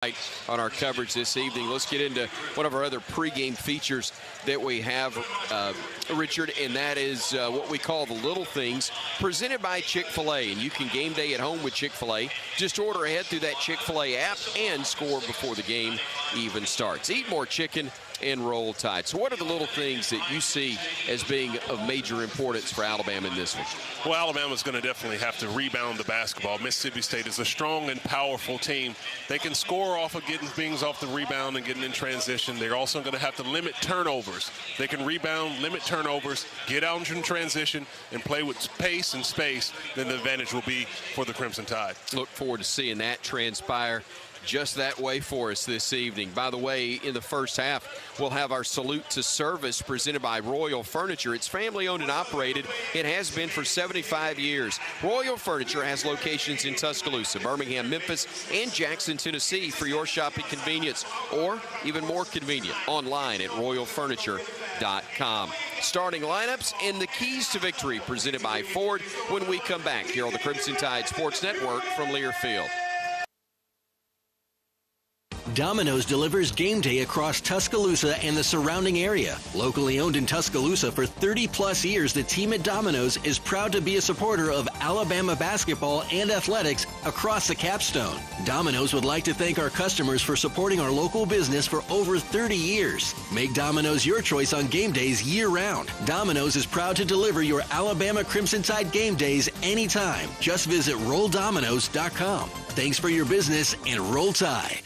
On our coverage this evening. Let's get into one of our other pregame features that we have, Richard, and that is what we call the Little Things, presented by Chick-fil-A. And you can game day at home with Chick-fil-A. Just order ahead through that Chick-fil-A app and score before the game even starts. Eat more chicken and roll tide. So what are the little things that you see as being of major importance for Alabama in this one? Well, Alabama's going to definitely have to rebound the basketball. Mississippi State is a strong and powerful team. They can score off of getting things off the rebound and getting in transition. They're also going to have to limit turnovers. They can rebound, limit turnovers, get out in transition, and play with pace and space. Then the advantage will be for the Crimson Tide. Look forward to seeing that transpire just that way for us this evening. By the way, in the first half, we'll have our Salute to Service presented by Royal Furniture. It's family-owned and operated. It has been for 75 years. Royal Furniture has locations in Tuscaloosa, Birmingham, Memphis, and Jackson, Tennessee for your shopping convenience, or even more convenient, online at royalfurniture.com. Starting lineups and the keys to victory presented by Ford when we come back here on the Crimson Tide Sports Network from Learfield. Domino's delivers game day across Tuscaloosa and the surrounding area. Locally owned in Tuscaloosa for 30-plus years, the team at Domino's is proud to be a supporter of Alabama basketball and athletics across the capstone. Domino's would like to thank our customers for supporting our local business for over 30 years. Make Domino's your choice on game days year-round. Domino's is proud to deliver your Alabama Crimson Tide game days anytime. Just visit RollDomino's.com. Thanks for your business and Roll Tide.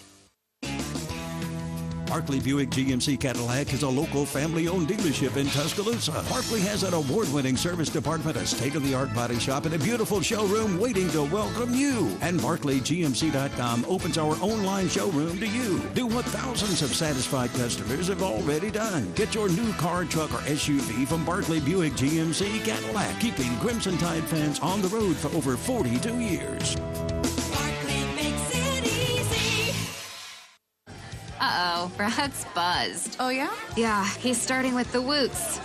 Barkley Buick GMC Cadillac is a local family-owned dealership in Tuscaloosa. Barkley has an award-winning service department, a state-of-the-art body shop, and a beautiful showroom waiting to welcome you. And BarkleyGMC.com opens our online showroom to you. Do what thousands of satisfied customers have already done. Get your new car, truck, or SUV from Barkley Buick GMC Cadillac, keeping Crimson Tide fans on the road for over 42 years. Uh-oh, Brad's buzzed. Oh, yeah? Yeah, he's starting with the woots.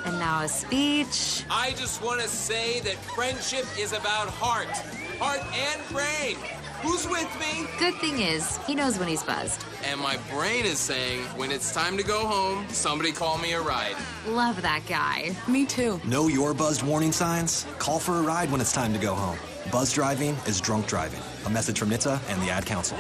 And now a speech. I just want to say that friendship is about heart and brain. Who's with me? Good thing is, he knows when he's buzzed. And my brain is saying, when it's time to go home, somebody call me a ride. Love that guy. Me too. Know your buzzed warning signs? Call for a ride when it's time to go home. Buzz driving is drunk driving. A message from NHTSA and the Ad Council.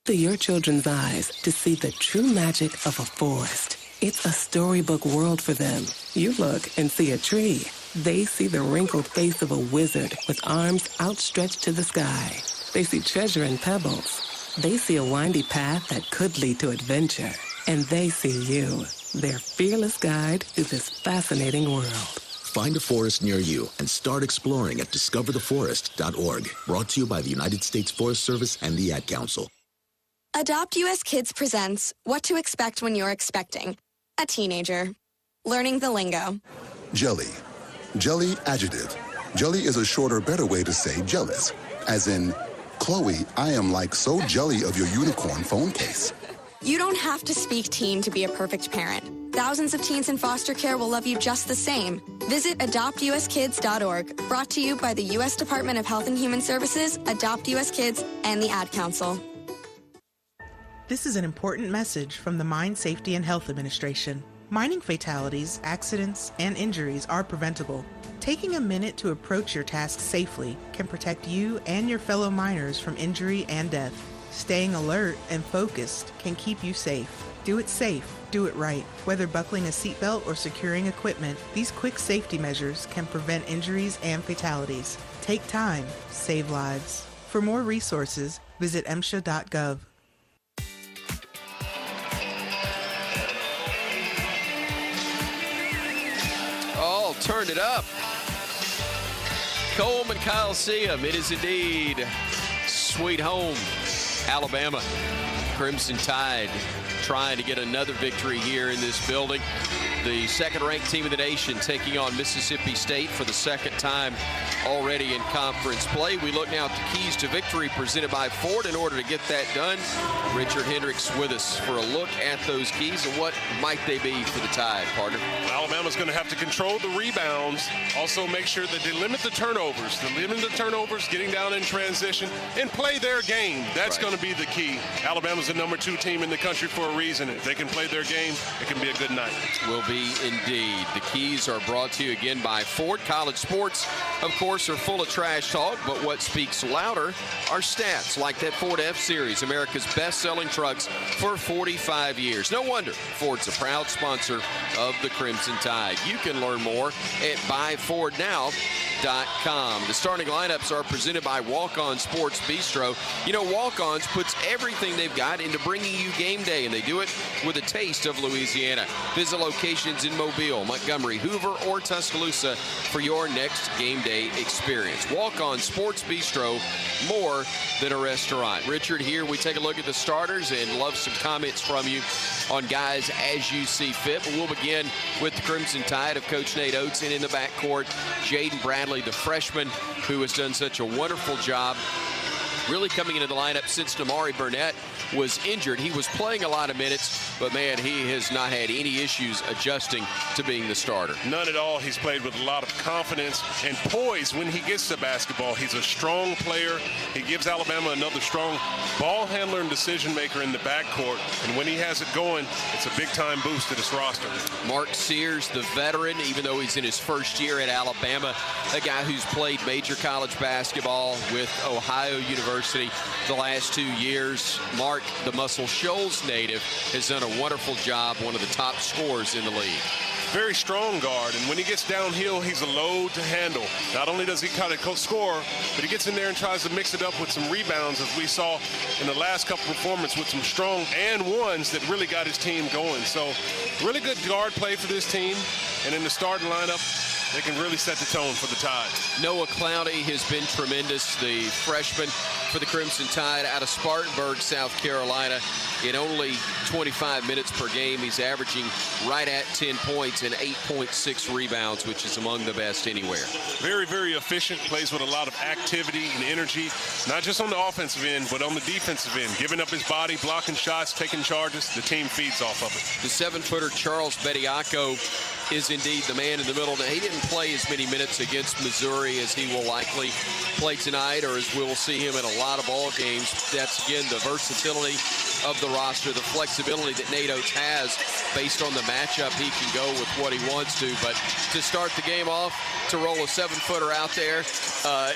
To your children's eyes to see the true magic of a forest. It's a storybook world for them. You look and see a tree. They see the wrinkled face of a wizard with arms outstretched to the sky. They see treasure in pebbles. They see a windy path that could lead to adventure. And they see you, their fearless guide through this fascinating world. Find a forest near you and start exploring at discovertheforest.org. Brought to you by the United States Forest Service and the Ad Council. Adopt US Kids presents What to Expect When You're Expecting a Teenager. Learning the lingo. Jelly. Jelly adjective. Jelly is a shorter, better way to say jealous. As in, Chloe, I am like so jelly of your unicorn phone case. You don't have to speak teen to be a perfect parent. Thousands of teens in foster care will love you just the same. Visit adoptuskids.org. Brought to you by the U.S. Department of Health and Human Services, Adopt US Kids, and the Ad Council. This is an important message from the Mine Safety and Health Administration. Mining fatalities, accidents, and injuries are preventable. Taking a minute to approach your task safely can protect you and your fellow miners from injury and death. Staying alert and focused can keep you safe. Do it safe. Do it right. Whether buckling a seatbelt or securing equipment, these quick safety measures can prevent injuries and fatalities. Take time. Save lives. For more resources, visit MSHA.gov. Turned it up. Coleman Coliseum. It is indeed sweet home, Alabama. Crimson Tide trying to get another victory here in this building. The second-ranked team in the nation taking on Mississippi State for the second time already in conference play. We look now at the keys to victory presented by Ford. In order to get that done, Richard Hendrix with us for a look at those keys and what might they be for the Tide, partner. Alabama's going to have to control the rebounds, also make sure that they limit the turnovers. Getting down in transition, and play their game. That's going to be the key. Alabama's the #2 team in the country for a reason. If they can play their game, it can be a good night. Will be indeed. The keys are brought to you again by Ford. College sports, of course, are full of trash talk, but what speaks louder are stats like that Ford F-Series, America's best-selling trucks for 45 years. No wonder Ford's a proud sponsor of the Crimson Tide. You can learn more at buyfordnow.com. The starting lineups are presented by Walk-On Sports Bistro. You know, Walk-Ons puts everything they've got into bringing you game day, and they do it with a taste of Louisiana. Visit locations in Mobile, Montgomery, Hoover, or Tuscaloosa for your next game day experience. Walk-On Sports Bistro, more than a restaurant. Richard, here we take a look at the starters and love some comments from you on guys as you see fit. But we'll begin with the Crimson Tide of Coach Nate Oates, and in the backcourt, Jaden Bradley, the freshman, who has done such a wonderful job really coming into the lineup since Damari Burnett was injured. He was playing a lot of minutes, but man, he has not had any issues adjusting to being the starter. None at all. He's played with a lot of confidence and poise when he gets to basketball. He's a strong player. He gives Alabama another strong ball handler and decision maker in the backcourt, and when he has it going, it's a big-time boost to this roster. Mark Sears, the veteran, even though he's in his first year at Alabama, a guy who's played major college basketball with Ohio University the last 2 years. Mark, the Muscle Shoals native, has done a wonderful job, one of the top scorers in the league. Very strong guard, and when he gets downhill, he's a load to handle. Not only does he kind of score, but he gets in there and tries to mix it up with some rebounds, as we saw in the last couple performances with some strong and ones that really got his team going. So really good guard play for this team, and in the starting lineup, they can really set the tone for the Tide. Noah Clowney has been tremendous, the freshman for the Crimson Tide out of Spartanburg, South Carolina. In only 25 minutes per game, he's averaging right at 10 points and 8.6 rebounds, which is among the best anywhere. Very, very efficient, plays with a lot of activity and energy, not just on the offensive end, but on the defensive end, giving up his body, blocking shots, taking charges. The team feeds off of it. The 7-footer Charles Bediako is indeed the man in the middle. Now, he didn't play as many minutes against Missouri as he will likely play tonight, or as we will see him in a lot of ball games. That's, again, the versatility of the roster, the flexibility that Nate Oates has based on the matchup. He can go with what he wants to, but to start the game off, to roll a 7-footer out there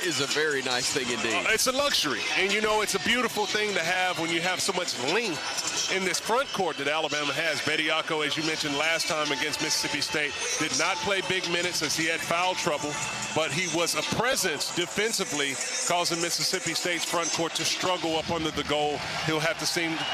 is a very nice thing indeed. It's a luxury, and you know, it's a beautiful thing to have when you have so much length in this front court that Alabama has. Bediako, as you mentioned last time against Mississippi State, did not play big minutes as he had foul trouble, but he was a presence defensively, causing Mississippi State's front court to struggle up under the goal. He'll have to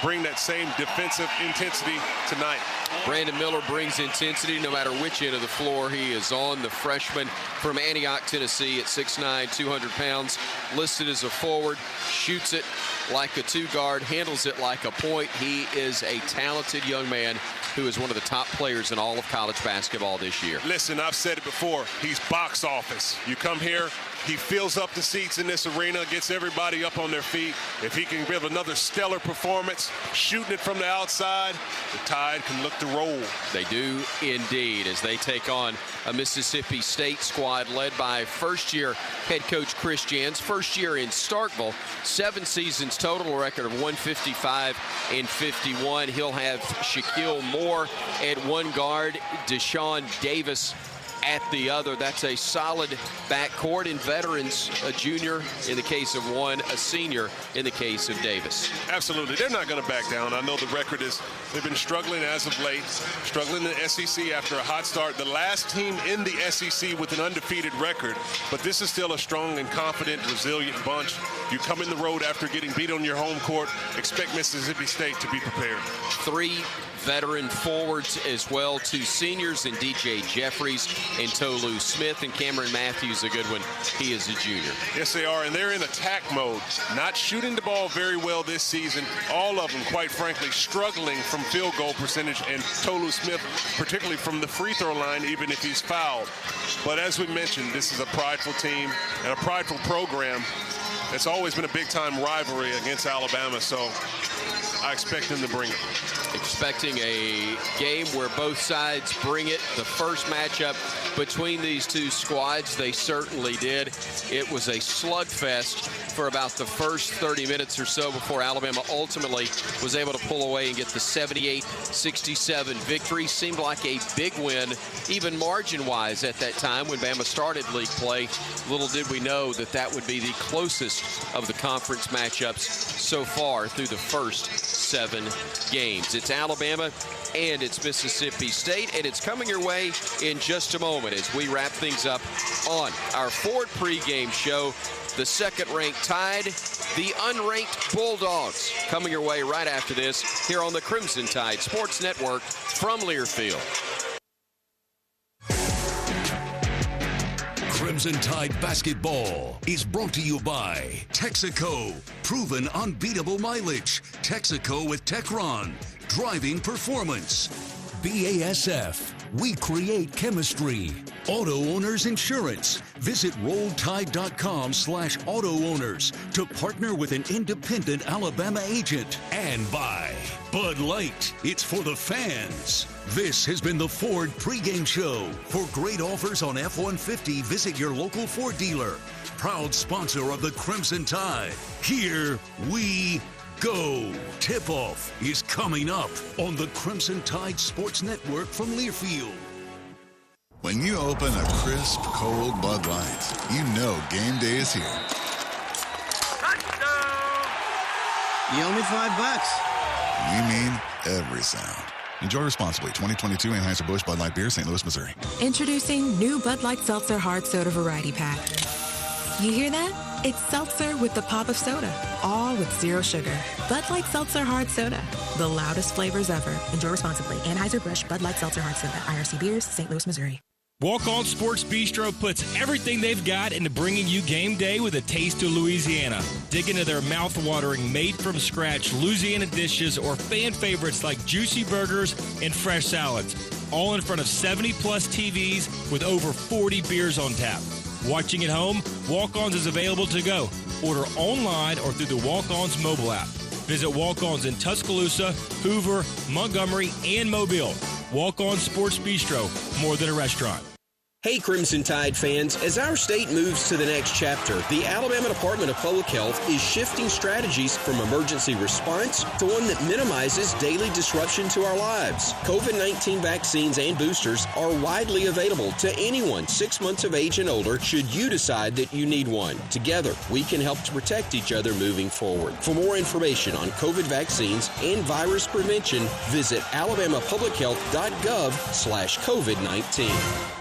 bring that same defensive intensity tonight. Brandon Miller brings intensity no matter which end of the floor he is on. The freshman from Antioch, Tennessee at 6'9", 200 pounds, listed as a forward, shoots it like a two-guard, handles it like a point. He is a talented young man who is one of the top players in all of college basketball this year. Listen, I've said it before, he's box office. You come here, he fills up the seats in this arena, gets everybody up on their feet. If he can give another stellar performance, shooting it from the outside, the Tide can look to roll. They do indeed, as they take on a Mississippi State squad led by first-year head coach Chris Jans. First year in Starkville, 7 seasons total, record of 155-51. He'll have Shaquille Moore at one guard, Deshaun Davis at the other. That's a solid backcourt in veterans, a junior in the case of one, a senior in the case of Davis. Absolutely. They're not going to back down. I know the record is they've been struggling as of late, struggling in the SEC after a hot start. The last team in the SEC with an undefeated record, but this is still a strong and confident, resilient bunch. You come in the road after getting beat on your home court, expect Mississippi State to be prepared. 3 veteran forwards as well, 2 seniors in DJ Jeffries and Tolu Smith, and Cameron Matthews, a good one. He is a junior. Yes, they are, and they're in attack mode. Not shooting the ball very well this season. All of them, quite frankly, struggling from field goal percentage, and Tolu Smith, particularly from the free throw line, even if he's fouled. But as we mentioned, this is a prideful team and a prideful program. It's always been a big-time rivalry against Alabama, so I expect them to bring it. Expecting a game where both sides bring it. The first matchup between these two squads, they certainly did. It was a slugfest for about the first 30 minutes or so before Alabama ultimately was able to pull away and get the 78-67 victory. Seemed like a big win, even margin-wise at that time when Bama started league play. Little did we know that that would be the closest of the conference matchups so far through the first 7 games. It's Alabama and it's Mississippi State, and it's coming your way in just a moment as we wrap things up on our Ford pregame show. The second-ranked Tide, the unranked Bulldogs, coming your way right after this here on the Crimson Tide Sports Network from Learfield. Crimson Tide Basketball is brought to you by Texaco. Proven unbeatable mileage. Texaco with Techron. Driving performance. BASF. We create chemistry. Auto Owners Insurance. Visit RollTide.com/auto owners to partner with an independent Alabama agent. And by Bud Light. It's for the fans. This has been the Ford pregame show. For great offers on F-150, visit your local Ford dealer. Proud sponsor of the Crimson Tide. Here we go. Tip-off is coming up on the Crimson Tide Sports Network from Learfield. When you open a crisp, cold Bud Light, you know game day is here. You owe me $5. You mean every sound. Enjoy responsibly. 2022 Anheuser-Busch Bud Light Beer, St. Louis, Missouri. Introducing new Bud Light Seltzer Hard Soda Variety Pack. You hear that? It's seltzer with the pop of soda, all with 0 sugar. Bud Light Seltzer Hard Soda, the loudest flavors ever. Enjoy responsibly. Anheuser-Busch Bud Light Seltzer Hard Soda, IRC Beers, St. Louis, Missouri. Walk On Sports Bistro puts everything they've got into bringing you game day with a taste of Louisiana. Dig into their mouth-watering, made-from-scratch Louisiana dishes or fan favorites like juicy burgers and fresh salads, all in front of 70-plus TVs with over 40 beers on tap. Watching at home, Walk-Ons is available to go. Order online or through the Walk-Ons mobile app. Visit Walk-Ons in Tuscaloosa, Hoover, Montgomery, and Mobile. Walk-On Sports Bistro, more than a restaurant. Hey, Crimson Tide fans, as our state moves to the next chapter, the Alabama Department of Public Health is shifting strategies from emergency response to one that minimizes daily disruption to our lives. COVID-19 vaccines and boosters are widely available to anyone 6 months of age and older should you decide that you need one. Together, we can help to protect each other moving forward. For more information on COVID vaccines and virus prevention, visit alabamapublichealth.gov/COVID-19.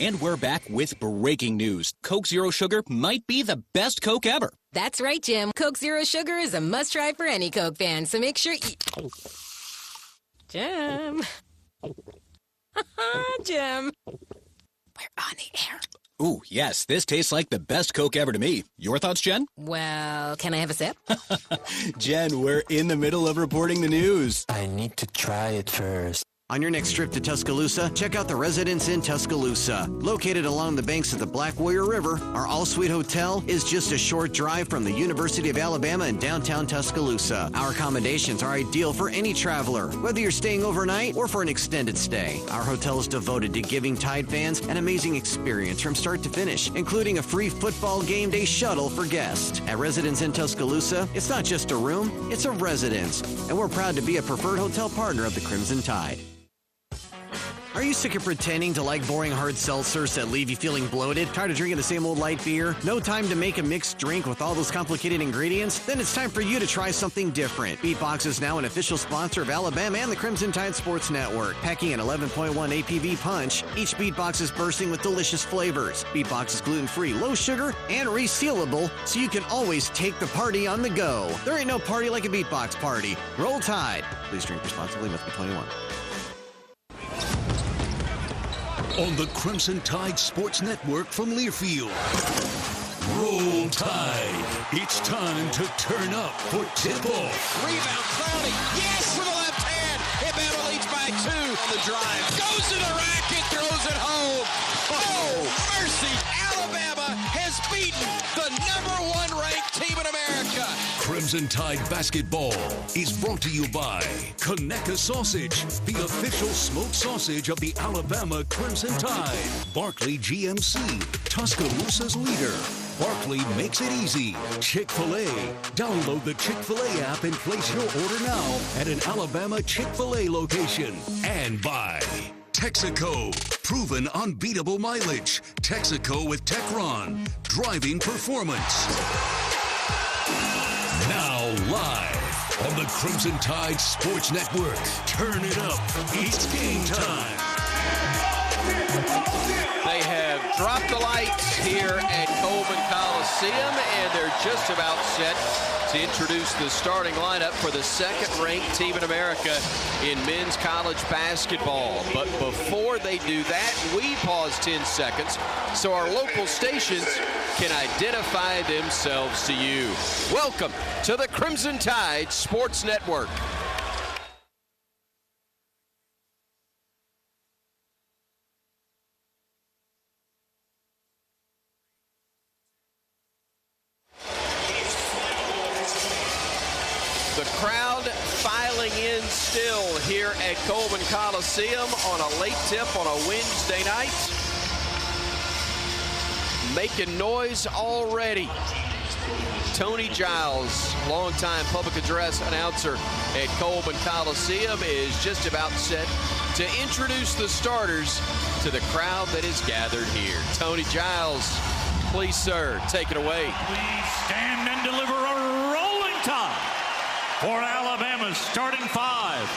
And we're back with breaking news. Coke Zero Sugar might be the best Coke ever. That's right, Jim. Coke Zero Sugar is a must-try for any Coke fan, so make sure you... Jim. Jim. We're on the air. Ooh, yes, this tastes like the best Coke ever to me. Your thoughts, Jen? Well, can I have a sip? Jen, we're in the middle of reporting the news. I need to try it first. On your next trip to Tuscaloosa, check out the Residence Inn Tuscaloosa. Located along the banks of the Black Warrior River, our all-suite hotel is just a short drive from the University of Alabama in downtown Tuscaloosa. Our accommodations are ideal for any traveler, whether you're staying overnight or for an extended stay. Our hotel is devoted to giving Tide fans an amazing experience from start to finish, including a free football game day shuttle for guests. At Residence Inn Tuscaloosa, it's not just a room, it's a residence, and we're proud to be a preferred hotel partner of the Crimson Tide. Are you sick of pretending to like boring hard seltzers that leave you feeling bloated? Tired of drinking the same old light beer? No time to make a mixed drink with all those complicated ingredients? Then it's time for you to try something different. Beatbox is now an official sponsor of Alabama and the Crimson Tide Sports Network. Packing an 11.1 APV punch, each Beatbox is bursting with delicious flavors. Beatbox is gluten-free, low sugar, and resealable, so you can always take the party on the go. There ain't no party like a Beatbox party. Roll Tide. Please drink responsibly, must be 21. On the Crimson Tide Sports Network from Learfield. Roll Tide. It's time to turn up for tip-off. Rebound, Crowley. Yes, with the left hand. Bama leads by 2 on the drive. Goes to the rack and throws it home. Oh, mercy. Alabama has beaten the #1 ranked team in America. Crimson Tide Basketball is brought to you by Conecuh Sausage, the official smoked sausage of the Alabama Crimson Tide. Barkley GMC, Tuscaloosa's leader. Barkley makes it easy. Chick-fil-A. Download the Chick-fil-A app and place your order now at an Alabama Chick-fil-A location. And by Texaco. Proven unbeatable mileage. Texaco with Techron. Driving performance. Now live on the Crimson Tide Sports Network. Turn it up. It's game time. They have dropped the lights here at Coleman Coliseum, and they're just about set to introduce the starting lineup for the second-ranked team in America in men's college basketball. But before they do that, we pause 10 seconds so our local stations can identify themselves to you. Welcome to the Crimson Tide Sports Network. The crowd filing in still here at Coleman Coliseum on a late tip on a Wednesday night. Making noise already. Tony Giles, longtime public address announcer at Coleman Coliseum, is just about set to introduce the starters to the crowd that is gathered here. Tony Giles, please, sir, take it away. Please stand and deliver a rolling tide for Alabama's starting 5.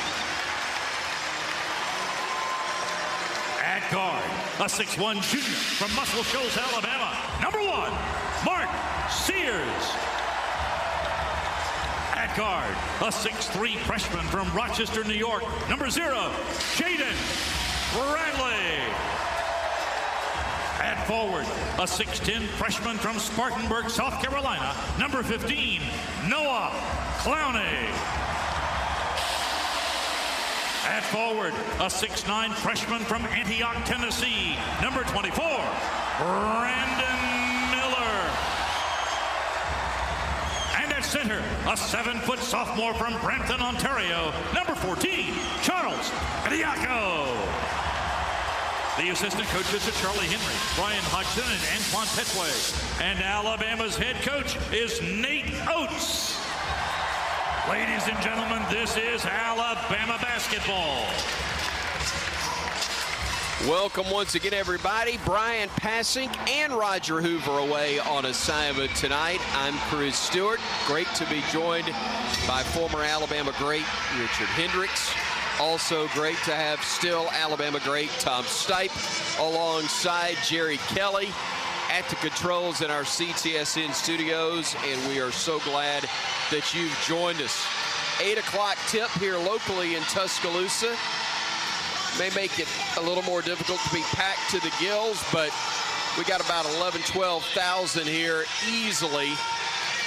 At guard, a 6'1" junior from Muscle Shoals, Alabama. #1, Mark Sears. At guard, a 6'3" freshman from Rochester, New York. #0, Jaden Bradley. At forward, a 6'10" freshman from Spartanburg, South Carolina. #15, Noah Clowney. At forward, a 6'9" freshman from Antioch, Tennessee. #24, Brandon Miller. And at center, a 7-foot sophomore from Brampton, Ontario. #14, Charles Diaco. The assistant coaches are Charlie Henry, Brian Hodgson, and Antoine Petway. And Alabama's head coach is Nate Oates. Ladies and gentlemen, this is Alabama basketball. Welcome once again, everybody. Bryan Passink and Roger Hoover away on assignment tonight. I'm Chris Stewart. Great to be joined by former Alabama great Richard Hendrix. Also great to have still Alabama great Tom Stipe alongside Jerry Kelly at the controls in our CTSN studios, and we are so glad that you've joined us. 8 o'clock tip here locally in Tuscaloosa. May make it a little more difficult to be packed to the gills, but we got about 12,000 here easily.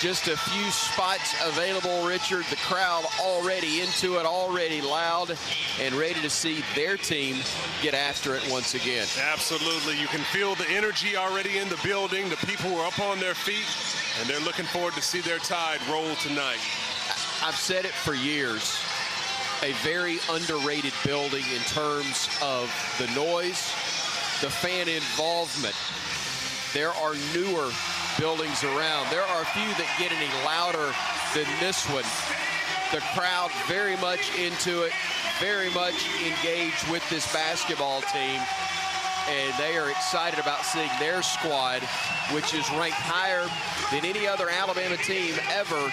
Just a few spots available, Richard. The crowd already into it, already loud, and ready to see their team get after it once again. Absolutely. You can feel the energy already in the building. The people are up on their feet, and they're looking forward to see their Tide roll tonight. I've said it for years. A very underrated building in terms of the noise, the fan involvement. There are newer buildings around. There are a few that get any louder than this one. The crowd very much into it, very much engaged with this basketball team. And they are excited about seeing their squad, which is ranked higher than any other Alabama team ever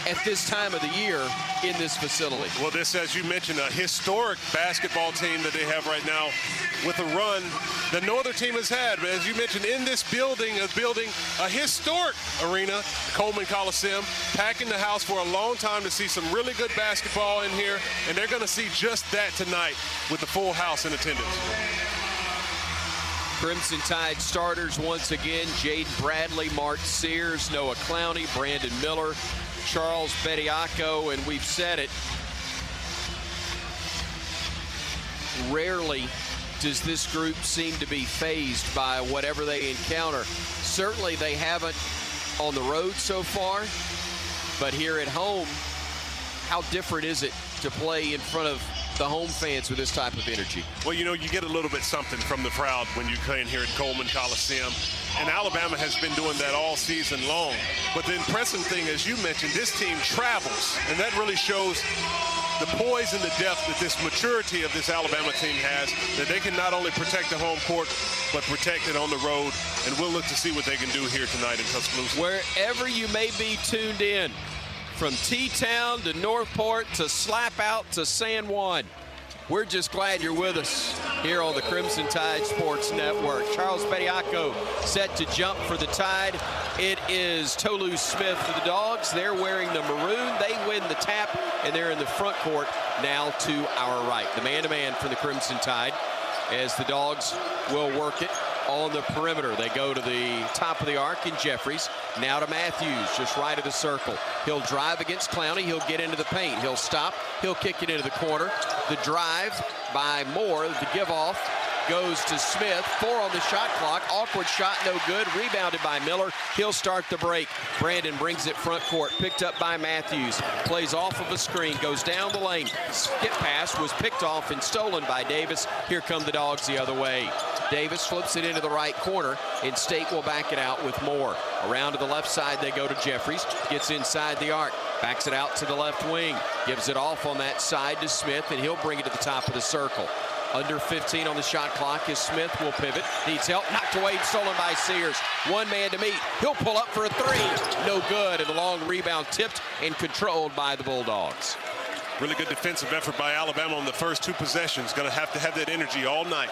at this time of the year in this facility. Well, this, as you mentioned, a historic basketball team that they have right now with a run that no other team has had. But as you mentioned, in this building, a historic arena, Coleman Coliseum, packing the house for a long time to see some really good basketball in here. And they're going to see just that tonight with the full house in attendance. Crimson Tide starters once again: Jaden Bradley, Mark Sears, Noah Clowney, Brandon Miller, Charles Bediako, and we've said it, rarely does this group seem to be fazed by whatever they encounter. Certainly they haven't on the road so far, but here at home, how different is it to play in front of the home fans with this type of energy? Well, you know, you get a little bit something from the crowd when you play in here at Coleman Coliseum. And Alabama has been doing that all season long. But the impressive thing, as you mentioned, this team travels. And that really shows the poise and the depth that this maturity of this Alabama team has, that they can not only protect the home court, but protect it on the road. And we'll look to see what they can do here tonight in Tuscaloosa. Wherever you may be tuned in, from T-Town to Northport to Slap Out to San Juan, we're just glad you're with us here on the Crimson Tide Sports Network. Charles Bediako set to jump for the Tide. It is Tolu Smith for the Dogs. They're wearing the maroon. They win the tap, and they're in the front court now to our right. The man-to-man for the Crimson Tide as the Dogs will work it on the perimeter. They go to the top of the arc in Jeffries. Now to Matthews, just right of the circle. He'll drive against Clowney. He'll get into the paint. He'll stop. He'll kick it into the corner. The drive by Moore. The give off goes to Smith. 4 on the shot clock. Awkward shot, no good. Rebounded by Miller. He'll start the break. Brandon brings it front court. Picked up by Matthews. Plays off of a screen. Goes down the lane. Skip pass was picked off and stolen by Davis. Here come the Dogs the other way. Davis flips it into the right corner, and State will back it out with Moore. Around to the left side, they go to Jeffries. Gets inside the arc. Backs it out to the left wing. Gives it off on that side to Smith, and he'll bring it to the top of the circle. Under 15 on the shot clock as Smith will pivot. Needs help. Knocked away and stolen by Sears. One man to meet. He'll pull up for a 3. No good. And the long rebound tipped and controlled by the Bulldogs. Really good defensive effort by Alabama on the first 2 possessions. Going to have that energy all night.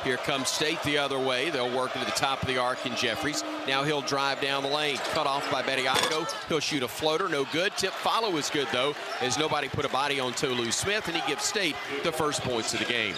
Here comes State the other way. They'll work into the top of the arc in Jeffries. Now he'll drive down the lane. Cut off by Bediako. He'll shoot a floater. No good. Tip follow is good, though, as nobody put a body on Tolu Smith, and he gives State the first points of the game.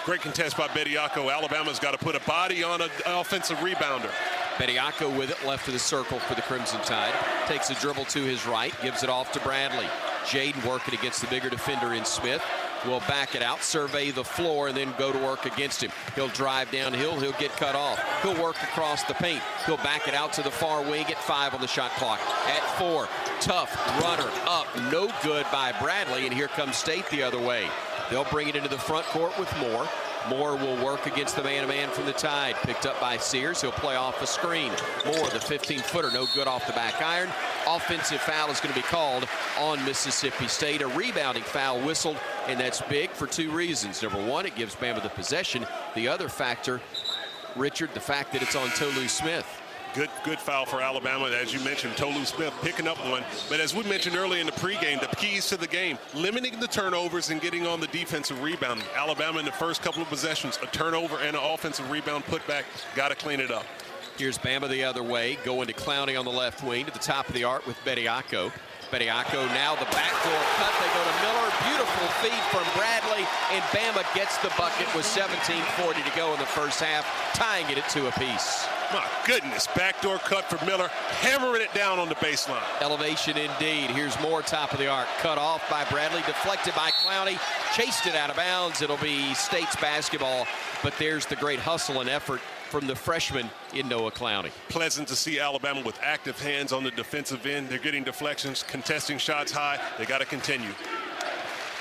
Great contest by Bediako. Alabama's got to put a body on an offensive rebounder. Bediako with it, left of the circle for the Crimson Tide. Takes a dribble to his right. Gives it off to Bradley. Jaden working against the bigger defender in Smith. Will back it out, survey the floor, and then go to work against him. He'll drive downhill. He'll get cut off. He'll work across the paint. He'll back it out to the far wing at 5 on the shot clock. At 4, tough runner up. No good by Bradley, and here comes State the other way. They'll bring it into the front court with Moore. Moore will work against the man-to-man from the Tide. Picked up by Sears. He'll play off the screen. Moore, the 15-footer, no good off the back iron. Offensive foul is going to be called on Mississippi State. A rebounding foul whistled, and that's big for 2 reasons. Number 1, it gives Bama the possession. The other factor, Richard, the fact that it's on Tolu Smith. Good foul for Alabama. As you mentioned, Tolu Smith picking up one. But as we mentioned earlier in the pregame, the keys to the game, limiting the turnovers and getting on the defensive rebound. Alabama in the first couple of possessions, a turnover and an offensive rebound putback. Got to clean it up. Here's Bama the other way, going to Clowney on the left wing to the top of the arc with Bediako. Bediako now the backdoor cut. They go to Miller. Beautiful feed from Bradley, and Bama gets the bucket with 17:40 to go in the first half, tying it at 2 apiece. My goodness, backdoor cut for Miller, hammering it down on the baseline. Elevation indeed. Here's more top of the arc. Cut off by Bradley, deflected by Clowney, chased it out of bounds. It'll be State's basketball, but there's the great hustle and effort from the freshman in Noah Clowney. Pleasant to see Alabama with active hands on the defensive end. They're getting deflections, contesting shots high. They got to continue.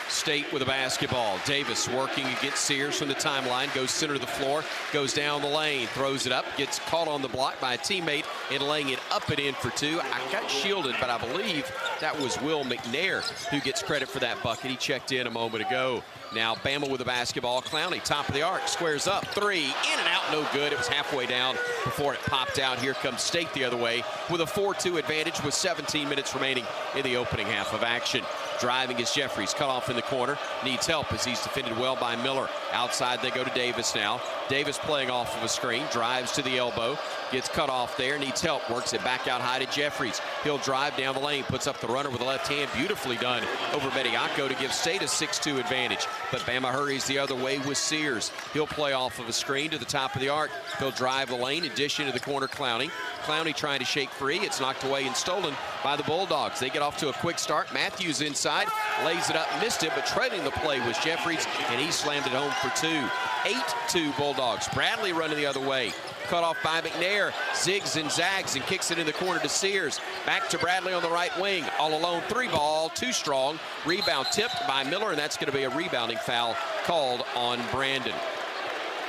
State with a basketball. Davis working against Sears from the timeline, goes center of the floor, goes down the lane, throws it up, gets caught on the block by a teammate and laying it up and in for two. I got shielded, but I believe that was Will McNair who gets credit for that bucket. He checked in a moment ago. Now Bama with the basketball. Clowney, top of the arc, squares up, three, in and out, no good. It was halfway down before it popped out. Here comes State the other way with a 4-2 advantage with 17 minutes remaining in the opening half of action. Driving is Jeffries, cut off in the corner, needs help as he's defended well by Miller. Outside they go to Davis now. Davis playing off of a screen, drives to the elbow, gets cut off there, needs help, works it back out high to Jeffries. He'll drive down the lane, puts up the runner with the left hand, beautifully done over Bediako to give State a 6-2 advantage. But Bama hurries the other way with Sears. He'll play off of a screen to the top of the arc. He'll drive the lane, dish into the corner, Clowney. Clowney trying to shake free. It's knocked away and stolen by the Bulldogs. They get off to a quick start. Matthews inside, lays it up, missed it, but trailing the play was Jeffries, and he slammed it home for two. 8-2 Bulldogs. Bradley running the other way. Cut off by McNair, zigs and zags and kicks it in the corner to Sears. Back to Bradley on the right wing. All alone, three ball, too strong. Rebound tipped by Miller, and that's going to be a rebounding foul called on Brandon.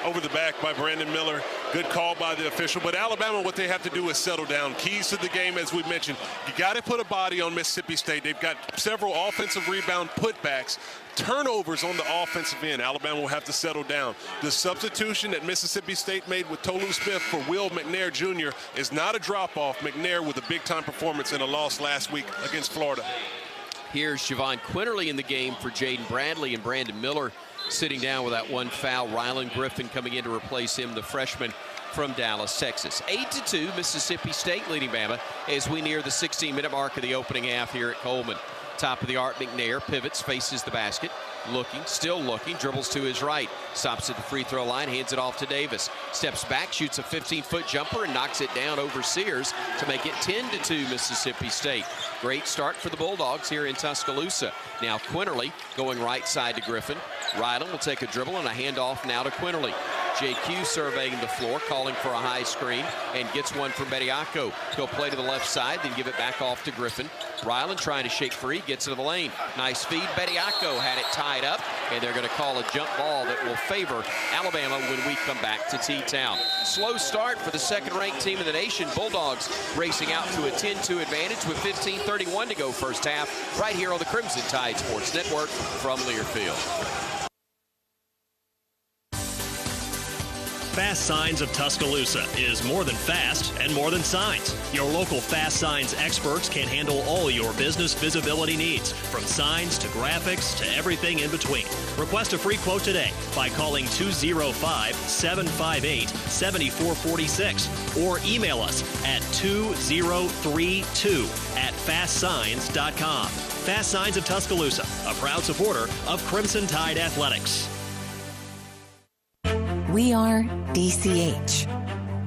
Over the back by Brandon Miller. Good call by the official. But Alabama, what they have to do is settle down. Keys to the game, as we mentioned. You got to put a body on Mississippi State. They've got several offensive rebound putbacks. Turnovers on the offensive end. Alabama will have to settle down. The substitution that Mississippi State made with Tolu Smith for Will McNair Jr. is not a drop-off. McNair with a big-time performance in a loss last week against Florida. Here's Javon Quinterly in the game for Jaden Bradley, and Brandon Miller sitting down with that one foul. Rylan Griffin coming in to replace him, the freshman from Dallas, Texas. 8-2, Mississippi State leading Bama as we near the 16-minute mark of the opening half here at Coleman. Top of the arc, McNair pivots, faces the basket, looking, still looking, dribbles to his right, stops at the free throw line, hands it off to Davis, steps back, shoots a 15-foot jumper and knocks it down over Sears to make it 10-2 Mississippi State. Great start for the Bulldogs here in Tuscaloosa. Now Quinterly going right side to Griffin. Rylan will take a dribble and a handoff now to Quinterly. JQ surveying the floor, calling for a high screen, and gets one from Bediako. He'll play to the left side, then give it back off to Griffin. Rylan trying to shake free, gets into the lane. Nice feed. Bediako had it tied up, and they're going to call a jump ball that will favor Alabama when we come back to T-Town. Slow start for the second-ranked team in the nation. Bulldogs racing out to a 10-2 advantage with 15:31 to go first half, right here on the Crimson Tide Sports Network from Learfield. Fast Signs of Tuscaloosa is more than fast and more than signs. Your local Fast Signs experts can handle all your business visibility needs, from signs to graphics to everything in between. Request a free quote today by calling 205-758-7446 or email us at 2032@fastsigns.com. Fast Signs of Tuscaloosa, a proud supporter of Crimson Tide Athletics. We are DCH.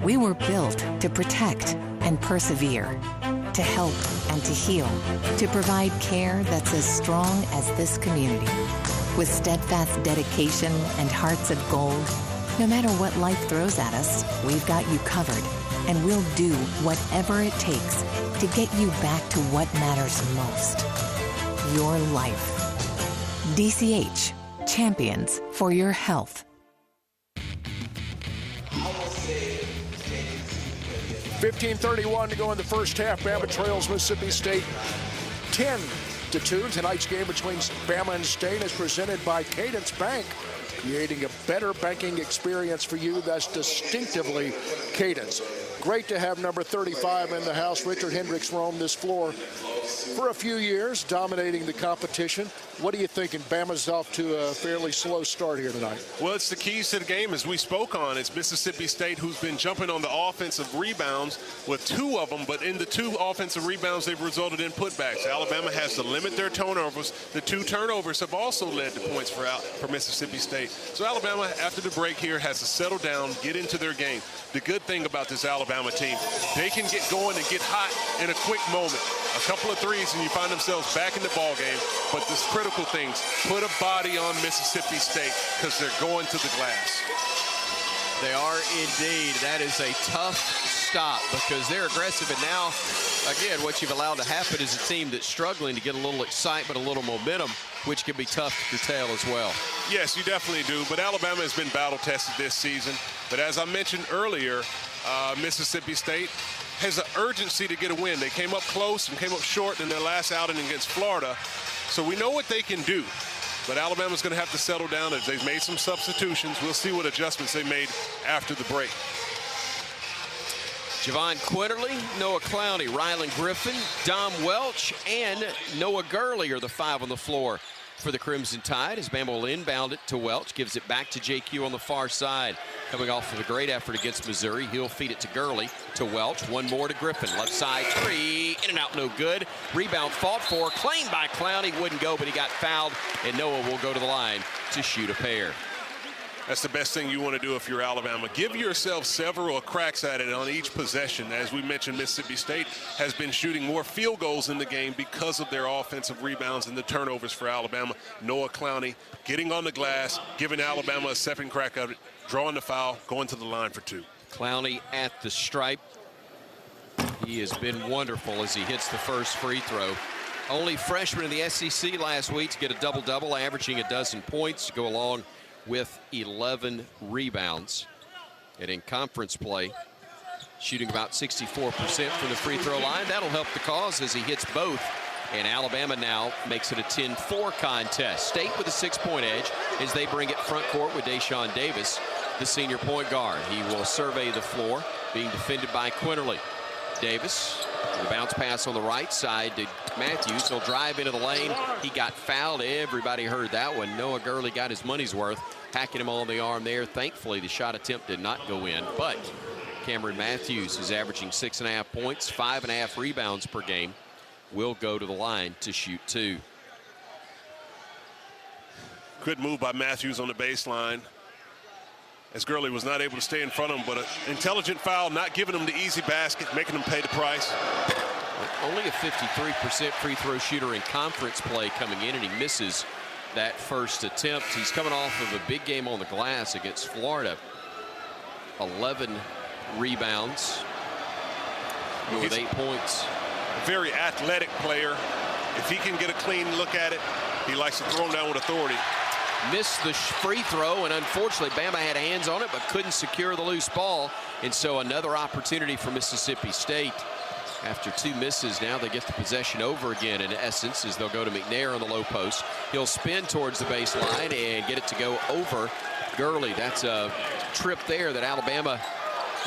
We were built to protect and persevere, to help and to heal, to provide care that's as strong as this community. With steadfast dedication and hearts of gold, no matter what life throws at us, we've got you covered, and we'll do whatever it takes to get you back to what matters most, your life. DCH, champions for your health. 15:31 to go in the first half. Bama trails Mississippi State 10-2. Tonight's game between Bama and State is presented by Cadence Bank, creating a better banking experience for you that's distinctively Cadence. Great to have number 35 in the house. Richard Hendrix roamed this floor for a few years, dominating the competition. What are you thinking? Bama's off to a fairly slow start here tonight. Well, it's the keys to the game, as we spoke on. It's Mississippi State who's been jumping on the offensive rebounds with two of them, but in the two offensive rebounds, they've resulted in putbacks. Alabama has to limit their turnovers. The two turnovers have also led to points for Mississippi State. So Alabama, after the break here, has to settle down, get into their game. The good thing about this Alabama team, they can get going and get hot in a quick moment. A couple of threes and you find themselves back in the ball game. But this critical things, put a body on Mississippi State because they're going to the glass. They are indeed. That is a tough stop because they're aggressive. And now, again, what you've allowed to happen is a team that's struggling to get a little excitement, a little momentum. which can be tough to curtail as well. Yes, you definitely do. But Alabama has been battle-tested this season. But as I mentioned earlier, Mississippi State has an urgency to get a win. They came up close and came up short in their last outing against Florida. So we know what they can do. But Alabama's going to have to settle down as they've made some substitutions. We'll see what adjustments they made after the break. Javon Quinterly, Noah Clowney, Rylan Griffin, Dom Welch, and Noah Gurley are the 5 on the floor for the Crimson Tide as Bama will inbound it to Welch, gives it back to JQ on the far side. Coming off of a great effort against Missouri, he'll feed it to Gurley, to Welch, one more to Griffin. Left side three, in and out, no good. Rebound fought for, claimed by Clowney, wouldn't go, but he got fouled, and Noah will go to the line to shoot a pair. That's the best thing you want to do if you're Alabama. Give yourself several cracks at it on each possession. As we mentioned, Mississippi State has been shooting more field goals in the game because of their offensive rebounds and the turnovers for Alabama. Noah Clowney getting on the glass, giving Alabama a second crack at it, drawing the foul, going to the line for 2. Clowney at the stripe. He has been wonderful as he hits the first free throw. Only freshman in the SEC last week to get a double-double, averaging a dozen points to go along with 11 rebounds. And in conference play, shooting about 64% from the free throw line. That'll help the cause as he hits both. And Alabama now makes it a 10-4 contest. State with a 6-point edge as they bring it front court with Deshaun Davis, the senior point guard. He will survey the floor, being defended by Quinterly. Davis, the bounce pass on the right side to Matthews. He'll drive into the lane. He got fouled. Everybody heard that one. Noah Gurley got his money's worth, hacking him on the arm there. Thankfully, the shot attempt did not go in, but Cameron Matthews is averaging 6.5 points, 5.5 rebounds per game. Will go to the line to shoot 2. Good move by Matthews on the baseline, as Gurley was not able to stay in front of him, but an intelligent foul, not giving him the easy basket, making him pay the price. Only a 53% free throw shooter in conference play coming in, and he misses that first attempt. He's coming off of a big game on the glass against Florida. 11 rebounds with 8 points. A very athletic player. If he can get a clean look at it, he likes to throw him down with authority. Missed the free throw, and unfortunately Bama had hands on it but couldn't secure the loose ball, and so another opportunity for Mississippi State. After 2 misses, now they get the possession over again in essence, as they'll go to McNair on the low post. He'll spin towards the baseline and get it to go over Gurley. That's a trip there that Alabama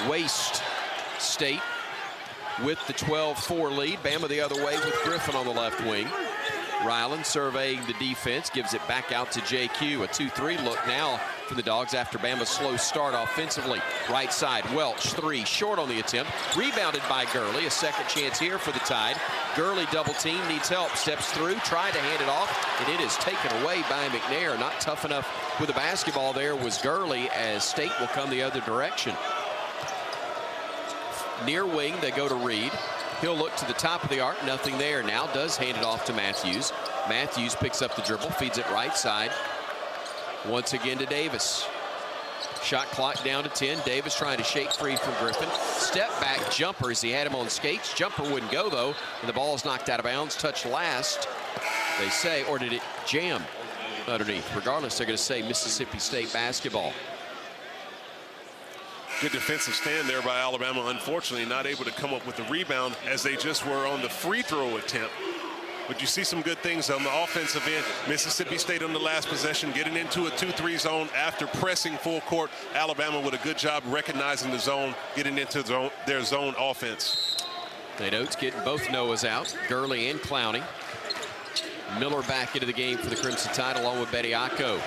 wastes. State with the 12-4 lead. Bama the other way with Griffin on the left wing. Rylan surveying the defense, gives it back out to JQ. A 2-3 look now from the Dogs after Bama's slow start offensively. Right side, Welch, 3, short on the attempt. Rebounded by Gurley. A second chance here for the Tide. Gurley double team, needs help, steps through, tried to hand it off, and it is taken away by McNair. Not tough enough with the basketball there was Gurley, as State will come the other direction. Near wing, they go to Reed. He'll look to the top of the arc, nothing there. Now does hand it off to Matthews. Matthews picks up the dribble, feeds it right side. Once again to Davis. Shot clock down to 10. Davis trying to shake free from Griffin. Step back jumper as he had him on skates. Jumper wouldn't go though, and the ball is knocked out of bounds. Touch last, they say, or did it jam underneath? Regardless, they're going to say Mississippi State basketball. Good defensive stand there by Alabama. Unfortunately, not able to come up with the rebound as they just were on the free throw attempt. But you see some good things on the offensive end. Mississippi State on the last possession, getting into a 2-3 zone after pressing full court. Alabama with a good job recognizing the zone, getting into their zone offense. Nate Oates getting both Noahs out, Gurley and Clowney. Miller back into the game for the Crimson Tide along with Bediako.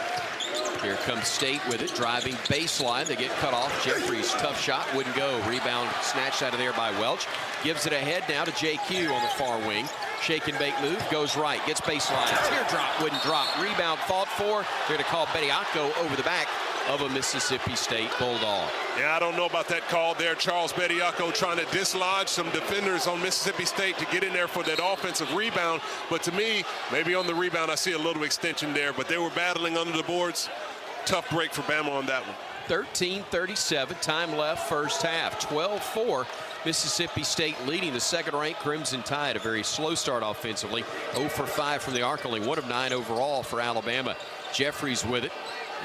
Here comes State with it, driving baseline. They get cut off. Jeffries, tough shot, wouldn't go. Rebound snatched out of there by Welch. Gives it ahead now to JQ on the far wing. Shake and bake move, goes right, gets baseline. Teardrop, wouldn't drop. Rebound fought for. They're going to call Bediako over the back of a Mississippi State Bulldog. Yeah, I don't know about that call there. Charles Bediako trying to dislodge some defenders on Mississippi State to get in there for that offensive rebound. But to me, maybe on the rebound, I see a little extension there. But they were battling under the boards. Tough break for Bama on that one. 13:37, time left first half. 12-4 Mississippi State leading the second-ranked Crimson Tide. A very slow start offensively. 0 for 5 from the arc, only 1 of 9 overall for Alabama. Jeffries with it,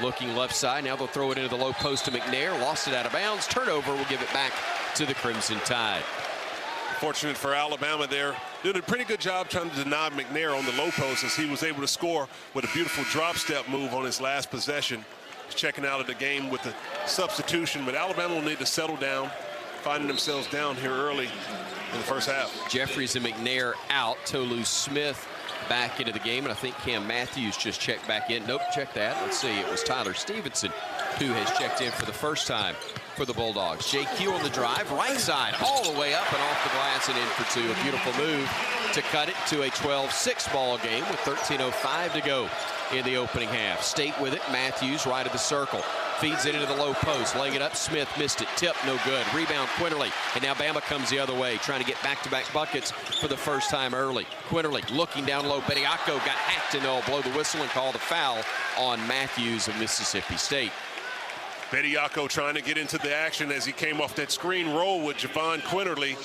looking left side. Now they'll throw it into the low post to McNair. Lost it out of bounds. Turnover will give it back to the Crimson Tide. Fortunate for Alabama there. Did a pretty good job trying to deny McNair on the low post as he was able to score with a beautiful drop step move on his last possession. He's checking out of the game with the substitution, but Alabama will need to settle down, finding themselves down here early in the first half. Jeffries and McNair out. Tolu Smith back into the game, and I think Cam Matthews just checked back in. Nope, check that. Let's see, it was Tyler Stevenson who has checked in for the first time for the Bulldogs. JQ on the drive, right side, all the way up and off the glass and in for 2. A beautiful move to cut it to a 12-6 ball game with 13:05 to go in the opening half. State with it, Matthews right of the circle. Feeds it into the low post, laying it up. Smith missed it. Tip, no good. Rebound, Quinterly. And now Bama comes the other way, trying to get back-to-back buckets for the first time early. Quinterly looking down low. Bediako got hacked, and they'll blow the whistle and call the foul on Matthews of Mississippi State. Bediako trying to get into the action as he came off that screen roll with Javon Quinterly.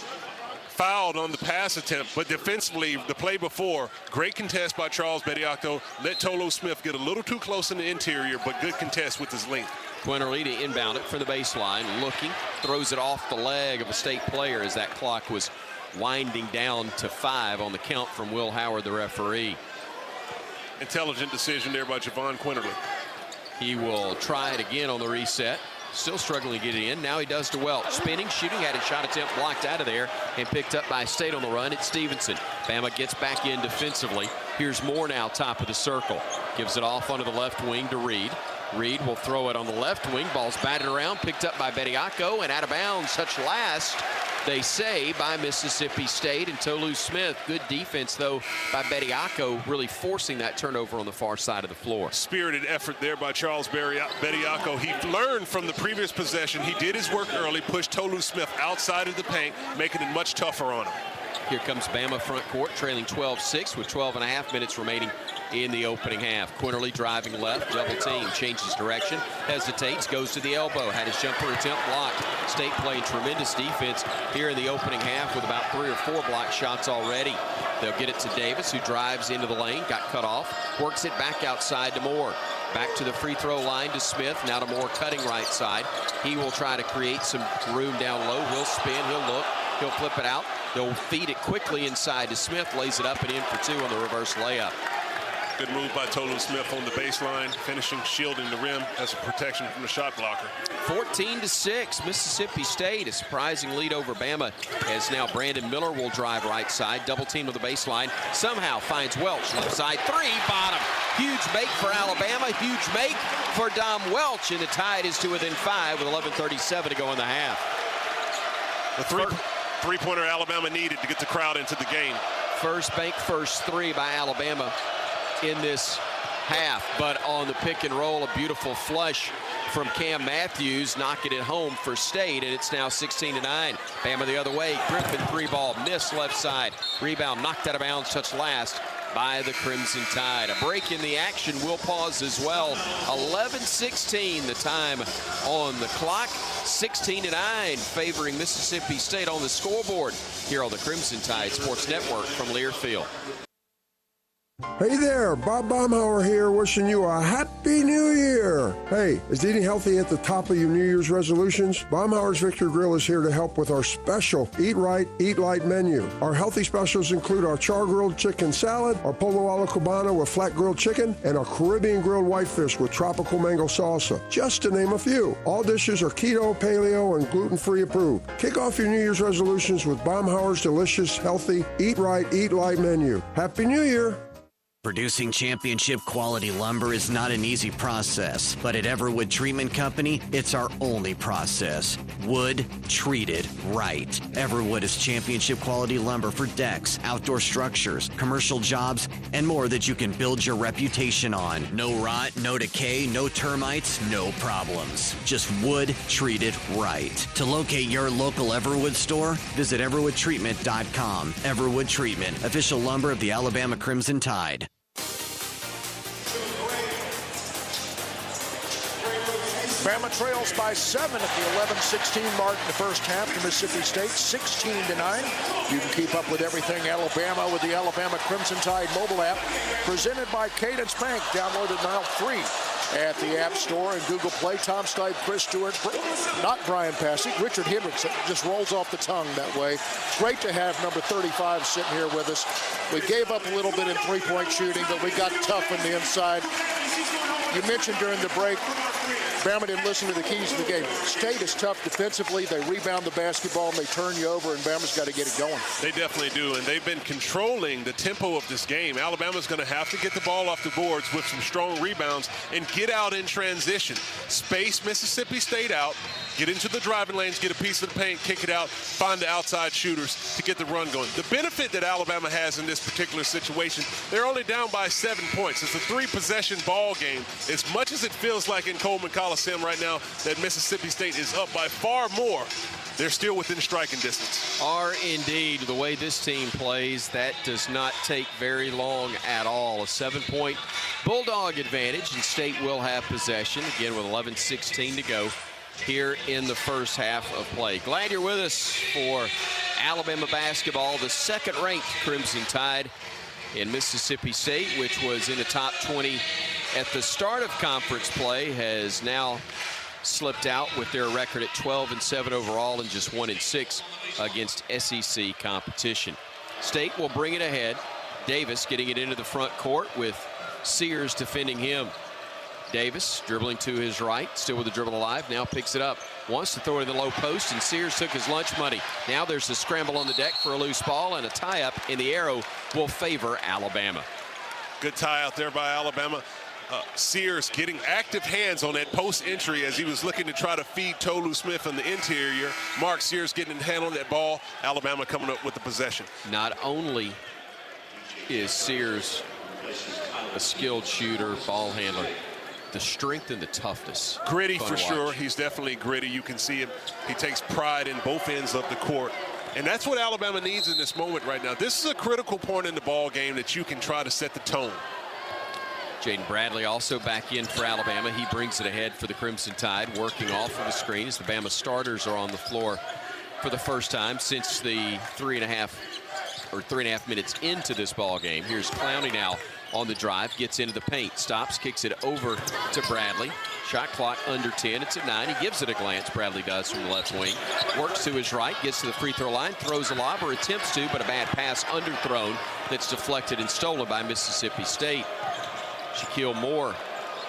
Fouled on the pass attempt, but defensively, the play before, great contest by Charles Bediako. Let Tolu Smith get a little too close in the interior, but good contest with his length. Quinterly to inbound it from the baseline, looking, throws it off the leg of a State player as that clock was winding down to 5 on the count from Will Howard, the referee. Intelligent decision there by Javon Quinterly. He will try it again on the reset. Still struggling to get it in. Now he does to Welch. Spinning, shooting, had a shot attempt blocked out of there and picked up by State on the run. It's Stevenson. Bama gets back in defensively. Here's Moore now, top of the circle. Gives it off onto the left wing to Reed. Reed will throw it on the left wing. Ball's batted around, picked up by Bediako and out of bounds. Touch last, they say, by Mississippi State and Tolu Smith. Good defense, though, by Bediako, really forcing that turnover on the far side of the floor. Spirited effort there by Charles Bediako. He learned from the previous possession. He did his work early, pushed Tolu Smith outside of the paint, making it much tougher on him. Here comes Bama front court, trailing 12-6 with 12.5 minutes remaining in the opening half. Quinterly driving left, double team, changes direction, hesitates, goes to the elbow, had his jumper attempt blocked. State playing tremendous defense here in the opening half with about 3 or 4 block shots already. They'll get it to Davis, who drives into the lane, got cut off, works it back outside to Moore. Back to the free throw line to Smith, now to Moore cutting right side. He will try to create some room down low. He'll spin, he'll look, he'll flip it out. They'll feed it quickly inside to Smith, lays it up and in for 2 on the reverse layup. Good move by Tolu Smith on the baseline, finishing, shielding the rim as a protection from the shot blocker. 14-6, Mississippi State, a surprising lead over Bama, as now Brandon Miller will drive right side, double team to the baseline, somehow finds Welch, left side, 3, bottom. Huge make for Alabama, huge make for Dom Welch, and the Tide is to within 5 with 11:37 to go in the half. The three-pointer Alabama needed to get the crowd into the game. First 3 by Alabama in this half, but on the pick and roll, a beautiful flush from Cam Matthews, knocking it home for State, and it's now 16-9. Bama the other way. Griffin 3-ball, missed left side. Rebound knocked out of bounds, touched last by the Crimson Tide. A break in the action will pause as well. 11:16 the time on the clock. 16-9 favoring Mississippi State on the scoreboard here on the Crimson Tide Sports Network from Learfield. Hey there, Bob Baumhauer here, wishing you a Happy New Year. Hey, is eating healthy at the top of your New Year's resolutions? Baumhauer's Victory Grill is here to help with our special Eat Right, Eat Light menu. Our healthy specials include our char-grilled chicken salad, our pollo alla cubana with flat grilled chicken, and our Caribbean grilled whitefish with tropical mango salsa, just to name a few. All dishes are keto, paleo, and gluten-free approved. Kick off your New Year's resolutions with Baumhauer's delicious, healthy Eat Right, Eat Light menu. Happy New Year! Producing championship quality lumber is not an easy process, but at Everwood Treatment Company, it's our only process. Wood treated right. Everwood is championship quality lumber for decks, outdoor structures, commercial jobs, and more that you can build your reputation on. No rot, no decay, no termites, no problems. Just wood treated right. To locate your local Everwood store, visit everwoodtreatment.com. Everwood Treatment, official lumber of the Alabama Crimson Tide. Bama trails by 7 at the 11-16 mark in the first half to Mississippi State, 16-9. You can keep up with everything Alabama with the Alabama Crimson Tide mobile app, presented by Cadence Bank. Download it now free at the App Store and Google Play. Tom Stipe, Chris Stewart, not Bryan Passink, Richard Hendrix. It just rolls off the tongue that way. Great to have number 35 sitting here with us. We gave up a little bit in three-point shooting, but we got tough on the inside. You mentioned during the break, Bama didn't listen to the keys of the game. State is tough defensively. They rebound the basketball and they turn you over, and Bama's got to get it going. They definitely do, and they've been controlling the tempo of this game. Alabama's going to have to get the ball off the boards with some strong rebounds and get out in transition. Space Mississippi State out, get into the driving lanes, get a piece of the paint, kick it out, find the outside shooters to get the run going. The benefit that Alabama has in this particular situation, they're only down by 7 points. It's a 3-possession ball game. As much as it feels like in Coleman Coliseum right now that Mississippi State is up by far more, they're still within striking distance. Are indeed. The way this team plays, that does not take very long at all. A 7-point Bulldog advantage, and State will have possession, again with 11:16 to go here in the first half of play. Glad you're with us for Alabama basketball, the second-ranked Crimson Tide in Mississippi State, which was in the top 20 at the start of conference play, has now slipped out with their record at 12-7 overall and just 1-6 against SEC competition. State will bring it ahead. Davis getting it into the front court with Sears defending him. Davis dribbling to his right, still with the dribble alive, now picks it up, wants to throw it in the low post, and Sears took his lunch money. Now there's a scramble on the deck for a loose ball, and a tie-up in the arrow will favor Alabama. Good tie out there by Alabama. Sears getting active hands on that post entry as he was looking to try to feed Tolu Smith on the interior. Mark Sears getting a hand on that ball. Alabama coming up with the possession. Not only is Sears a skilled shooter, ball handler, the strength and the toughness. Gritty for sure. He's definitely gritty. You can see him. He takes pride in both ends of the court. And that's what Alabama needs in this moment right now. This is a critical point in the ball game that you can try to set the tone. Jaden Bradley also back in for Alabama. He brings it ahead for the Crimson Tide, working off of the screen as the Bama starters are on the floor for the first time since the 3.5 minutes into this ball game. Here's Clowney now on the drive, gets into the paint, stops, kicks it over to Bradley. Shot clock under 10. It's at 9. He gives it a glance. Bradley does from the left wing. Works to his right, gets to the free throw line, throws a lob, or attempts to, but a bad pass underthrown that's deflected and stolen by Mississippi State. Shaquille Moore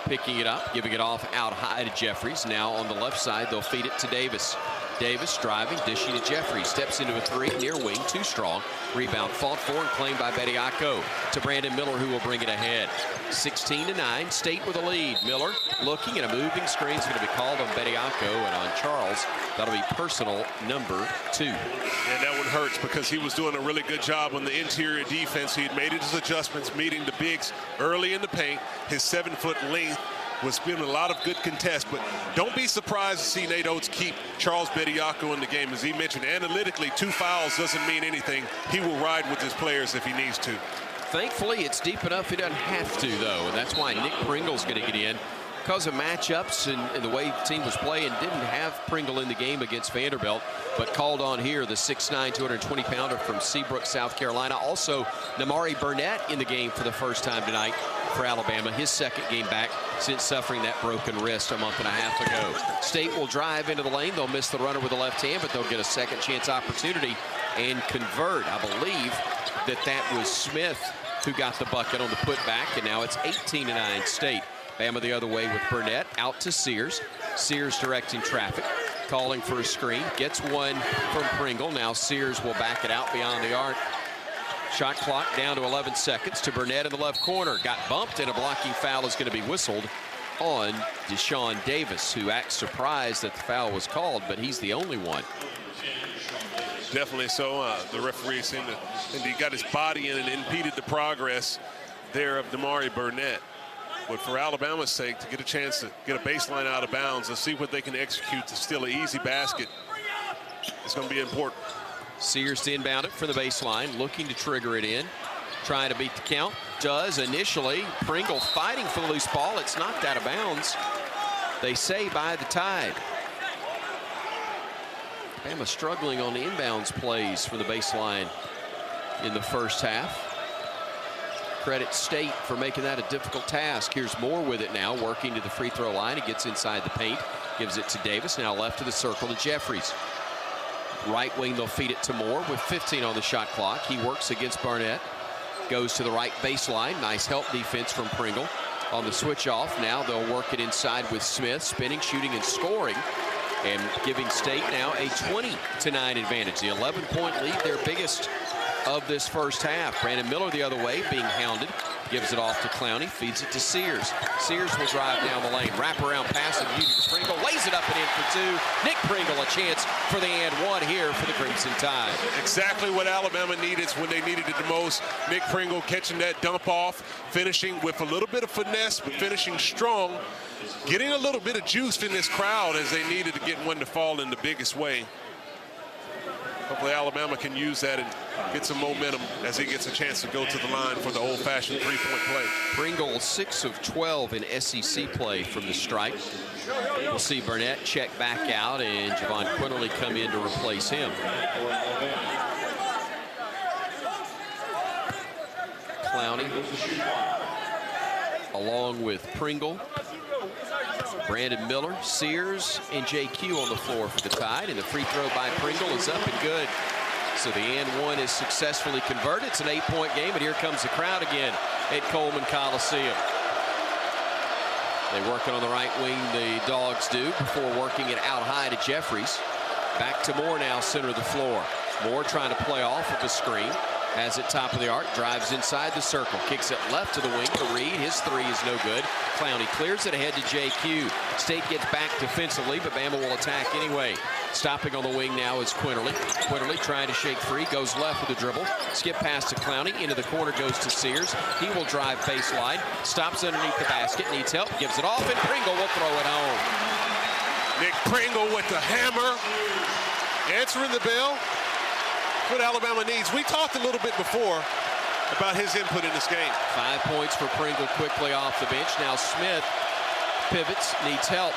picking it up, giving it off out high to Jeffries. Now on the left side, they'll feed it to Davis. Davis driving, dishing to Jeffries. Steps into a three, near wing, too strong. Rebound fought for and claimed by Bediako to Brandon Miller, who will bring it ahead. 16-9, State with a lead. Miller looking, and a moving screen is going to be called on Bediako and on Charles. That'll be personal number 2. And that one hurts because he was doing a really good job on the interior defense. He had made his adjustments, meeting the bigs early in the paint. His 7-foot length was given a lot of good contests, but don't be surprised to see Nate Oates keep Charles Bediako in the game. As he mentioned, analytically, 2 fouls doesn't mean anything. He will ride with his players if he needs to. Thankfully, it's deep enough he doesn't have to, though, and that's why Nick Pringle's going to get in. Because of matchups and the way the team was playing, didn't have Pringle in the game against Vanderbilt, but called on here, the 6'9", 220-pounder from Seabrook, South Carolina. Also, Namari Burnett in the game for the first time tonight for Alabama, his second game back since suffering that broken wrist a month and a half ago. State will drive into the lane. They'll miss the runner with the left hand, but they'll get a second chance opportunity and convert. I believe that was Smith who got the bucket on the putback, and now it's 18-9 State. Bama the other way with Burnett, out to Sears. Sears directing traffic, calling for a screen, gets one from Pringle. Now Sears will back it out beyond the arc. Shot clock down to 11 seconds to Burnett in the left corner. Got bumped, and a blocking foul is going to be whistled on Deshaun Davis, who acts surprised that the foul was called, but he's the only one. Definitely so. The referee seemed to, and he got his body in and impeded the progress there of Damari Burnett. But for Alabama's sake, to get a chance to get a baseline out of bounds and see what they can execute to steal an easy basket, it's going to be important. Sears to inbound it for the baseline, looking to trigger it in, trying to beat the count. Does initially. Pringle fighting for the loose ball. It's knocked out of bounds. they say, by the Tide. Bama struggling on the inbounds plays for the baseline in the first half. Credit State for making that a difficult task. Here's Moore with it now, working to the free throw line. He gets inside the paint, gives it to Davis. Now left to the circle to Jeffries. Right wing, they'll feed it to Moore with 15 on the shot clock. He works against Barnett. Goes to the right baseline. Nice help defense from Pringle. On the switch off, now they'll work it inside with Smith, spinning, shooting, and scoring, and giving State now a 20-9 advantage. The 11-point lead, their biggest of this first half. Brandon Miller the other way, being hounded. Gives it off to Clowney, feeds it to Sears. Sears will drive down the lane. Wrap around pass and beauty to Pringle. Lays it up and in for two. Nick Pringle a chance for the and one here for the Crimson Tide. Exactly what Alabama needed when they needed it the most. Nick Pringle catching that dump off, finishing with a little bit of finesse, but finishing strong. Getting a little bit of juice in this crowd as they needed to get one to fall in the biggest way. Hopefully Alabama can use that and get some momentum as he gets a chance to go to the line for the old-fashioned three-point play. Pringle 6 of 12 in SEC play from the stripe. We'll see Burnett check back out and Javon Quinterly come in to replace him. Clowney along with Pringle, Brandon Miller, Sears, and JQ on the floor for the Tide, and the free throw by Pringle is up and good. So the and one is successfully converted. It's an 8-point game, and here comes the crowd again at Coleman Coliseum. They work it on the right wing, the Dogs do, before working it out high to Jeffries. Back to Moore now, center of the floor. Moore trying to play off of the screen. Has it top of the arc, drives inside the circle, kicks it left to the wing to Reed. His three is no good. Clowney clears it ahead to JQ. State gets back defensively, but Bama will attack anyway. Stopping on the wing now is Quinterly. Quinterly trying to shake free, goes left with a dribble. Skip pass to Clowney, into the corner goes to Sears. He will drive baseline, stops underneath the basket, needs help, gives it off, and Pringle will throw it home. Nick Pringle with the hammer, answering the bell. What Alabama needs. We talked a little bit before about his input in this game. 5 points for Pringle quickly off the bench. Now Smith pivots, needs help.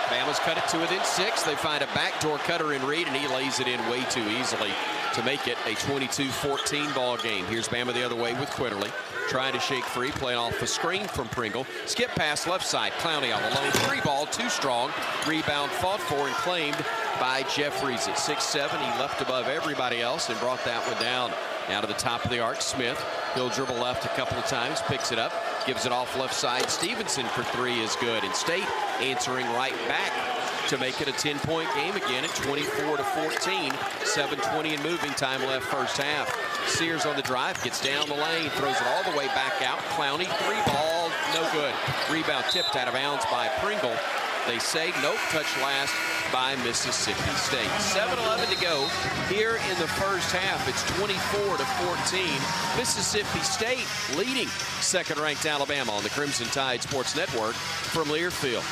Bama's cut it to within 6. They find a backdoor cutter in Reed, and he lays it in way too easily to make it a 22-14 ball game. Here's Bama the other way with Quinterly. Trying to shake free, playing off the screen from Pringle. Skip pass left side. Clowney on the lone three ball, too strong. Rebound fought for and claimed by Jeffries at 6'7". He left above everybody else and brought that one down. Now to the top of the arc, Smith. He'll dribble left a couple of times, picks it up, gives it off left side. Stevenson for three is good. And State answering right back to make it a 10-point game again at 24-14. 7:20 in moving time left first half. Sears on the drive, gets down the lane, throws it all the way back out. Clowney, three ball, no good. Rebound tipped out of bounds by Pringle. They say nope, touch last by Mississippi State. 7:11 to go here in the first half. It's 24-14. Mississippi State leading second-ranked Alabama on the Crimson Tide Sports Network from Learfield.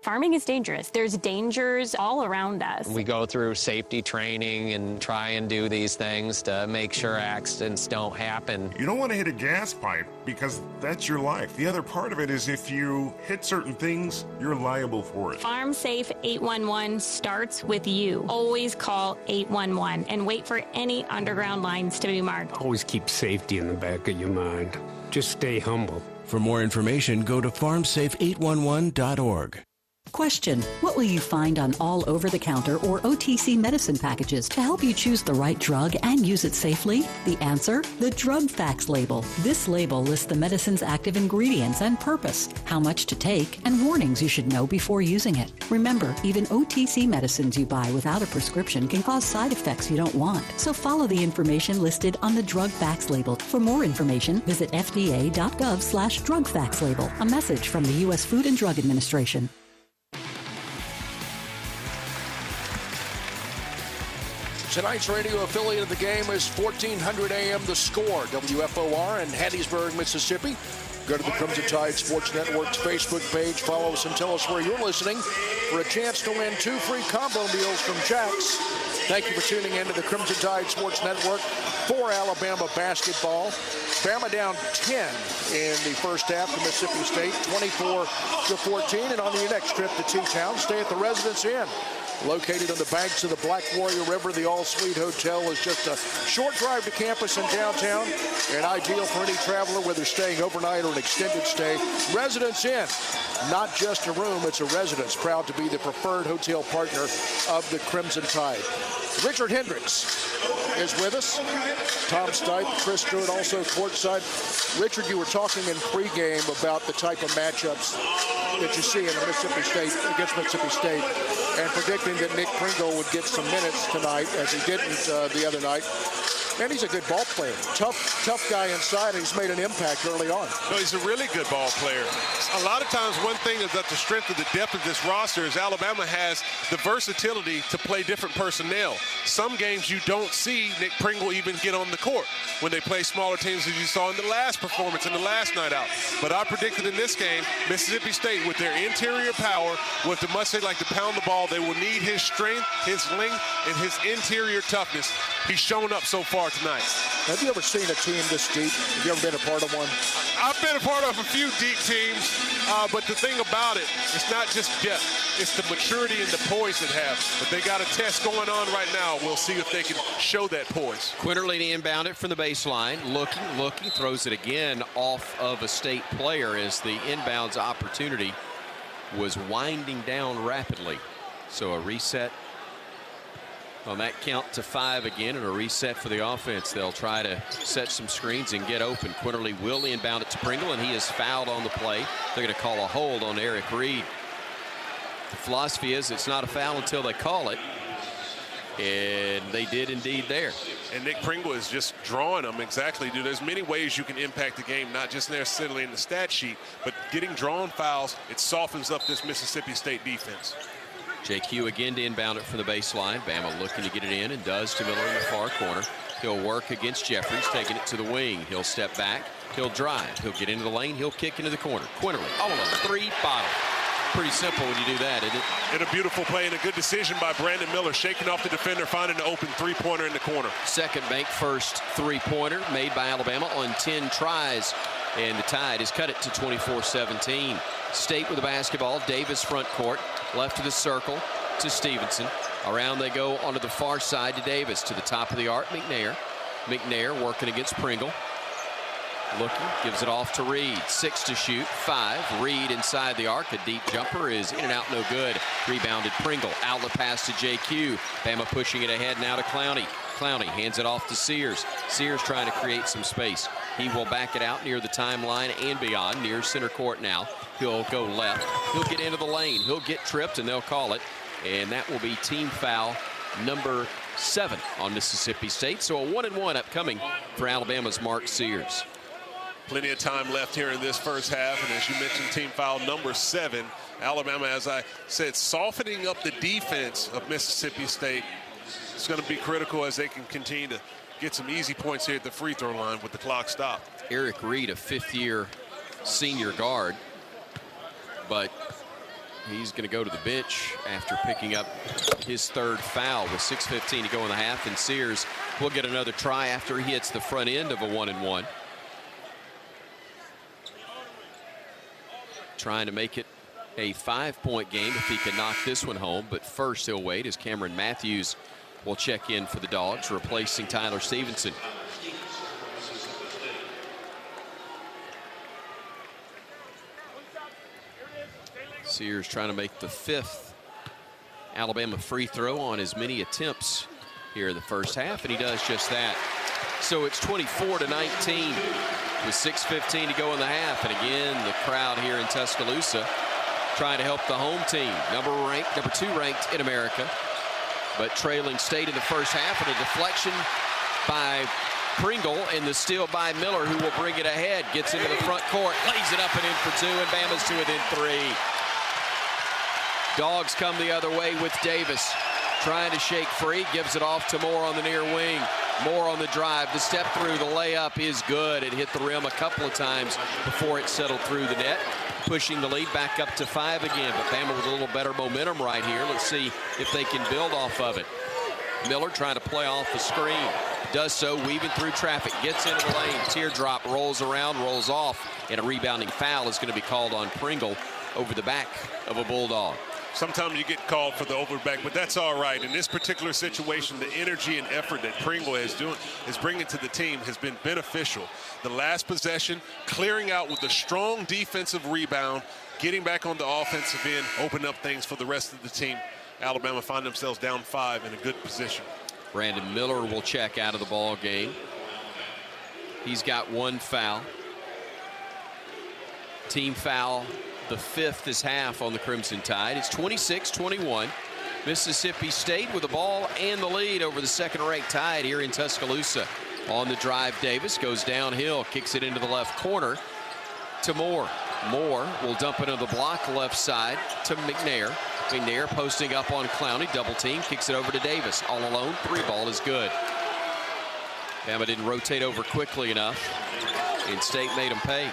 Farming is dangerous. There's dangers all around us. We go through safety training and try and do these things to make sure accidents don't happen. You don't want to hit a gas pipe because that's your life. The other part of it is if you hit certain things, you're liable for it. Farm Safe 811 starts with you. Always call 811 and wait for any underground lines to be marked. Always keep safety in the back of your mind. Just stay humble. For more information, go to farmsafe811.org. Question: what will you find on all over-the-counter or OTC medicine packages to help you choose the right drug and use it safely? The answer? The drug facts label. This label lists the medicine's active ingredients and purpose, how much to take, and warnings you should know before using it. Remember, even OTC medicines you buy without a prescription can cause side effects you don't want. So follow the information listed on the drug facts label. For more information, visit fda.gov/drug facts label. A message from the U.S. Food and Drug Administration. Tonight's radio affiliate of the game is 1400 AM The Score, WFOR in Hattiesburg, Mississippi. Go to the Crimson Tide Sports Network's Facebook page, follow us, and tell us where you're listening for a chance to win 2 free combo meals from Jack's. Thank you for tuning in to the Crimson Tide Sports Network for Alabama basketball. Bama down 10 in the first half to Mississippi State, 24-14. And on your next trip to T-Town, stay at the Residence Inn. Located on the banks of the Black Warrior River, the All-Suite Hotel is just a short drive to campus in downtown and ideal for any traveler, whether staying overnight or an extended stay. Residence Inn, not just a room, it's a residence. Proud to be the preferred hotel partner of the Crimson Tide. Richard Hendrix is with us. Tom Stipe, Chris Stewart, also courtside. Richard, you were talking in pregame about the type of matchups that you see in Mississippi State against Mississippi State, and predicting that Nick Pringle would get some minutes tonight, as he didn't the other night. And he's a good ball player. Tough guy inside, and he's made an impact early on. No, he's a really good ball player. A lot of times, one thing is that the strength of the depth of this roster is Alabama has the versatility to play different personnel. Some games you don't see Nick Pringle even get on the court when they play smaller teams, as you saw in the last performance and the last night out. But I predicted in this game, Mississippi State, with their interior power, with the much they like to pound the ball, they will need his strength, his length, and his interior toughness. He's shown up so far tonight. Have you ever seen a team this deep? Have you ever been a part of one? I've been a part of a few deep teams, but the thing about it, it's not just depth. It's the maturity and the poise they have. But they got a test going on right now. We'll see if they can show that poise. Quinterly inbound it from the baseline. Looking, throws it again off of a State player as the inbounds opportunity was winding down rapidly. So a reset on that count to 5 again, and a reset for the offense. They'll try to set some screens and get open. Quinterly will inbound it to Pringle, and he is fouled on the play. They're going to call a hold on Eric Reed. The philosophy is it's not a foul until they call it, and they did indeed there. And Nick Pringle is just drawing them exactly. There's many ways you can impact the game, not just necessarily in the stat sheet, but getting drawn fouls, it softens up this Mississippi State defense. JQ again to inbound it from the baseline. Bama looking to get it in, and does to Miller in the far corner. He'll work against Jeffries, taking it to the wing. He'll step back. He'll drive. He'll get into the lane. He'll kick into the corner. Quinterly, all of them, 3 bottom. Pretty simple when you do that, isn't it? And a beautiful play and a good decision by Brandon Miller, shaking off the defender, finding an open three-pointer in the corner. Second bank first three-pointer made by Alabama on 10 tries, and the Tide has cut it to 24-17. State with the basketball. Davis front court, left of the circle to Stevenson. Around they go onto the far side to Davis. To the top of the arc, McNair working against Pringle. Looking, gives it off to Reed. 6 to shoot, 5. Reed inside the arc. A deep jumper is in and out, no good. Rebounded Pringle. Outlet pass to JQ. Bama pushing it ahead now to Clowney. Clowney hands it off to Sears. Sears trying to create some space. He will back it out near the timeline and beyond, near center court now. He'll go left. He'll get into the lane. He'll get tripped, and they'll call it. And that will be team foul number 7 on Mississippi State. So a 1-and-1 upcoming for Alabama's Mark Sears. Plenty of time left here in this first half, and as you mentioned, team foul number 7. Alabama, as I said, softening up the defense of Mississippi State. It's going to be critical as they can continue to get some easy points here at the free throw line with the clock stopped. Eric Reed, a 5th-year senior guard, but he's going to go to the bench after picking up his 3rd foul with 6:15 to go in the half, and Sears will get another try after he hits the front end of a 1-and-1. Trying to make it a 5-point game if he can knock this one home, but first he'll wait as Cameron Matthews will check in for the Dogs, replacing Tyler Stevenson. Sears trying to make the 5th Alabama free throw on as many attempts here in the first half, and he does just that. So it's 24-19 with 6:15 to go in the half. And again, the crowd here in Tuscaloosa trying to help the home team. Number 2 ranked in America, but trailing State in the first half, and a deflection by Pringle and the steal by Miller, who will bring it ahead. Gets into the front court, lays it up and in for 2, and Bama's to within 3. Dogs come the other way with Davis. Trying to shake free, gives it off to Moore on the near wing. Moore on the drive, the step through, the layup is good. It hit the rim a couple of times before it settled through the net. Pushing the lead back up to 5 again, but Bama with a little better momentum right here. Let's see if they can build off of it. Miller trying to play off the screen. Does so, weaving through traffic, gets into the lane. Teardrop rolls around, rolls off, and a rebounding foul is going to be called on Pringle over the back of a Bulldog. Sometimes you get called for the overback, but that's all right. In this particular situation, the energy and effort that Pringle is bringing to the team has been beneficial. The last possession, clearing out with a strong defensive rebound, getting back on the offensive end, opening up things for the rest of the team. Alabama find themselves down 5 in a good position. Brandon Miller will check out of the ball game. He's got 1 foul. Team foul, the 5th this half on the Crimson Tide. It's 26-21. Mississippi State with the ball and the lead over the second-ranked Tide here in Tuscaloosa. On the drive, Davis goes downhill, kicks it into the left corner to Moore. Moore will dump it into the block left side to McNair. McNair posting up on Clowney, double team, kicks it over to Davis. All alone, 3-ball is good. Bama didn't rotate over quickly enough, and State made him pay.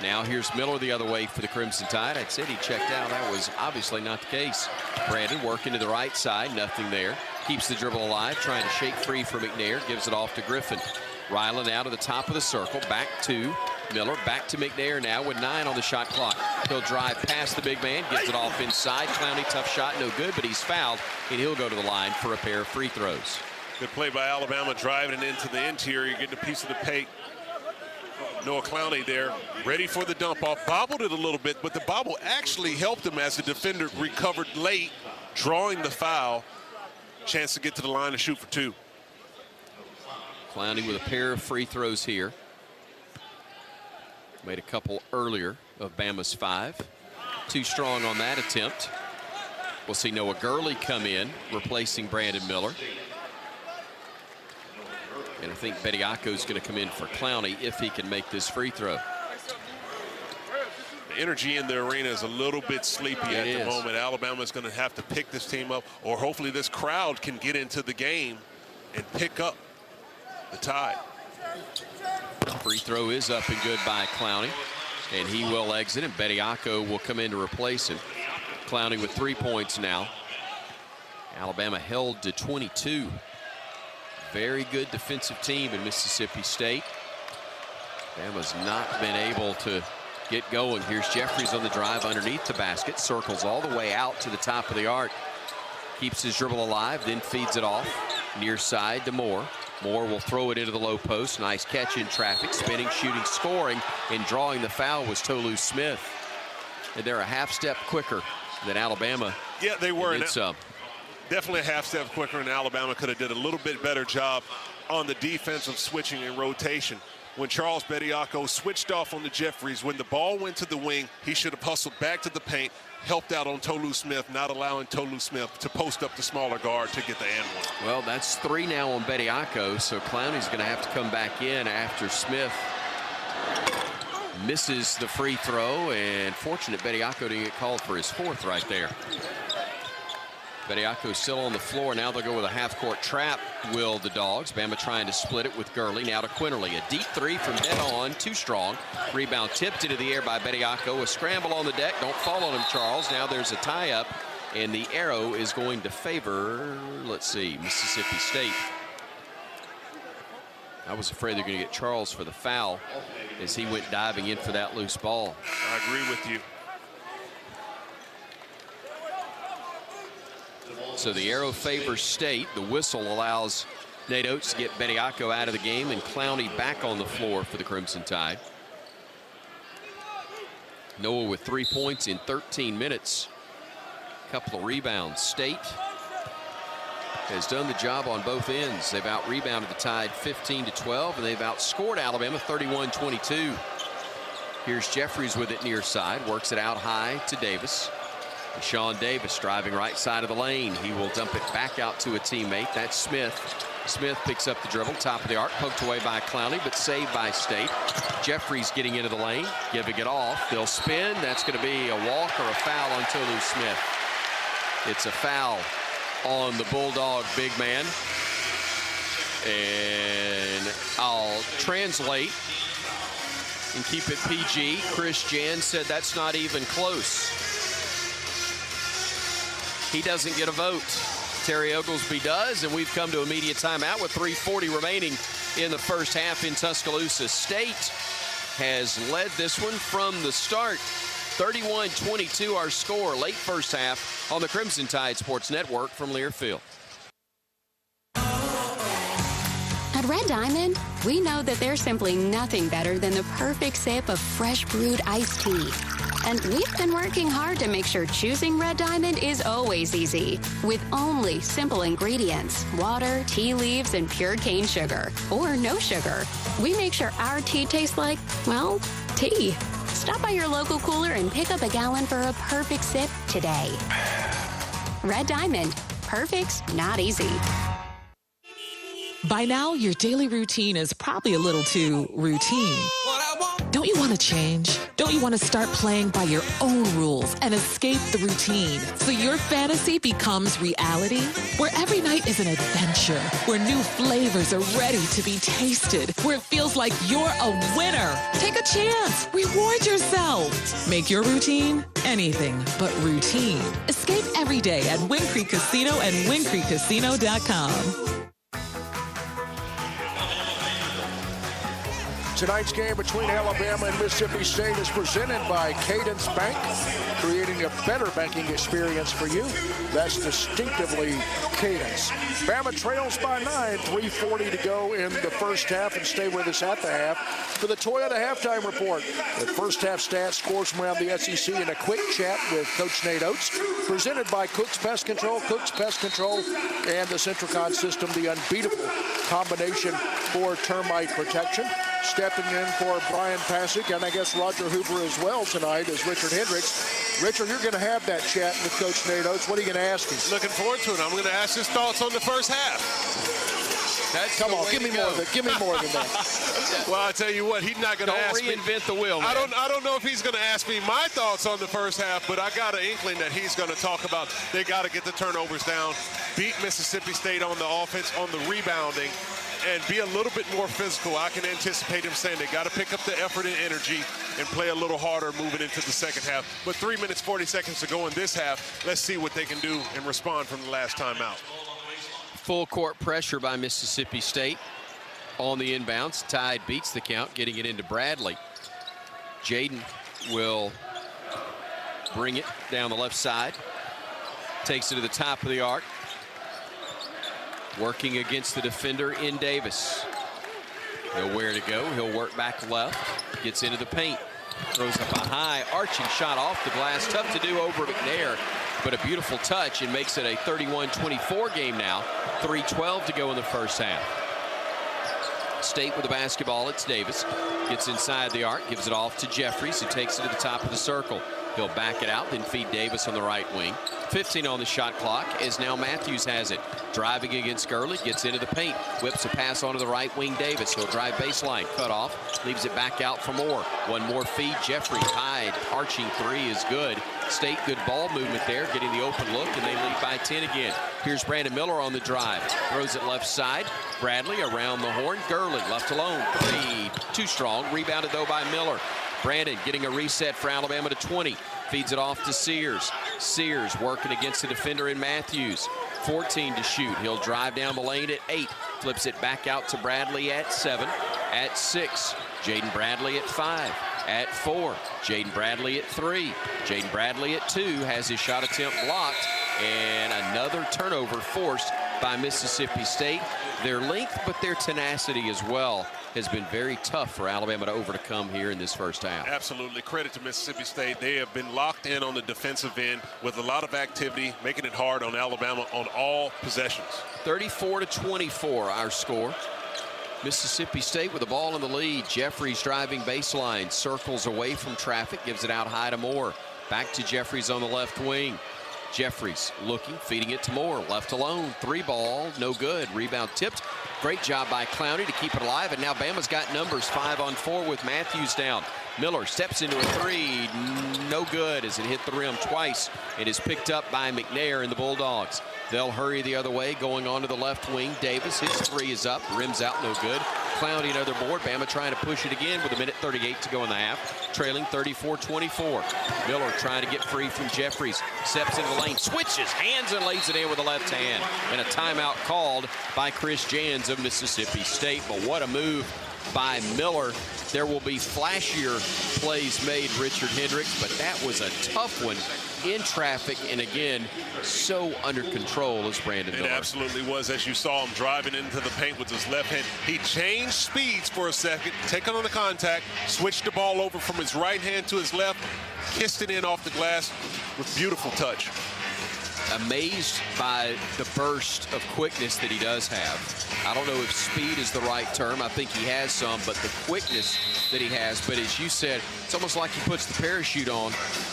Now here's Miller the other way for the Crimson Tide. I said he checked out. That was obviously not the case. Brandon working to the right side, nothing there. Keeps the dribble alive, trying to shake free for McNair, gives it off to Griffin. Ryland out to the top of the circle, back to Miller, back to McNair now with 9 on the shot clock. He'll drive past the big man, gets it off inside. Clowney, tough shot, no good, but he's fouled, and he'll go to the line for a pair of free throws. Good play by Alabama, driving it into the interior, getting a piece of the paint. Noah Clowney there, ready for the dump off. Bobbled it a little bit, but the bobble actually helped him as the defender recovered late, drawing the foul. Chance to get to the line and shoot for 2. Clowney with a pair of free throws here. Made a couple earlier of Bama's 5. Too strong on that attempt. We'll see Noah Gurley come in, replacing Brandon Miller. And I think Bediako's going to come in for Clowney if he can make this free throw. The energy in the arena is a little bit sleepy at the moment. Alabama's going to have to pick this team up, or hopefully this crowd can get into the game and pick up the Tide. Free throw is up and good by Clowney, and he will exit, and Bediako will come in to replace him. Clowney with 3 points now. Alabama held to 22. Very good defensive team in Mississippi State. Bama's not been able to get going. Here's Jeffries on the drive underneath the basket, circles all the way out to the top of the arc. Keeps his dribble alive, then feeds it off near side to Moore. Moore will throw it into the low post. Nice catch in traffic, spinning, shooting, scoring, and drawing the foul was Tolu Smith. And they're a half step quicker than Alabama. Yeah, they were. And some. Definitely a half step quicker, and Alabama could have did a little bit better job on the defensive switching and rotation. When Charles Bediako switched off on the Jeffries, when the ball went to the wing, he should have hustled back to the paint, helped out on Tolu Smith, not allowing Tolu Smith to post up the smaller guard to get the and one. Well, that's 3 now on Bediako, so Clowney's going to have to come back in after Smith misses the free throw, and fortunate Bediako didn't get called for his 4th right there. Bediako's still on the floor. Now they'll go with a half-court trap, will the Dogs. Bama trying to split it with Gurley. Now to Quinterly. A deep 3 from dead on. Too strong. Rebound tipped into the air by Bediako. A scramble on the deck. Don't fall on him, Charles. Now there's a tie-up, and the arrow is going to favor, let's see, Mississippi State. I was afraid they're going to get Charles for the foul as he went diving in for that loose ball. I agree with you. So the arrow favors State. The whistle allows Nate Oates to get Bediako out of the game, and Clowney back on the floor for the Crimson Tide. Noah with 3 points in 13 minutes. Couple of rebounds. State has done the job on both ends. They've out-rebounded the Tide 15-12, and they've outscored Alabama 31-22. Here's Jeffries with it near side. Works it out high to Davis. Sean Davis driving right side of the lane. He will dump it back out to a teammate. That's Smith. Smith picks up the dribble, top of the arc, poked away by Clowney, but saved by State. Jeffries getting into the lane, giving it off. They'll spin. That's going to be a walk or a foul on Tolu Smith. It's a foul on the Bulldog big man. And I'll translate and keep it PG. Chris Jan said that's not even close. He doesn't get a vote. Terry Oglesby does, and we've come to immediate timeout with 3:40 remaining in the first half in Tuscaloosa. State has led this one from the start. 31-22 our score, late first half on the Crimson Tide Sports Network from Learfield. At Red Diamond, we know that there's simply nothing better than the perfect sip of fresh brewed iced tea. And we've been working hard to make sure choosing Red Diamond is always easy, with only simple ingredients: water, tea leaves, and pure cane sugar, or no sugar. We make sure our tea tastes like, well, tea. Stop by your local cooler and pick up a gallon for a perfect sip today. Red Diamond. Perfect's not easy. By now, your daily routine is probably a little too routine. Don't you want to change? Don't you want to start playing by your own rules and escape the routine so your fantasy becomes reality? Where every night is an adventure, where new flavors are ready to be tasted, where it feels like you're a winner. Take a chance. Reward yourself. Make your routine anything but routine. Escape every day at Wind Creek Casino and WindCreekCasino.com. Tonight's game between Alabama and Mississippi State is presented by Cadence Bank, creating a better banking experience for you. That's distinctively Cadence. Bama trails by 9, 3:40 to go in the first half, and stay with us at the half for the Toyota halftime report. The first half stats, scores from around the SEC, and a quick chat with Coach Nate Oates, presented by Cook's Pest Control. Cook's Pest Control and the Centricon system, the unbeatable combination for termite protection. Stepping in for Bryan Passink, and I guess Roger Hoover as well tonight, is Richard Hendrix. Richard, you're going to have that chat with Coach Nate Oates. What are you going to ask him? Looking forward to it. I'm going to ask his thoughts on the first half. Come on, give me more than that. Well, I tell you what, he's not going to ask me. Don't reinvent the wheel, man. I don't know if he's going to ask me my thoughts on the first half, but I got an inkling that he's going to talk about they got to get the turnovers down, beat Mississippi State on the offense, on the rebounding, and be a little bit more physical. I can anticipate him saying they got to pick up the effort and energy and play a little harder moving into the second half. But 3 minutes, 40 seconds to go in this half. Let's see what they can do and respond from the last time out. Full court pressure by Mississippi State on the inbounds. Tide beats the count, getting it into Bradley. Jaden will bring it down the left side. Takes it to the top of the arc. Working against the defender in Davis. Nowhere to go. He'll work back left. Gets into the paint. Throws up a high arching shot off the glass. Tough to do over McNair, but a beautiful touch, and makes it a 31-24 game now. 3:12 to go in the first half. State with the basketball. It's Davis. Gets inside the arc. Gives it off to Jeffries, who takes it to the top of the circle. He'll back it out, then feed Davis on the right wing. 15 on the shot clock as now Matthews has it. Driving against Gurley, gets into the paint. Whips a pass onto the right wing, Davis. He'll drive baseline, cut off, leaves it back out for more. One more feed, Jeffrey Hyde. Arching three is good. State, good ball movement there, getting the open look, and they lead by 10 again. Here's Brandon Miller on the drive. Throws it left side. Bradley around the horn. Gurley left alone. Three, too strong. Rebounded though by Miller. Brandon getting a reset for Alabama to 20. Feeds it off to Sears. Sears working against the defender in Matthews. 14 to shoot. He'll drive down the lane at 8. Flips it back out to Bradley at 7. At 6. Jaden Bradley at 5. At 4. Jaden Bradley at 3. Jaden Bradley at 2 has his shot attempt blocked. And another turnover forced by Mississippi State. Their length, but their tenacity as well has been very tough for Alabama to overcome here in this first half. Absolutely. Credit to Mississippi State. They have been locked in on the defensive end with a lot of activity, making it hard on Alabama on all possessions. 34-24 our score. Mississippi State with the ball in the lead. Jeffries driving baseline, circles away from traffic, gives it out high to Moore. Back to Jeffries on the left wing. Jeffries looking, feeding it to Moore. Left alone, 3 ball, no good. Rebound tipped. Great job by Clowney to keep it alive, and now Bama's got numbers 5 on 4 with Matthews down. Miller steps into a 3, no good as it hit the rim twice. It is picked up by McNair and the Bulldogs. They'll hurry the other way, going on to the left wing. Davis, his 3 is up, rims out, no good. Clowney, another board. Bama trying to push it again with 1:38 to go in the half, trailing 34-24. Miller trying to get free from Jeffries. Steps into the lane, switches hands, and lays it in with the left hand. And a timeout called by Chris Jans of Mississippi State. But what a move by Miller. There will be flashier plays made, Richard Hendrix, but that was a tough one in traffic, and again, so under control as Brandon Miller. It absolutely was. As you saw him driving into the paint with his left hand, he changed speeds for a second, taking on the contact, switched the ball over from his right hand to his left, kissed it in off the glass with beautiful touch. Amazed by the burst of quickness that he does have. I don't know if speed is the right term. I think he has some, but the quickness that he has. But as you said, it's almost like he puts the parachute on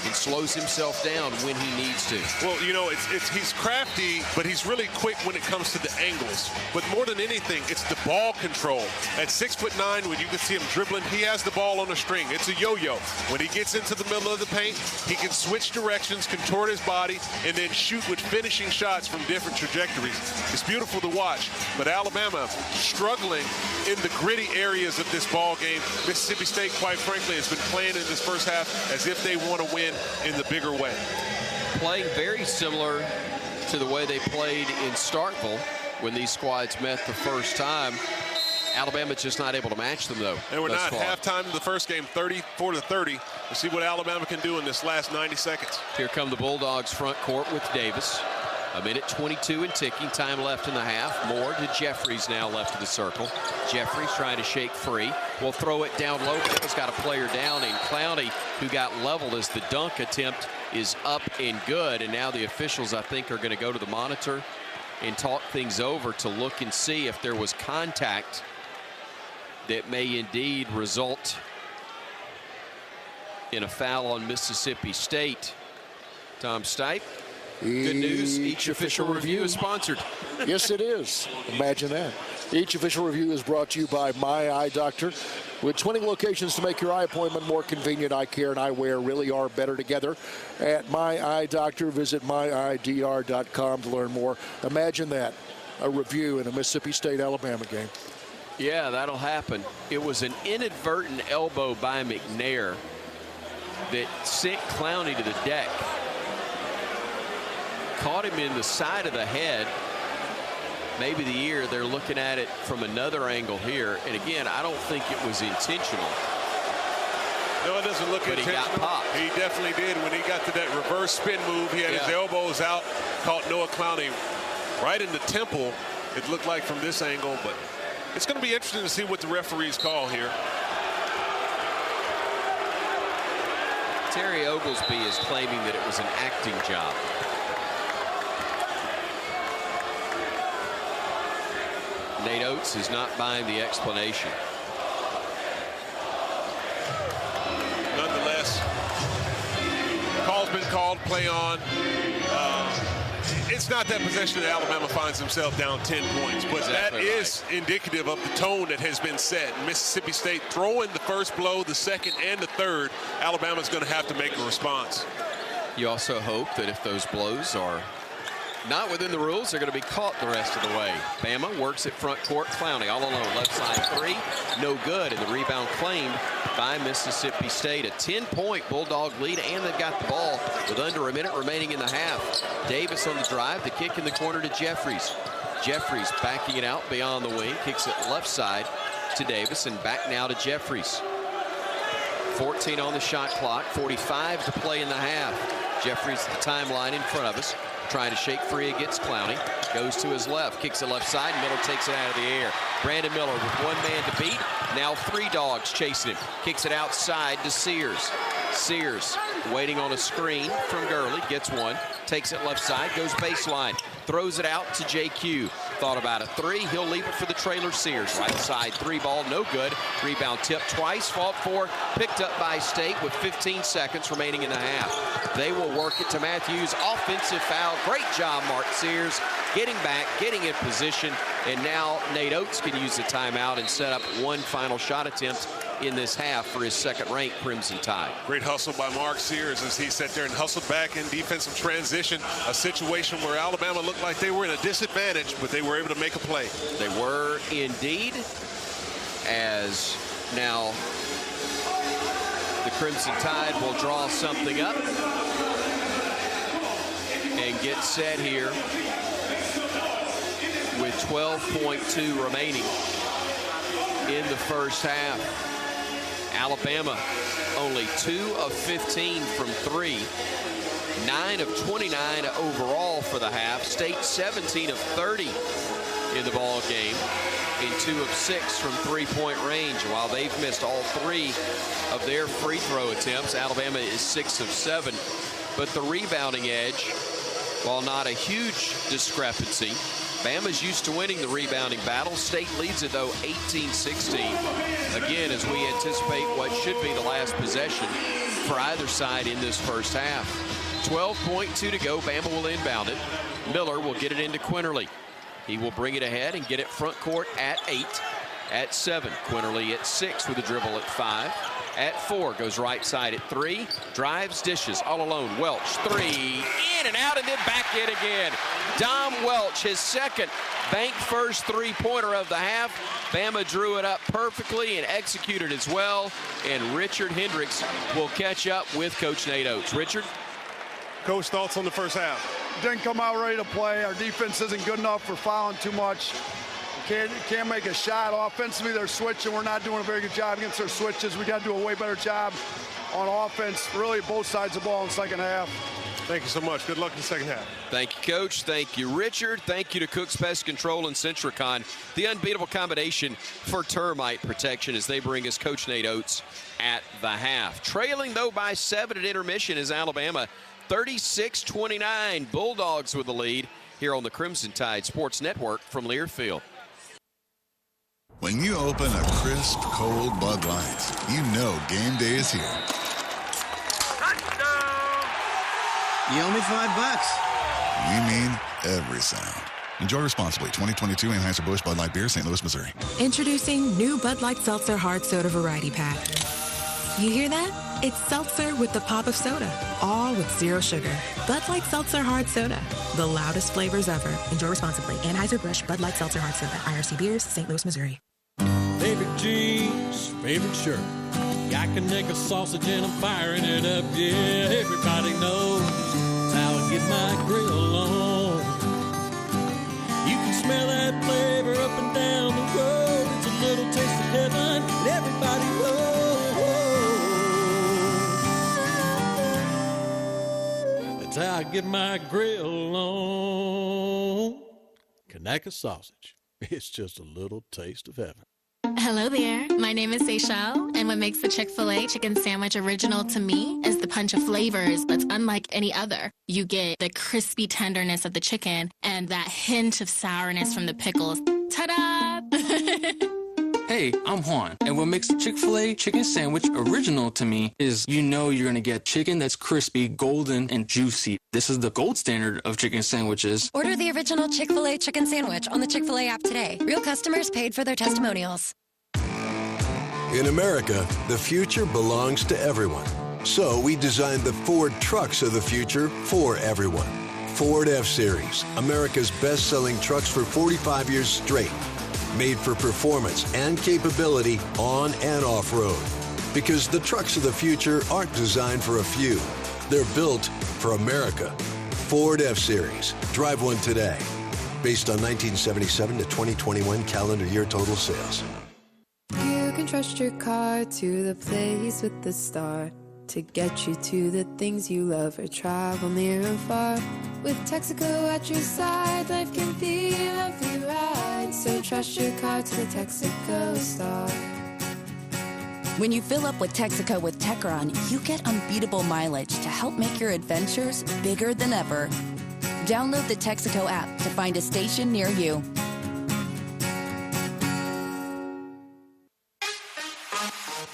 and slows himself down when he needs to. Well, you know, he's crafty, but he's really quick when it comes to the angles. But more than anything, it's the ball control. At 6'9", when you can see him dribbling, he has the ball on a string. It's a yo-yo. When he gets into the middle of the paint, he can switch directions, contort his body, and then shoot with finishing shots from different trajectories. It's beautiful to watch. But Alabama struggling in the gritty areas of this ball game. Mississippi State, quite frankly, has been playing in this first half as if they want to win in the bigger way. Playing very similar to the way they played in Starkville when these squads met the first time. Alabama's just not able to match them, though. And we're not halftime in the first game, 34-30. We'll see what Alabama can do in this last 90 seconds. Here come the Bulldogs front court with Davis. 1:22 and ticking, time left in the half. More to Jeffries now left of the circle. Jeffries trying to shake free. Will throw it down low. Bama's got a player down in Clowney, who got leveled as the dunk attempt is up and good. And now the officials, I think, are going to go to the monitor and talk things over to look and see if there was contact that may indeed result in a foul on Mississippi State. Tom Stipe. Good news, each official review is sponsored. Yes, it is. Imagine that. Each official review is brought to you by My Eye Doctor. With 20 locations to make your eye appointment more convenient, eye care and eyewear really are better together. At My Eye Doctor, visit myidr.com to learn more. Imagine that, a review in a Mississippi State-Alabama game. Yeah, that'll happen. It was an inadvertent elbow by McNair that sent Clowney to the deck. Caught him in the side of the head, maybe the ear. They're looking at it from another angle here. And again, I don't think it was intentional. No, it doesn't look intentional. He got popped. He definitely did. When he got to that reverse spin move, he had his elbows out, caught Noah Clowney right in the temple, it looked like from this angle. But it's going to be interesting to see what the referees call here. Terry Oglesby is claiming that it was an acting job. Nate Oates is not buying the explanation. Nonetheless, call's been called, play on. It's not that possession that Alabama finds himself down 10 points, but that is indicative of the tone that has been set. Mississippi State throwing the first blow, the second, and the third. Alabama's going to have to make a response. You also hope that if those blows are not within the rules, they're going to be caught the rest of the way. Bama works at front court. Clowney all alone. Left side three. No good. And the rebound claimed by Mississippi State. A 10-point Bulldog lead, and they've got the ball with under a minute remaining in the half. Davis on the drive. The kick in the corner to Jeffries. Jeffries backing it out beyond the wing. Kicks it left side to Davis, and back now to Jeffries. 14 on the shot clock. 45 to play in the half. Jeffries the timeline in front of us. Trying to shake free against Clowney. Goes to his left. Kicks it left side. Miller takes it out of the air. Brandon Miller with one man to beat. Now three dogs chasing him. Kicks it outside to Sears. Sears waiting on a screen from Gurley. Gets one. Takes it left side. Goes baseline. Throws it out to JQ. Thought about a three. He'll leave it for the trailer Sears. Right side three ball. No good. Rebound tipped twice. Fought for. Picked up by State with 15 seconds remaining in the half. They will work it to Matthews. Offensive foul. Great job, Mark Sears. Getting back. Getting in position. And now Nate Oates can use the timeout and set up one final shot attempt in this half for his second-ranked Crimson Tide. Great hustle by Mark Sears as he sat there and hustled back in defensive transition, a situation where Alabama looked like they were in a disadvantage, but they were able to make a play. They were indeed. as now the Crimson Tide will draw something up and get set here with 12.2 remaining in the first half. Alabama only 2 of 15 from 3. 9 of 29 overall for the half. State 17 of 30 in the ball game in 2 of 6 from three-point range. While they've missed all 3 of their free throw attempts, Alabama is 6 of 7. But the rebounding edge, while not a huge discrepancy, Bama's used to winning the rebounding battle. State leads it, though, 18-16. Again, as we anticipate what should be the last possession for either side in this first half. 12.2 to go. Bama will inbound it. Miller will get it into Quinterly. He will bring it ahead and get it front court at 8. At 7, Quinterly at 6 with a dribble at 5. At 4, goes right side at 3. Drives, dishes, all alone. Welch, 3. In and out, and then back in again. Dom Welch, his second bank first three-pointer of the half. Bama drew it up perfectly and executed as well. And Richard Hendrix will catch up with Coach Nate Oates. Richard? Coach, thoughts on the first half? Didn't come out ready to play. Our defense isn't good enough for fouling too much. Can't make a shot. Offensively, they're switching. We're not doing a very good job against their switches. We got to do a way better job on offense, really both sides of the ball in the second half. Thank you so much. Good luck in the second half. Thank you, Coach. Thank you, Richard. Thank you to Cook's Pest Control and Centricon, the unbeatable combination for termite protection, as they bring us Coach Nate Oates at the half. Trailing, though, by 7 at intermission is Alabama, 36-29. Bulldogs with the lead here on the Crimson Tide Sports Network from Learfield. When you open a crisp, cold Bud Light, you know game day is here. You owe me $5. We mean every sound. Enjoy responsibly. 2022 Anheuser-Busch Bud Light Beer, St. Louis, Missouri. Introducing new Bud Light Seltzer Hard Soda Variety Pack. You hear that? It's seltzer with the pop of soda, all with zero sugar. Bud Light Seltzer Hard Soda, the loudest flavors ever. Enjoy responsibly. Anheuser-Busch Bud Light Seltzer Hard Soda, IRC Beers, St. Louis, Missouri. Favorite jeans, favorite shirt. Yakiniku sausage and I'm firing it up, yeah. Everybody knows how I get my grill on. You can smell that flavor up and down the road. It's a little taste of heaven, and everybody knows. That's how I get my grill on. Kanaka sausage. It's just a little taste of heaven. Hello there. My name is Seychelle, and what makes the Chick-fil-A chicken sandwich original to me is the punch of flavors that's unlike any other. You get the crispy tenderness of the chicken and that hint of sourness from the pickles. Ta-da! Hey, I'm Juan, and what makes the Chick-fil-A chicken sandwich original to me is you know you're going to get chicken that's crispy, golden, and juicy. This is the gold standard of chicken sandwiches. Order the original Chick-fil-A chicken sandwich on the Chick-fil-A app today. Real customers paid for their testimonials. In America, the future belongs to everyone. So we designed the Ford trucks of the future for everyone. Ford F-Series, America's best-selling trucks for 45 years straight. Made for performance and capability on and off-road. Because the trucks of the future aren't designed for a few. They're built for America. Ford F-Series. Drive one today. Based on 1977 to 2021 calendar year total sales. You can trust your car to the place with the star to get you to the things you love or travel near and far. With Texaco at your side, life can be a lovely ride. So trust your car to the Texaco star. When you fill up with Texaco with Techron, you get unbeatable mileage to help make your adventures bigger than ever. Download the Texaco app to find a station near you.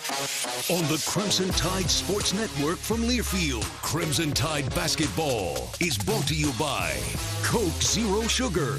On the Crimson Tide Sports Network from Learfield, Crimson Tide Basketball is brought to you by Coke Zero Sugar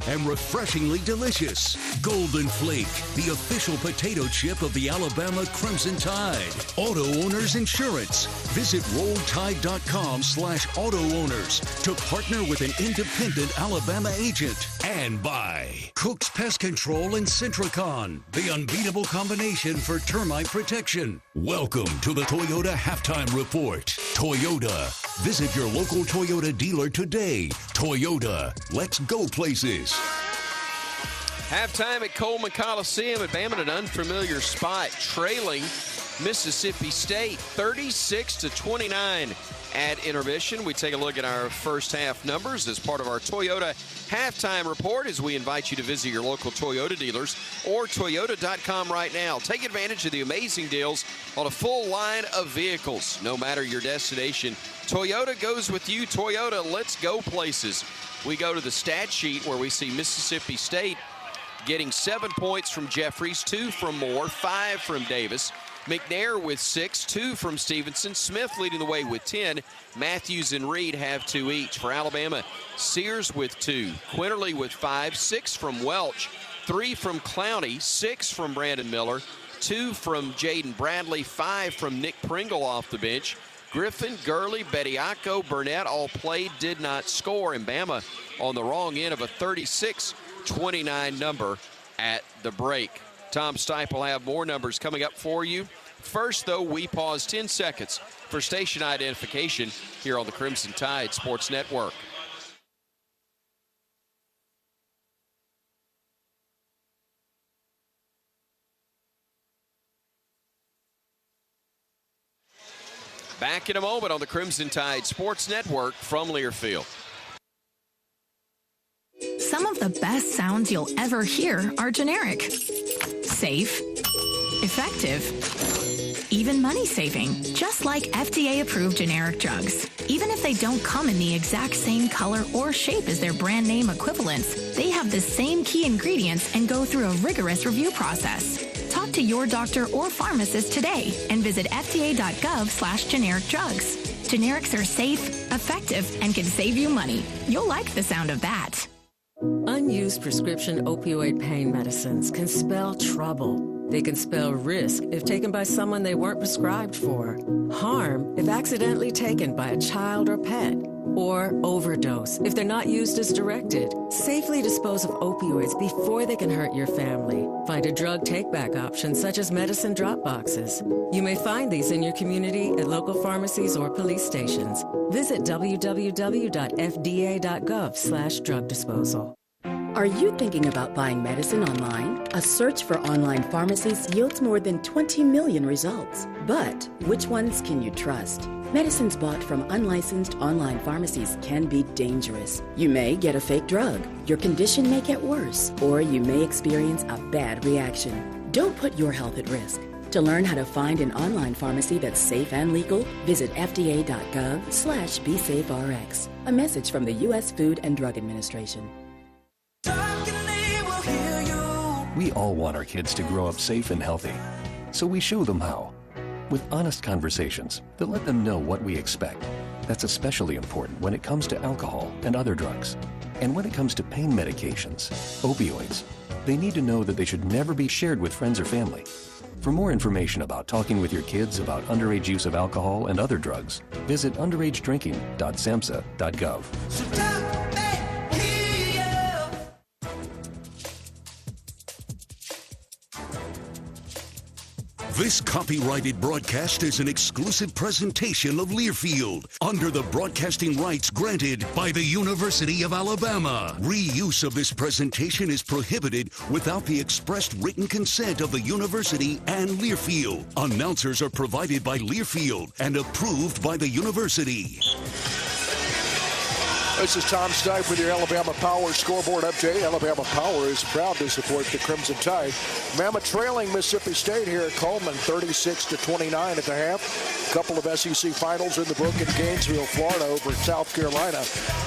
and refreshingly delicious. Golden Flake, the official potato chip of the Alabama Crimson Tide. Auto Owners Insurance. Visit RollTide.com/auto owners to partner with an independent Alabama agent. And by Cook's Pest Control and Centricon, the unbeatable combination for termite protection. Welcome to the Toyota Halftime Report. Toyota. Visit your local Toyota dealer today. Toyota. Let's go places. Halftime at Coleman Coliseum at Bama, an unfamiliar spot, trailing Mississippi State 36-29 at intermission. We take a look at our first half numbers as part of our Toyota halftime report as we invite you to visit your local Toyota dealers or Toyota.com right now. Take advantage of the amazing deals on a full line of vehicles. No matter your destination, Toyota goes with you. Toyota, let's go places. We go to the stat sheet where we see Mississippi State getting 7 points from Jeffries, 2 from Moore, 5 from Davis. McNair with 6, 2 from Stevenson. Smith leading the way with 10. Matthews and Reed have 2 each. For Alabama, Sears with 2. Quinterly with 5, 6 from Welch, 3 from Clowney, 6 from Brandon Miller, 2 from Jaden Bradley, 5 from Nick Pringle off the bench. Griffin, Gurley, Bediako, Burnett all played, did not score. And Bama on the wrong end of a 36-29 number at the break. Tom Stipe will have more numbers coming up for you. First, though, we pause 10 seconds for station identification here on the Crimson Tide Sports Network. Back in a moment on the Crimson Tide Sports Network from Learfield. Some of the best sounds you'll ever hear are generic, safe, effective, even money-saving, just like FDA-approved generic drugs. Even if they don't come in the exact same color or shape as their brand name equivalents, they have the same key ingredients and go through a rigorous review process. Talk to your doctor or pharmacist today and visit fda.gov/generic drugs. Generics are safe, effective, and can save you money. You'll like the sound of that. Unused prescription opioid pain medicines can spell trouble. They can spell risk if taken by someone they weren't prescribed for, harm if accidentally taken by a child or pet, or overdose if they're not used as directed. Safely dispose of opioids before they can hurt your family. Find a drug take-back option such as medicine drop boxes. You may find these in your community at local pharmacies or police stations. Visit www.fda.gov/drug disposal. Are you thinking about buying medicine online? A search for online pharmacies yields more than 20 million results. But which ones can you trust? Medicines bought from unlicensed online pharmacies can be dangerous. You may get a fake drug, your condition may get worse, or you may experience a bad reaction. Don't put your health at risk. To learn how to find an online pharmacy that's safe and legal, visit fda.gov/BeSafeRx. A message from the U.S. Food and Drug Administration. We all want our kids to grow up safe and healthy, so we show them how. With honest conversations that let them know what we expect. That's especially important when it comes to alcohol and other drugs. And when it comes to pain medications, opioids, they need to know that they should never be shared with friends or family. For more information about talking with your kids about underage use of alcohol and other drugs, visit underagedrinking.samhsa.gov. This copyrighted broadcast is an exclusive presentation of Learfield under the broadcasting rights granted by the University of Alabama. Reuse of this presentation is prohibited without the expressed written consent of the university and Learfield. Announcers are provided by Learfield and approved by the university. This is Tom Stipe with your Alabama Power scoreboard update. Alabama Power is proud to support the Crimson Tide. Bama trailing Mississippi State here at Coleman, 36-29 at the half. A couple of SEC finals in the book in Gainesville, Florida over South Carolina,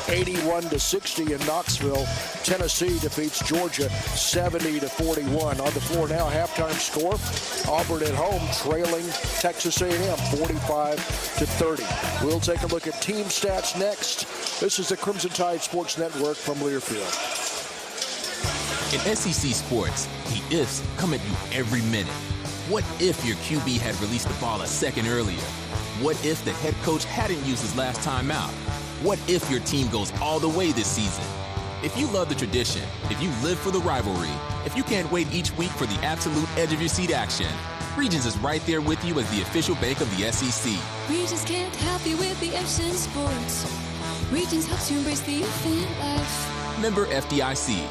81-60 in Knoxville. Tennessee defeats Georgia 70-41. On the floor now, halftime score. Auburn at home trailing Texas A&M 45-30. We'll take a look at team stats next. This is the Crimson Tide Sports Network from Learfield. In SEC sports, the ifs come at you every minute. What if your QB had released the ball a second earlier? What if the head coach hadn't used his last time out? What if your team goes all the way this season? If you love the tradition, if you live for the rivalry, if you can't wait each week for the absolute edge of your seat action, Regions is right there with you as the official bank of the SEC. Regions can't help you with the ifs in sports. Regions helps you embrace the infant life. Member FDIC.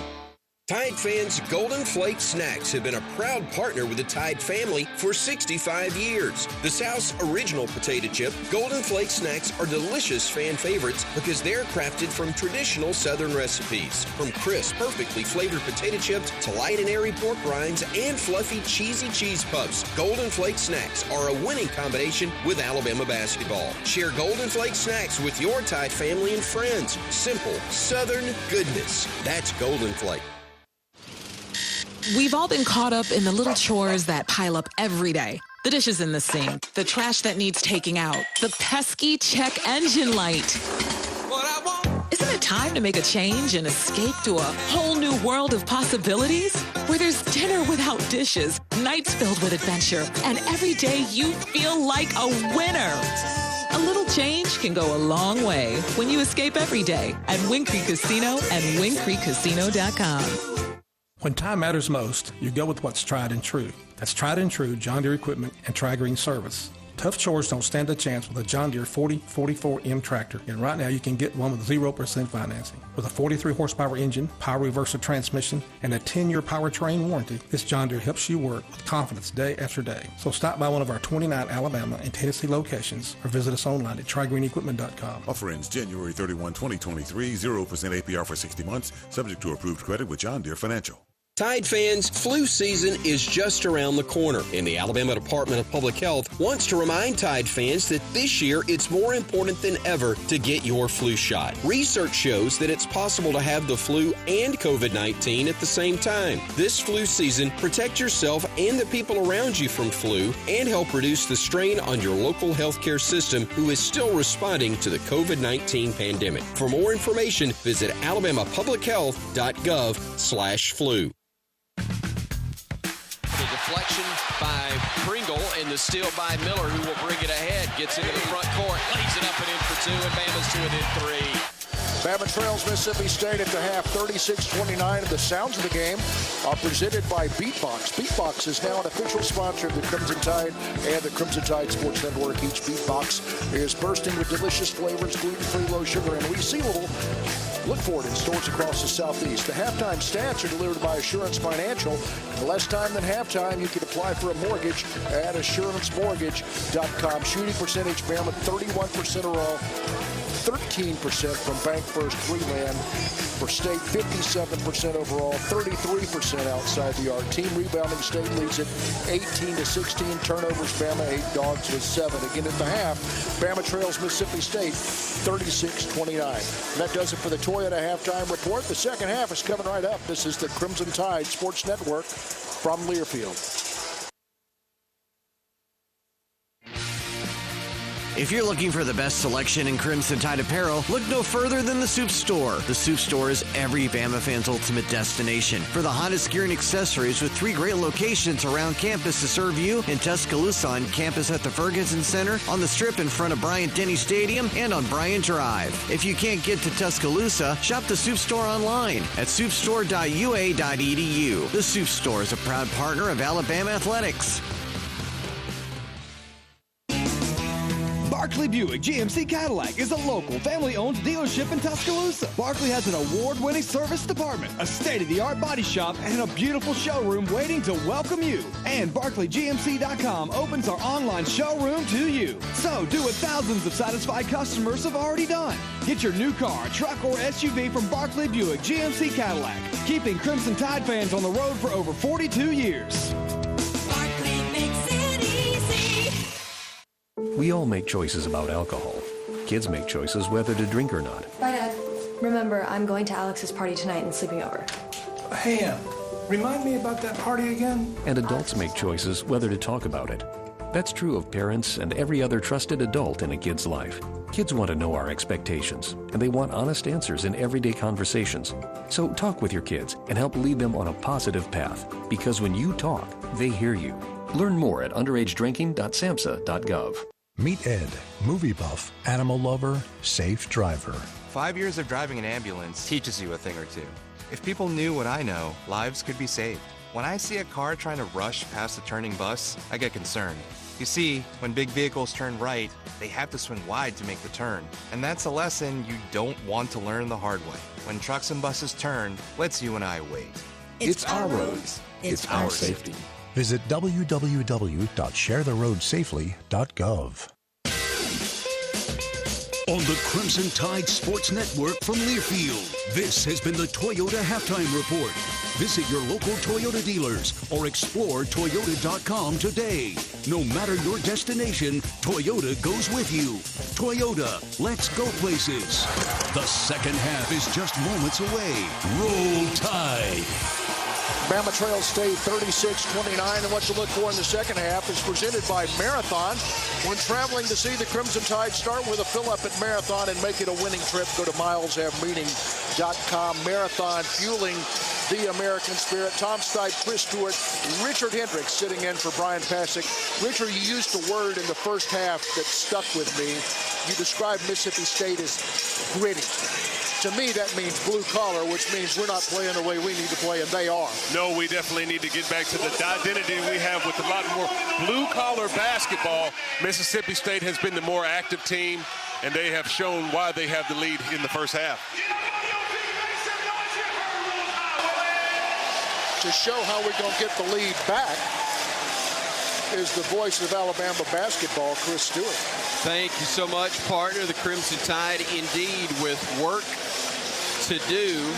Tide fans, Golden Flake Snacks have been a proud partner with the Tide family for 65 years. The South's original potato chip, Golden Flake Snacks are delicious fan favorites because they're crafted from traditional Southern recipes. From crisp, perfectly flavored potato chips to light and airy pork rinds and fluffy, cheesy cheese puffs, Golden Flake Snacks are a winning combination with Alabama basketball. Share Golden Flake Snacks with your Tide family and friends. Simple, Southern goodness. That's Golden Flake. We've all been caught up in the little chores that pile up every day. The dishes in the sink, the trash that needs taking out, the pesky check engine light. Isn't it time to make a change and escape to a whole new world of possibilities? Where there's dinner without dishes, nights filled with adventure, and every day you feel like a winner. A little change can go a long way when you escape every day at Wing Creek Casino and wingcreekcasino.com. When time matters most, you go with what's tried and true. That's tried and true John Deere equipment and Tri-Green service. Tough chores don't stand a chance with a John Deere 4044M tractor. And right now you can get one with 0% financing. With a 43 horsepower engine, power reverser transmission, and a 10-year powertrain warranty, this John Deere helps you work with confidence day after day. So stop by one of our 29 Alabama and Tennessee locations or visit us online at TriGreenEquipment.com. Offer ends January 31, 2023, 0% APR for 60 months, subject to approved credit with John Deere Financial. Tide fans, flu season is just around the corner, and the Alabama Department of Public Health wants to remind Tide fans that this year it's more important than ever to get your flu shot. Research shows that it's possible to have the flu and COVID-19 at the same time. This flu season, protect yourself and the people around you from flu and help reduce the strain on your local healthcare system, who is still responding to the COVID-19 pandemic. For more information, visit alabamapublichealth.gov/flu. Deflection by Pringle and the steal by Miller, who will bring it ahead. Gets into the front court, lays it up and in for two, and Bama's to it in three. Bama trails Mississippi State at the half, 36-29. And the sounds of the game are presented by Beatbox. Beatbox is now an official sponsor of the Crimson Tide and the Crimson Tide Sports Network. Each Beatbox is bursting with delicious flavors, gluten-free, low sugar, and resealable. Look for it in stores across the Southeast. The halftime stats are delivered by Assurance Financial. In less time than halftime, you can apply for a mortgage at AssuranceMortgage.com. Shooting percentage, Bama 31% overall, 13% from Bank First Three-Man. For State, 57% overall, 33% outside the arc. Team rebounding, State leads it 18-16. Turnovers, Bama 8, Dogs with 7. Again at the half, Bama trails Mississippi State 36-29. That does it for the Toyota halftime report. The second half is coming right up. This is the Crimson Tide Sports Network from Learfield. If you're looking for the best selection in Crimson Tide apparel, look no further than the Soup Store. The Soup Store is every Bama fan's ultimate destination for the hottest gear and accessories, with 3 great locations around campus to serve you: in Tuscaloosa on campus at the Ferguson Center, on the Strip in front of Bryant-Denny Stadium, and on Bryant Drive. If you can't get to Tuscaloosa, shop the Soup Store online at soupstore.ua.edu. The Soup Store is a proud partner of Alabama Athletics. Barkley Buick GMC Cadillac is a local family-owned dealership in Tuscaloosa. Barkley has an award-winning service department, a state-of-the-art body shop, and a beautiful showroom waiting to welcome you. And BarkleyGMC.com opens our online showroom to you. So do what thousands of satisfied customers have already done. Get your new car, truck, or SUV from Barkley Buick GMC Cadillac, keeping Crimson Tide fans on the road for over 42 years. Barkley makes it easy. We all make choices about alcohol. Kids make choices whether to drink or not. Bye, Dad. Remember, I'm going to Alex's party tonight and sleeping over. Hey, remind me about that party again? And adults make choices whether to talk about it. That's true of parents and every other trusted adult in a kid's life. Kids want to know our expectations, and they want honest answers in everyday conversations. So talk with your kids and help lead them on a positive path, because when you talk, they hear you. Learn more at underagedrinking.samhsa.gov. Meet Ed, movie buff, animal lover, safe driver. 5 years of driving an ambulance teaches you a thing or two. If people knew what I know, lives could be saved. When I see a car trying to rush past a turning bus, I get concerned. You see, when big vehicles turn right, they have to swing wide to make the turn. And that's a lesson you don't want to learn the hard way. When trucks and buses turn, let's you and I wait. It's our roads. It's our safety. Visit www.sharetheroadsafely.gov. On the Crimson Tide Sports Network from Learfield, this has been the Toyota Halftime Report. Visit your local Toyota dealers or explore Toyota.com today. No matter your destination, Toyota goes with you. Toyota, let's go places. The second half is just moments away. Roll Tide. Bama trails State 36-29, and what you look for in the second half is presented by Marathon. When traveling to see the Crimson Tide, start with a fill-up at Marathon and make it a winning trip. Go to mileshavemeaning.com. Marathon, fueling the American spirit. Tom Stipe, Chris Stewart, Richard Hendrix sitting in for Bryan Passink. Richard, you used a word in the first half that stuck with me. You described Mississippi State as gritty. To me, that means blue collar, which means we're not playing the way we need to play, and they are. No, we definitely need to get back to the identity we have with a lot more blue collar basketball. Mississippi State has been the more active team, and they have shown why they have the lead in the first half. To show how we're going to get the lead back is the voice of Alabama basketball, Chris Stewart. Thank you so much, partner. The Crimson Tide, indeed, with work to do,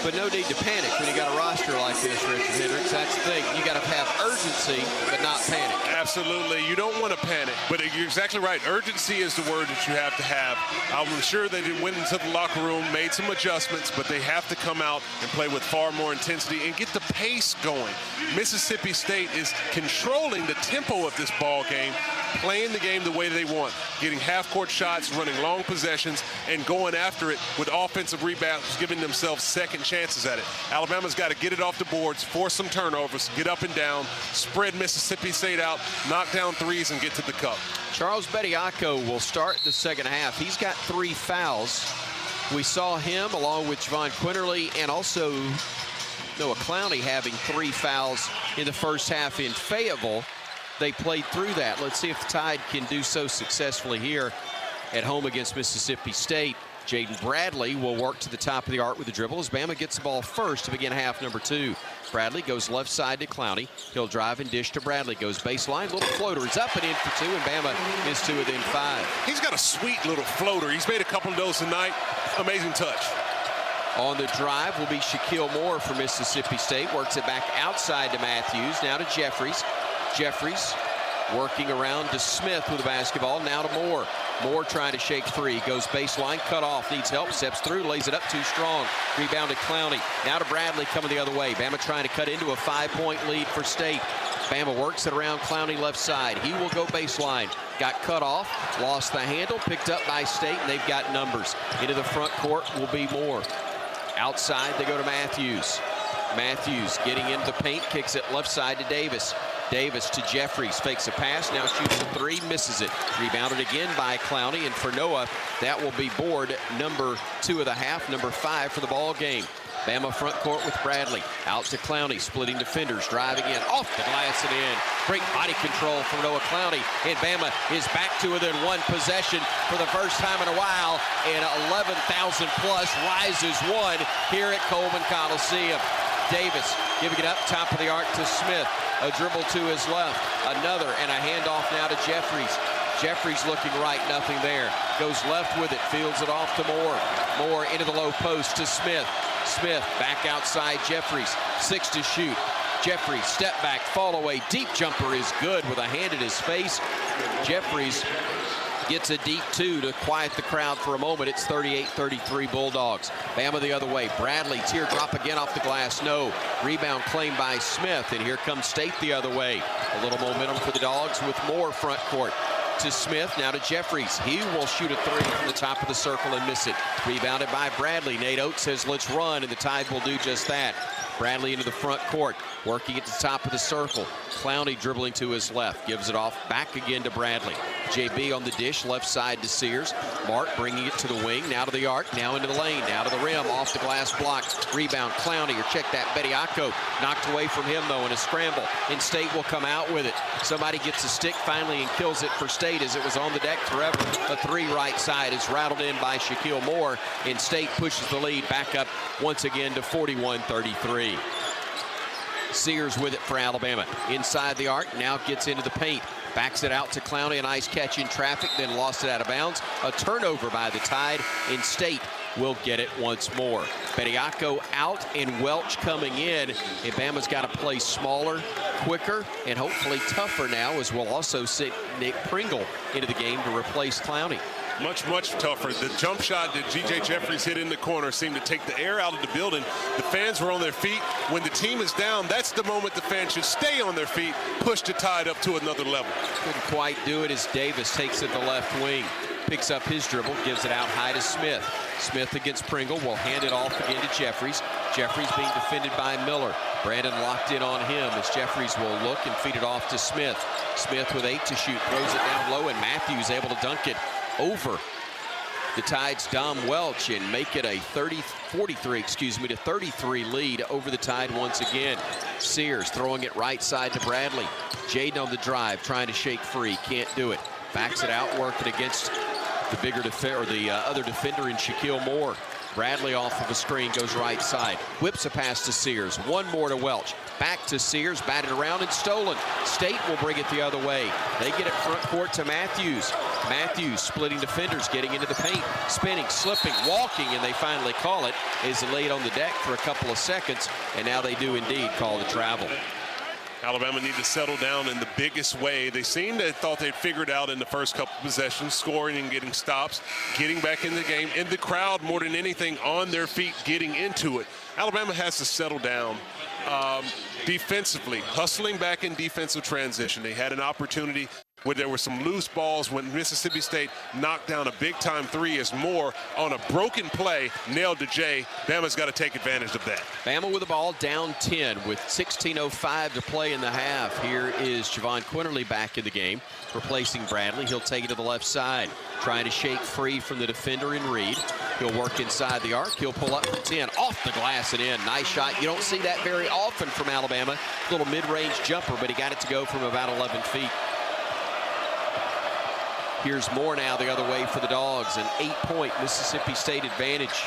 but no need to panic when you got a roster like this, Richard Hendrix. That's the thing. You got to have urgency, but not panic. Absolutely. You don't want to panic, but you're exactly right. Urgency is the word that you have to have. I'm sure they went into the locker room, made some adjustments, but they have to come out and play with far more intensity and get the pace going. Mississippi State is controlling the tempo of this ball game, playing the game the way they want, getting half-court shots, running long possessions, and going after it with offensive rebounds, giving themselves second chances at it. Alabama's got to get it off the boards, force some turnovers, get up and down, spread Mississippi State out, knock down threes, and get to the cup. Charles Bediako will start the second half. He's got 3 fouls. We saw him along with Javon Quinterly and also Noah Clowney having 3 fouls in the first half in Fayetteville. They played through that. Let's see if the Tide can do so successfully here at home against Mississippi State. Jaden Bradley will work to the top of the arc with the dribble as Bama gets the ball first to begin half number 2. Bradley goes left side to Clowney. He'll drive and dish to Bradley. Goes baseline, little floater. It's up and in for 2, and Bama is 2 within 5. He's got a sweet little floater. He's made a couple of those tonight. Amazing touch. On the drive will be Shaquille Moore for Mississippi State. Works it back outside to Matthews. Now to Jeffries. Jeffries working around to Smith with the basketball. Now to Moore. Moore trying to shake free. Goes baseline, cut off, needs help, steps through, lays it up too strong. Rebounded Clowney. Now to Bradley coming the other way. Bama trying to cut into a 5-point lead for State. Bama works it around Clowney left side. He will go baseline. Got cut off, lost the handle, picked up by State, and they've got numbers. Into the front court will be Moore. Outside, they go to Matthews. Matthews getting into the paint, kicks it left side to Davis. Davis to Jeffries, fakes a pass, now shoots a 3, misses it. Rebounded again by Clowney, and for Noah, that will be board number 2 of the half, number 5 for the ball game. Bama front court with Bradley. Out to Clowney, splitting defenders, driving in, off the glass and in. Great body control from Noah Clowney. And Bama is back to within one possession for the first time in a while. And 11,000 plus rises one here at Coleman Coliseum. Davis giving it up, top of the arc to Smith. A dribble to his left. Another, and a handoff now to Jeffries. Jeffries looking right, nothing there. Goes left with it, fields it off to Moore. Moore into the low post to Smith. Smith back outside Jeffries. 6 to shoot. Jeffries, step back, fall away. Deep jumper is good with a hand in his face. Jeffries gets a deep 2 to quiet the crowd for a moment. It's 38-33 Bulldogs. Bama the other way. Bradley, teardrop again off the glass. No. Rebound claimed by Smith. And here comes State the other way. A little momentum for the Dogs with more front court. To Smith, now to Jeffries. He will shoot a 3 from the top of the circle and miss it. Rebounded by Bradley. Nate Oates says, let's run, and the Tide will do just that. Bradley into the front court, working at the top of the circle. Clowney dribbling to his left, gives it off back again to Bradley. JB on the dish, left side to Sears. Mark bringing it to the wing, now to the arc, now into the lane, now to the rim, off the glass block. Rebound, Clowney, or check that, Bediako. Knocked away from him, though, in a scramble. And State will come out with it. Somebody gets a stick finally and kills it for State as it was on the deck forever. A 3 right side is rattled in by Shaquille Moore, and State pushes the lead back up once again to 41-33. Sears with it for Alabama. Inside the arc, now gets into the paint. Backs it out to Clowney, a nice catch in traffic, then lost it out of bounds. A turnover by the Tide, and State will get it once more. Bediako out and Welch coming in. And Bama's got to play smaller, quicker, and hopefully tougher now, as we'll also see Nick Pringle into the game to replace Clowney. Much, much tougher. The jump shot that G.J. Jeffries hit in the corner seemed to take the air out of the building. The fans were on their feet. When the team is down, that's the moment the fans should stay on their feet, push the Tide up to another level. Couldn't quite do it as Davis takes it the left wing. Picks up his dribble, gives it out high to Smith. Smith against Pringle will hand it off again to Jeffries. Jeffries being defended by Miller. Brandon locked in on him as Jeffries will look and feed it off to Smith. Smith with 8 to shoot, throws it down low, and Matthews able to dunk it over the Tide's Dom Welch and make it a 33 lead over the Tide once again. Sears throwing it right side to Bradley. Jaden on the drive, trying to shake free, can't do it. Backs it out, working against the bigger defender, or the other defender in Shaquille Moore. Bradley off of a screen, goes right side. Whips a pass to Sears. One more to Welch. Back to Sears, batted around and stolen. State will bring it the other way. They get it front court to Matthews. Matthews splitting defenders, getting into the paint, spinning, slipping, walking, and they finally call it. Is laid on the deck for a couple of seconds, and now they do indeed call the travel. Alabama need to settle down in the biggest way. They seemed to thought they'd figured out in the first couple possessions, scoring and getting stops, getting back in the game, and the crowd more than anything on their feet, getting into it. Alabama has to settle down defensively, hustling back in defensive transition. They had an opportunity where there were some loose balls when Mississippi State knocked down a big-time 3 as Moore on a broken play nailed to Jay. Bama's got to take advantage of that. Bama with the ball down 10 with 16:05 to play in the half. Here is Javon Quinterly back in the game, replacing Bradley. He'll take it to the left side, trying to shake free from the defender in Reed. He'll work inside the arc. He'll pull up from 10, off the glass and in. Nice shot. You don't see that very often from Alabama. Little mid-range jumper, but he got it to go from about 11 feet. Here's Moore now the other way for the Dogs. An 8-point Mississippi State advantage.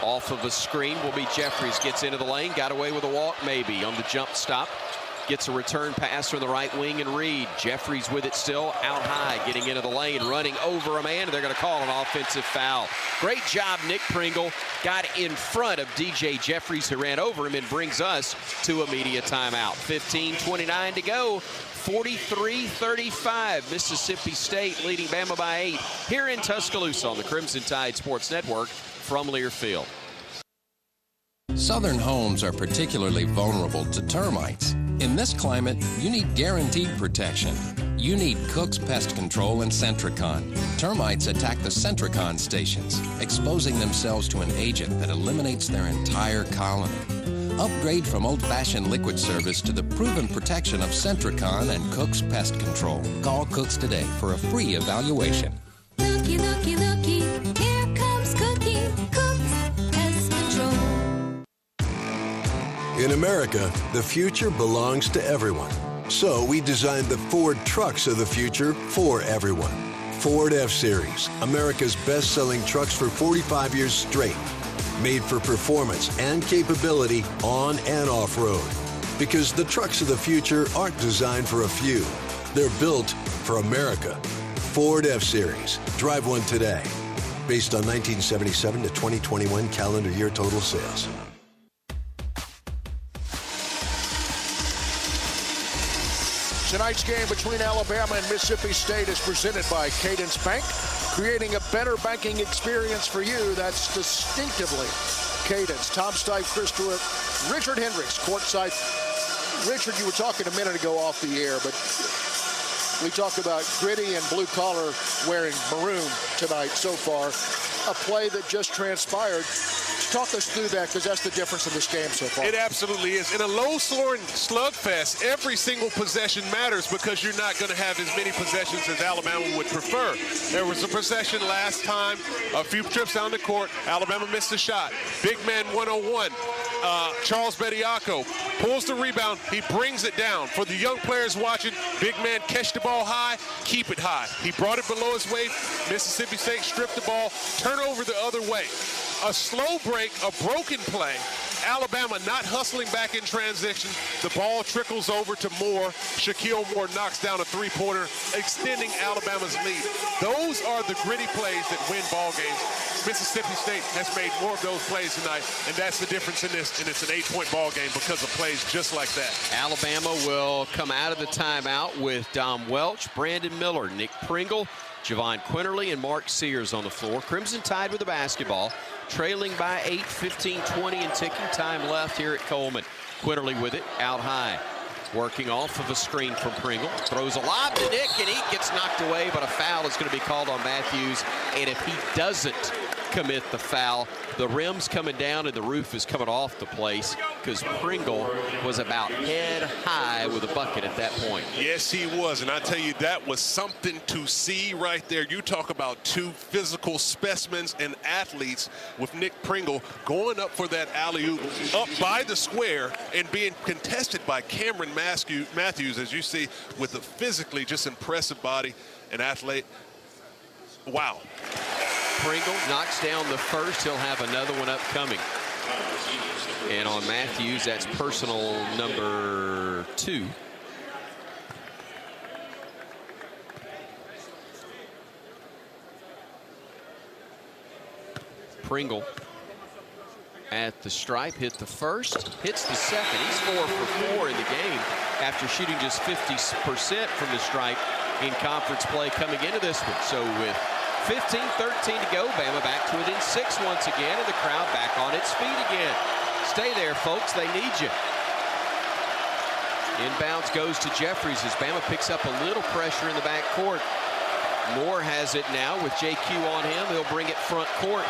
Off of a screen will be Jeffries. Gets into the lane. Got away with a walk maybe on the jump stop. Gets a return pass from the right wing and Reed. Jeffries with it still out high. Getting into the lane. Running over a man. They're going to call an offensive foul. Great job, Nick Pringle. Got in front of DJ Jeffries, who ran over him, and brings us to a media timeout. 15:29 to go. 43-35, Mississippi State leading Bama by 8 here in Tuscaloosa on the Crimson Tide Sports Network from Learfield. Southern homes are particularly vulnerable to termites. In this climate, you need guaranteed protection. You need Cook's Pest Control and Centricon. Termites attack the Centricon stations, exposing themselves to an agent that eliminates their entire colony. Upgrade from old-fashioned liquid service to the proven protection of Centricon and Cook's Pest Control. Call Cook's today for a free evaluation. Looky, looky, looky, here comes Cookie, Cook's Pest Control. America, the future belongs to everyone. So we designed the Ford trucks of the future for everyone. Ford F-Series, America's best-selling trucks for 45 years straight. Made for performance and capability on and off-road. Because the trucks of the future aren't designed for a few. They're built for America. Ford F-Series. Drive one today. Based on 1977 to 2021 calendar year total sales. Tonight's game between Alabama and Mississippi State is presented by Cadence Bank, creating a better banking experience for you. That's distinctively Cadence. Tom Stipe, Chris Stewart, Richard Hendrix, Courtside. Richard, you were talking a minute ago off the air, but we talked about gritty and blue collar wearing maroon tonight so far. A play that just transpired. Talk us through that, because that's the difference in this game so far. It absolutely is. In a low-scoring slugfest, every single possession matters because you're not going to have as many possessions as Alabama would prefer. There was a possession last time, a few trips down the court. Alabama missed a shot. Big man 101. Charles Bediako pulls the rebound. He brings it down. For the young players watching, big man catch the ball high, keep it high. He brought it below his weight. Mississippi State stripped the ball, turn over the other way. A slow break, a broken play. Alabama not hustling back in transition. The ball trickles over to Moore. Shaquille Moore knocks down a three-pointer, extending Alabama's lead. Those are the gritty plays that win ball games. Mississippi State has made more of those plays tonight, and that's the difference in this, and it's an 8-point ball game because of plays just like that. Alabama will come out of the timeout with Dom Welch, Brandon Miller, Nick Pringle, Javon Quinterly, and Mark Sears on the floor. Crimson Tide with the basketball, trailing by 8, 15-20, and ticking time left here at Coleman. Quinterly with it, out high. Working off of a screen from Pringle. Throws a lob to Nick, and he gets knocked away, but a foul is going to be called on Matthews. And if he doesn't commit the foul, the rim's coming down and the roof is coming off the place, because Pringle was about head high with a bucket at that point. Yes, he was, and I tell you, that was something to see right there. You talk about two physical specimens and athletes, with Nick Pringle going up for that alley-oop up by the square and being contested by Cameron Matthews, as you see, with a physically just impressive body and athlete. Wow. Pringle knocks down the first. He'll have another one upcoming. And on Matthews, that's personal number 2. Pringle at the stripe, hit the first, hits the second. He's 4 for 4 in the game after shooting just 50% from the stripe in conference play coming into this one. So with 15-13 to go, Bama back to within 6 once again, and the crowd back on its feet again. Stay there, folks. They need you. Inbounds goes to Jeffries as Bama picks up a little pressure in the back court. Moore has it now with JQ on him. He'll bring it front court.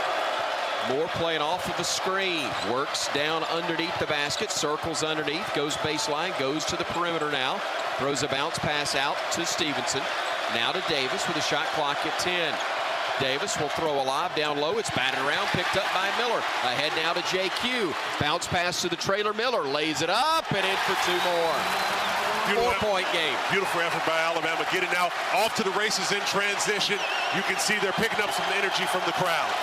Moore playing off of a screen. Works down underneath the basket. Circles underneath. Goes baseline. Goes to the perimeter now. Throws a bounce pass out to Stevenson. Now to Davis with a shot clock at 10. Davis will throw a lob down low. It's batted around, picked up by Miller. Ahead now to JQ. Bounce pass to the trailer. Miller lays it up and in for 2 more. 4-point game. Beautiful effort by Alabama, getting out off to the races in transition. You can see they're picking up some energy from the crowd.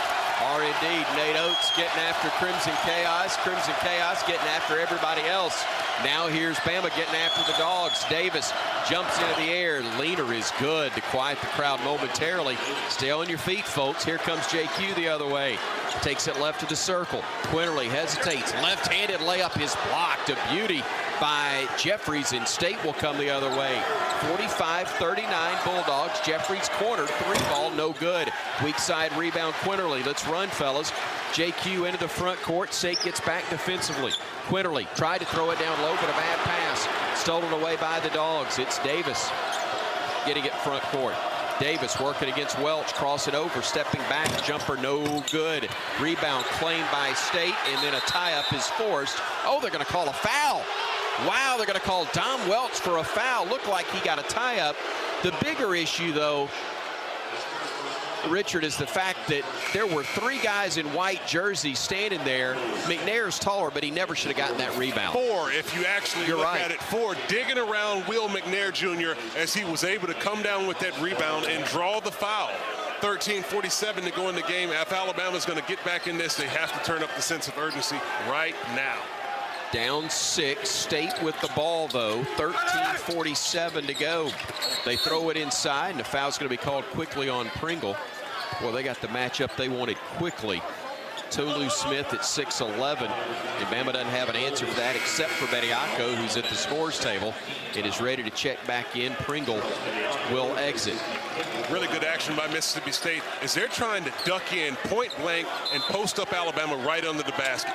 Are indeed. Nate Oates getting after Crimson Chaos. Crimson Chaos getting after everybody else. Now here's Bama getting after the Dogs. Davis jumps into the air. Leaner is good to quiet the crowd momentarily. Stay on your feet, folks. Here comes JQ the other way. Takes it left to the circle. Quinterly hesitates. Left-handed layup is blocked. A beauty by Jeffries, and State will come the other way. 45-39 Bulldogs. Jeffries cornered. 3-ball, no good. Weak side rebound Quinterly. Let's run, fellas. JQ into the front court. State gets back defensively. Quinterly tried to throw it down low, but a bad pass. Stolen away by the Dogs. It's Davis getting it front court. Davis working against Welch, cross it over, stepping back, jumper no good. Rebound claimed by State, and then a tie-up is forced. Oh, they're going to call a foul. Wow, they're going to call Dom Welch for a foul. Looked like he got a tie-up. The bigger issue, though, Richard, is the fact that there were 3 guys in white jerseys standing there. McNair's taller, but he never should have gotten that rebound. 4, if you actually look at it. 4, digging around Will McNair Jr. as he was able to come down with that rebound and draw the foul. 13:47 to go in the game. If Alabama's going to get back in this, they have to turn up the sense of urgency right now. Down 6, State with the ball, though. 13:47 to go. They throw it inside, and the foul's going to be called quickly on Pringle. Well, they got the matchup they wanted quickly. Tolu Smith at 6'11", and Bama doesn't have an answer for that except for Bediako, who's at the scores table and is ready to check back in. Pringle will exit. Really good action by Mississippi State as they're trying to duck in point blank and post up Alabama right under the basket.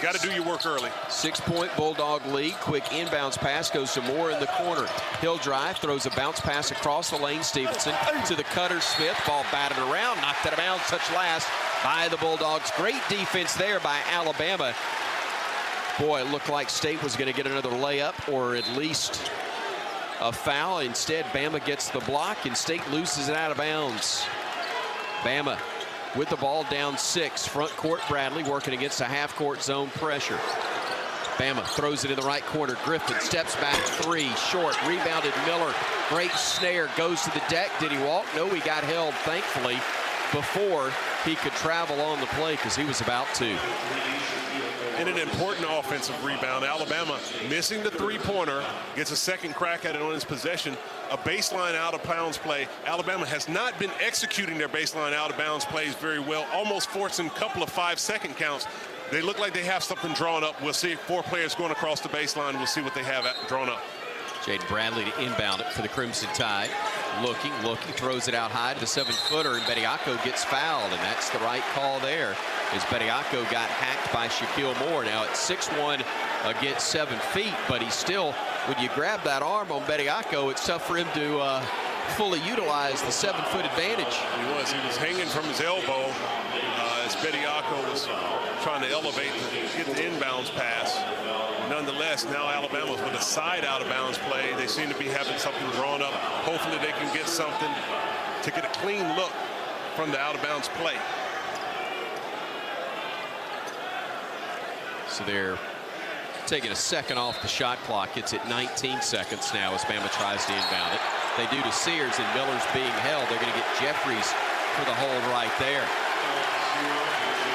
Got to do your work early. 6-point Bulldog lead. Quick inbounds pass goes some more in the corner. Hill drive, throws a bounce pass across the lane. Stevenson to the cutter. Smith, ball batted around, knocked out of bounds, touch last by the Bulldogs. Great defense there by Alabama. Boy, it looked like State was going to get another layup or at least a foul. Instead, Bama gets the block and State loses it out of bounds. Bama with the ball down 6. Front court, Bradley working against a half-court zone pressure. Bama throws it in the right corner. Griffin steps back 3, short, rebounded Miller. Great snare, goes to the deck. Did he walk? No, he got held, thankfully, before he could travel on the play because he was about to. And an important offensive rebound. Alabama missing the 3-pointer, gets a second crack at it on his possession. A baseline out-of-bounds play. Alabama has not been executing their baseline out-of-bounds plays very well, almost forcing a couple of 5-second counts. They look like they have something drawn up. We'll see 4 players going across the baseline. We'll see what they have drawn up. Jaden Bradley to inbound it for the Crimson Tide. Looking, throws it out high to the 7-footer, and Bediako gets fouled, and that's the right call there, as Bediako got hacked by Shaquille Moore. Now it's 6'1" against 7 feet, but he's still, when you grab that arm on Bediako, it's tough for him to fully utilize the 7-foot advantage. He was hanging from his elbow as Bediako was trying to elevate to get the inbounds pass. Nonetheless, now Alabama's with a side out-of-bounds play. They seem to be having something drawn up. Hopefully they can get something to get a clean look from the out-of-bounds play. So they're taking a second off the shot clock. It's at 19 seconds now as Bama tries to inbound it. They do to Sears, and Miller's being held. They're going to get Jeffries for the hold right there.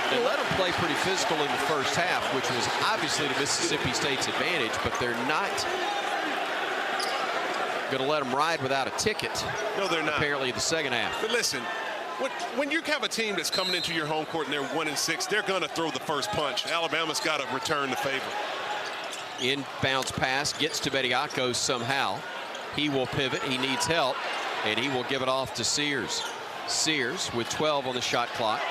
They let them play pretty physical in the first half, which was obviously to Mississippi State's advantage, but they're not going to let them ride without a ticket. No, they're not. Apparently the second half. But listen, when you have a team that's coming into your home court and they're 1-6, they're going to throw the first punch. Alabama's got to return the favor. Inbounds pass gets to Bediako somehow. He will pivot. He needs help, and he will give it off to Sears. Sears with 12 on the shot clock.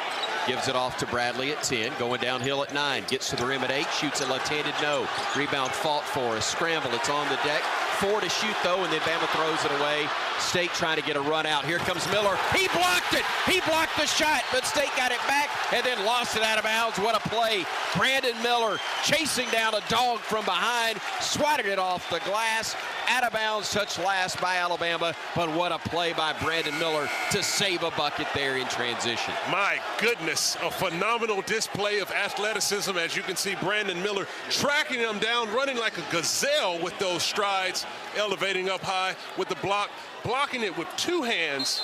Gives it off to Bradley at 10, going downhill at 9, gets to the rim at 8, shoots it left-handed, no. Rebound fought for, a scramble, it's on the deck. 4 to shoot, though, and then Bama throws it away. State trying to get a run out. Here comes Miller. He blocked it. He blocked the shot, but State got it back and then lost it out of bounds. What a play. Brandon Miller chasing down a dog from behind, swatted it off the glass. Out of bounds, touch last by Alabama, but what a play by Brandon Miller to save a bucket there in transition. My goodness, a phenomenal display of athleticism. As you can see, Brandon Miller tracking him down, running like a gazelle with those strides, elevating up high with the block, blocking it with 2 hands,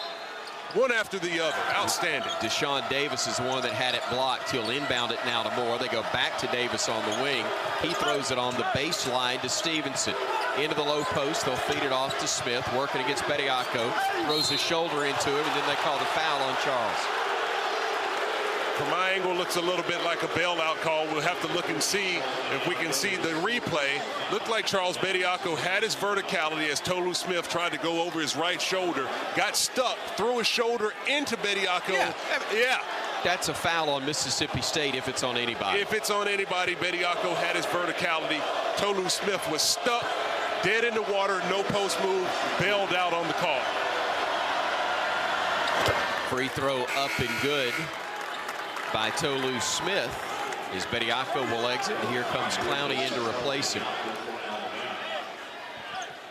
one after the other. Outstanding. Deshaun Davis is the one that had it blocked. He'll inbound it now to Moore. They go back to Davis on the wing. He throws it on the baseline to Stevenson. Into the low post. They'll feed it off to Smith, working against Bediako. Throws his shoulder into him, and then they call the foul on Charles. From my angle, looks a little bit like a bailout call. We'll have to look and see if we can see the replay. Looked like Charles Bediako had his verticality as Tolu Smith tried to go over his right shoulder, got stuck, threw his shoulder into Bediako. Yeah. That's a foul on Mississippi State if it's on anybody. If it's on anybody, Bediako had his verticality. Tolu Smith was stuck, dead in the water, no post move, bailed out on the call. Free throw up and good by Tolu Smith as Bediako will exit, and here comes Clowney in to replace him.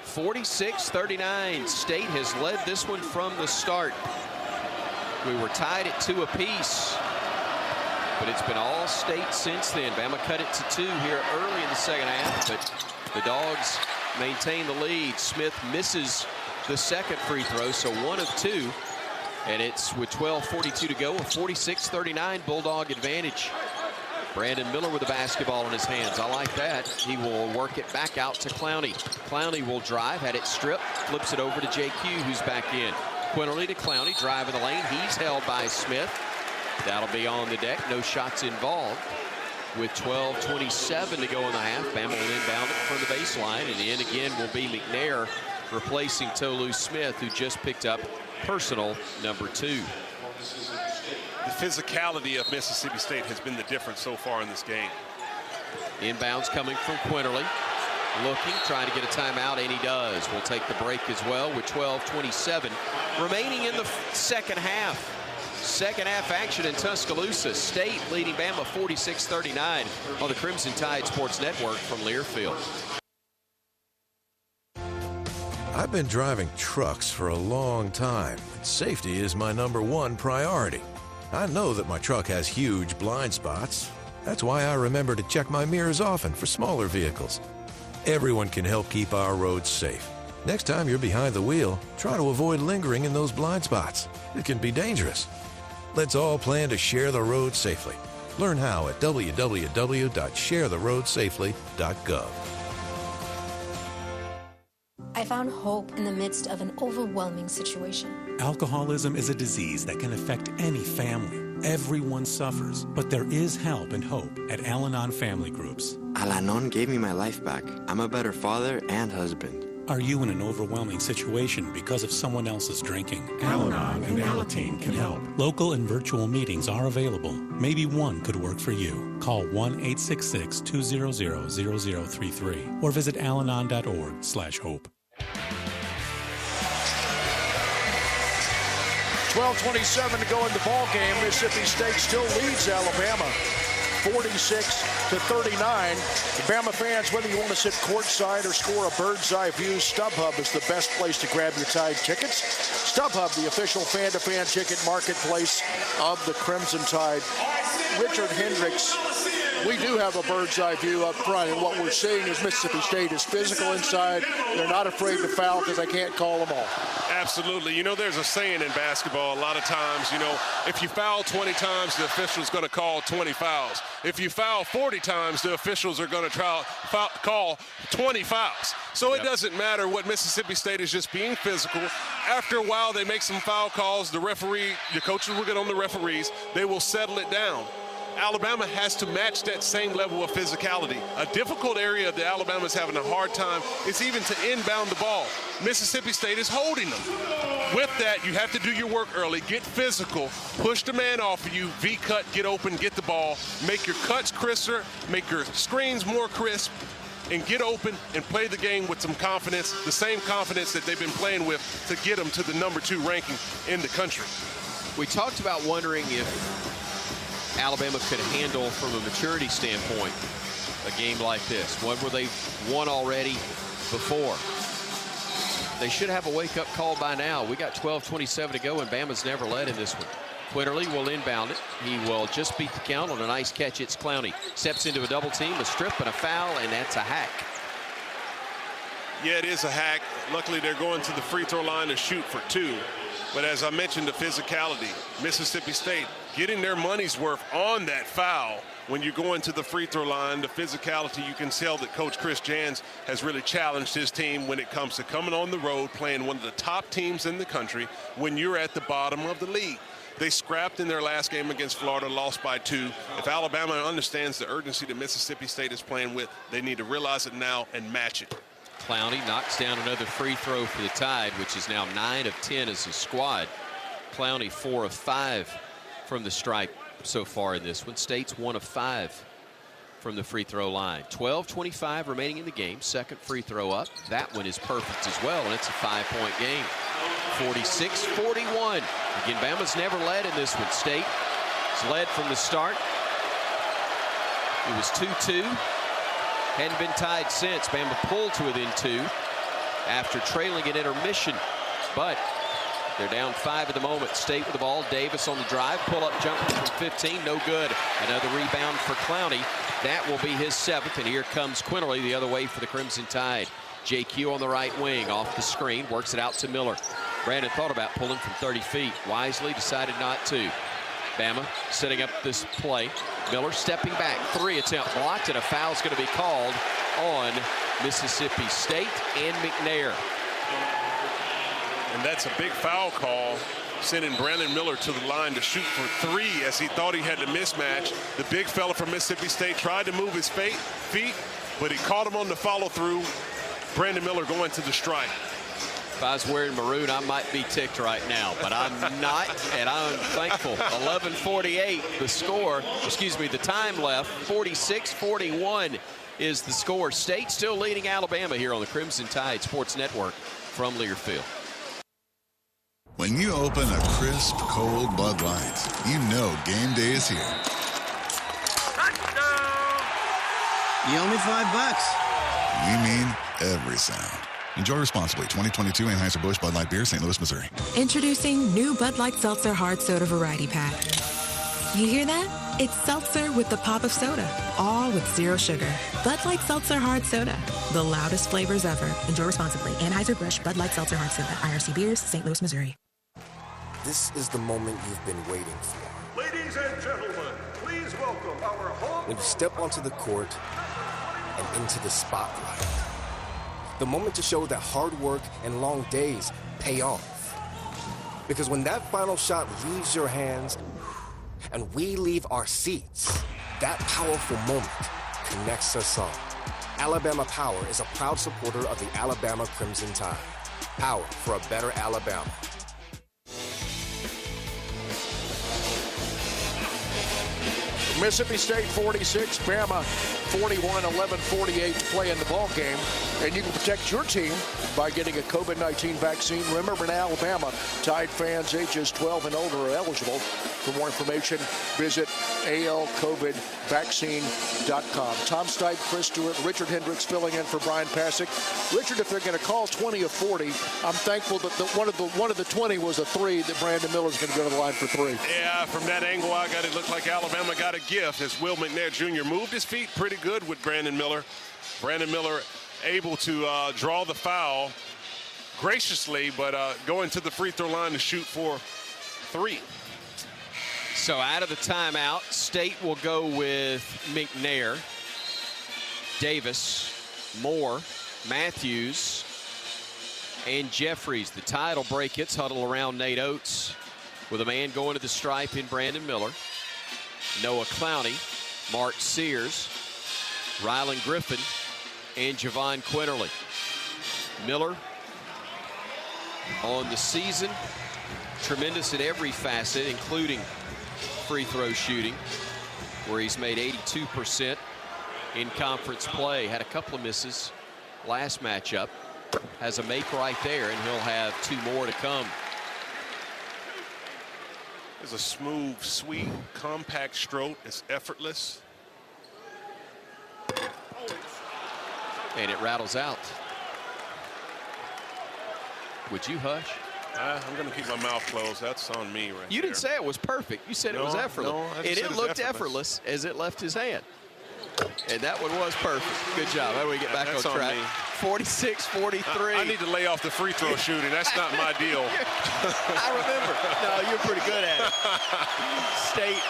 46-39. State has led this one from the start. We were tied at 2 apiece, but it's been all State since then. Bama cut it to 2 here early in the second half, but the Dogs maintain the lead. Smith misses the second free throw, so 1 of 2. And it's with 12:42 to go, a 46-39 Bulldog advantage. Brandon Miller with the basketball in his hands. I like that. He will work it back out to Clowney. Clowney will drive, had it stripped, flips it over to JQ, who's back in. Quinterly to Clowney, driving the lane. He's held by Smith. That'll be on the deck. No shots involved. With 12:27 to go in the half, Bama will inbound it from the baseline, and the end again will be McNair replacing Tolu Smith, who just picked up personal number 2. The physicality of Mississippi State has been the difference so far in this game. Inbounds coming from Quinterly. Looking, trying to get a timeout, and he does. We'll take the break as well with 12:27 remaining in the second half. Second half action in Tuscaloosa. State leading Bama 46-39 on the Crimson Tide Sports Network from Learfield. I've been driving trucks for a long time. Safety is my #1 priority. I know that my truck has huge blind spots. That's why I remember to check my mirrors often for smaller vehicles. Everyone can help keep our roads safe. Next time you're behind the wheel, try to avoid lingering in those blind spots. It can be dangerous. Let's all plan to share the road safely. Learn how at www.sharetheroadsafely.gov. I found hope in the midst of an overwhelming situation. Alcoholism is a disease that can affect any family. Everyone suffers, but there is help and hope at Al-Anon Family Groups. Al-Anon gave me my life back. I'm a better father and husband. Are you in an overwhelming situation because of someone else's drinking? Al-Anon and Alateen can help. Local and virtual meetings are available. Maybe one could work for you. Call 1-866-200-0033 or visit alanon.org/hope. 12:27 to go in the ball game. Mississippi State still leads Alabama 46-39. Bama fans, whether you want to sit courtside or score a bird's eye view, StubHub is the best place to grab your Tide tickets. StubHub, the official fan-to-fan ticket marketplace of the Crimson Tide. Richard Hendrix, we do have a bird's eye view up front, and what we're seeing is Mississippi State is physical inside. They're not afraid to foul because they can't call them all. Absolutely. You know, there's a saying in basketball a lot of times, you know, if you foul 20 times, the official's going to call 20 fouls. If you foul 40 times, the officials are going to call 20 fouls. So it doesn't matter what Mississippi State is just being physical. After a while, they make some foul calls. The coaches will get on the referees. They will settle it down. Alabama has to match that same level of physicality. A difficult area that Alabama's having a hard time is even to inbound the ball. Mississippi State is holding them. With that, you have to do your work early, get physical, push the man off of you, V-cut, get open, get the ball, make your cuts crisper, make your screens more crisp, and get open and play the game with some confidence, the same confidence that they've been playing with to get them to the #2 ranking in the country. We talked about wondering if Alabama could handle, from a maturity standpoint, a game like this. What were they won already before? They should have a wake-up call by now. We got 12:27 to go, and Bama's never led in this one. Quinterly will inbound it. He will just beat the count on a nice catch. It's Clowney. Steps into a double team, a strip and a foul, and that's a hack. Yeah, it is a hack. Luckily, they're going to the free throw line to shoot for 2. But as I mentioned, the physicality, Mississippi State getting their money's worth on that foul. When you're going to the free throw line, the physicality, you can tell that Coach Chris Jans has really challenged his team when it comes to coming on the road, playing one of the top teams in the country when you're at the bottom of the league. They scrapped in their last game against Florida, lost by 2. If Alabama understands the urgency that Mississippi State is playing with, they need to realize it now and match it. Clowney knocks down another free throw for the Tide, which is now 9 of 10 as a squad. Clowney 4 of 5 from the stripe so far in this one. State's 1 of 5 from the free throw line. 12:25 remaining in the game. Second free throw up. That one is perfect as well, and it's a 5-point game. 46-41. Again, Bama's never led in this one. State has led from the start. It was 2-2. Hadn't been tied since. Bama pulled to within 2 after trailing at intermission. But They're down 5 at the moment. State with the ball. Davis on the drive. Pull-up jumper from 15. No good. Another rebound for Clowney. That will be his 7th. And here comes Quinterly the other way for the Crimson Tide. JQ on the right wing. Off the screen. Works it out to Miller. Brandon thought about pulling from 30 feet. Wisely decided not to. Bama setting up this play. Miller stepping back. 3 attempt blocked. And a foul's going to be called on Mississippi State and McNair. And that's a big foul call, sending Brandon Miller to the line to shoot for 3 as he thought he had the mismatch. The big fella from Mississippi State tried to move his feet, but he caught him on the follow through. Brandon Miller going to the strike. If I was wearing maroon, I might be ticked right now, but I'm not, and I'm thankful. 11:48 the score, excuse me, the time left. 46-41 is the score. State still leading Alabama here on the Crimson Tide Sports Network from Learfield. When you open a crisp, cold Bud Light, you know game day is here. You owe me $5. We mean every sound. Enjoy responsibly. 2022 Anheuser-Busch Bud Light Beer, St. Louis, Missouri. Introducing new Bud Light Seltzer Hard Soda Variety Pack. You hear that? It's seltzer with the pop of soda, all with 0 sugar. Bud Light Seltzer Hard Soda, the loudest flavors ever. Enjoy responsibly. Anheuser-Busch Bud Light Seltzer Hard Soda, IRC Beers, St. Louis, Missouri. This is the moment you've been waiting for. Ladies and gentlemen, please welcome our home. When you step onto the court and into the spotlight. The moment to show that hard work and long days pay off. Because when that final shot leaves your hands and we leave our seats, that powerful moment connects us all. Alabama Power is a proud supporter of the Alabama Crimson Tide. Power for a better Alabama. Mississippi State 46, Bama 41, 11:48 to play in the ball game. And you can protect your team by getting a COVID-19 vaccine. Remember, in Alabama, Tide fans ages 12 and older are eligible. For more information, visit alcovidvaccine.com. Tom Stipe, Chris Stewart, Richard Hendrix filling in for Bryan Passink. Richard, if they're going to call 20 of 40, I'm thankful that one of the 20 was a 3 that Brandon Miller's going to go to the line for 3. Yeah, from that angle, I got it looked like Alabama got a gift as Will McNair Jr. moved his feet pretty good with Brandon Miller. Brandon Miller able to draw the foul graciously, but going to the free throw line to shoot for 3. So out of the timeout, State will go with McNair, Davis, Moore, Matthews, and Jeffries. The Tide will break its huddle around Nate Oates with a man going to the stripe in Brandon Miller. Noah Clowney, Mark Sears, Rylan Griffin, and Javon Quinterly. Miller on the season, tremendous at every facet, including free throw shooting, where he's made 82% in conference play. Had a couple of misses last matchup. Has a make right there, and he'll have 2 more to come. It's a smooth, sweet, compact stroke. It's effortless. And it rattles out. Would you hush? I'm going to keep my mouth closed. That's on me right You didn't say it was perfect. You said it was effortless. No, and it looked effortless as it left his hand. And that one was perfect. Good job. How do we get back on track? 46-43. I need to lay off the free throw shooting. That's not my deal. I remember. No, you're pretty good at it. State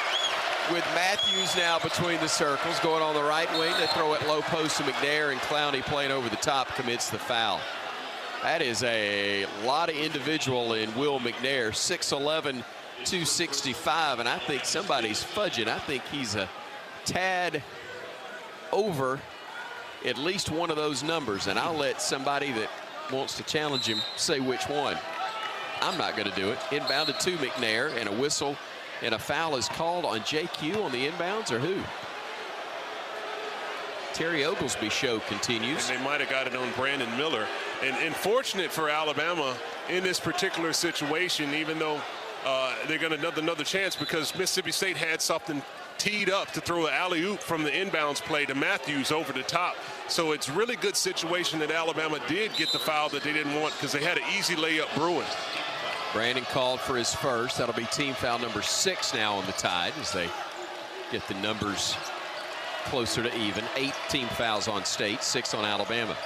with Matthews now between the circles, going on the right wing. They throw it low post to McNair, and Clowney playing over the top commits the foul. That is a lot of individual in Will McNair, 6'11", 265, and I think somebody's fudging. I think he's a tad over at least one of those numbers, and I'll let somebody that wants to challenge him say which one. I'm not going to do it. Inbounded to McNair, and a whistle and a foul is called on JQ on the inbounds, or who? Terry Oglesby show continues. And they might have got it on Brandon Miller. And fortunate for Alabama in this particular situation, even though they're going to another chance, because Mississippi State had something teed up to throw an alley-oop from the inbounds play to Matthews over the top. So it's really good situation that Alabama did get the foul that they didn't want, because they had an easy layup brewing. Brandon called for his first. That'll be team foul number 6 now on the Tide as they get the numbers closer to even. 8 team fouls on State, 6 on Alabama.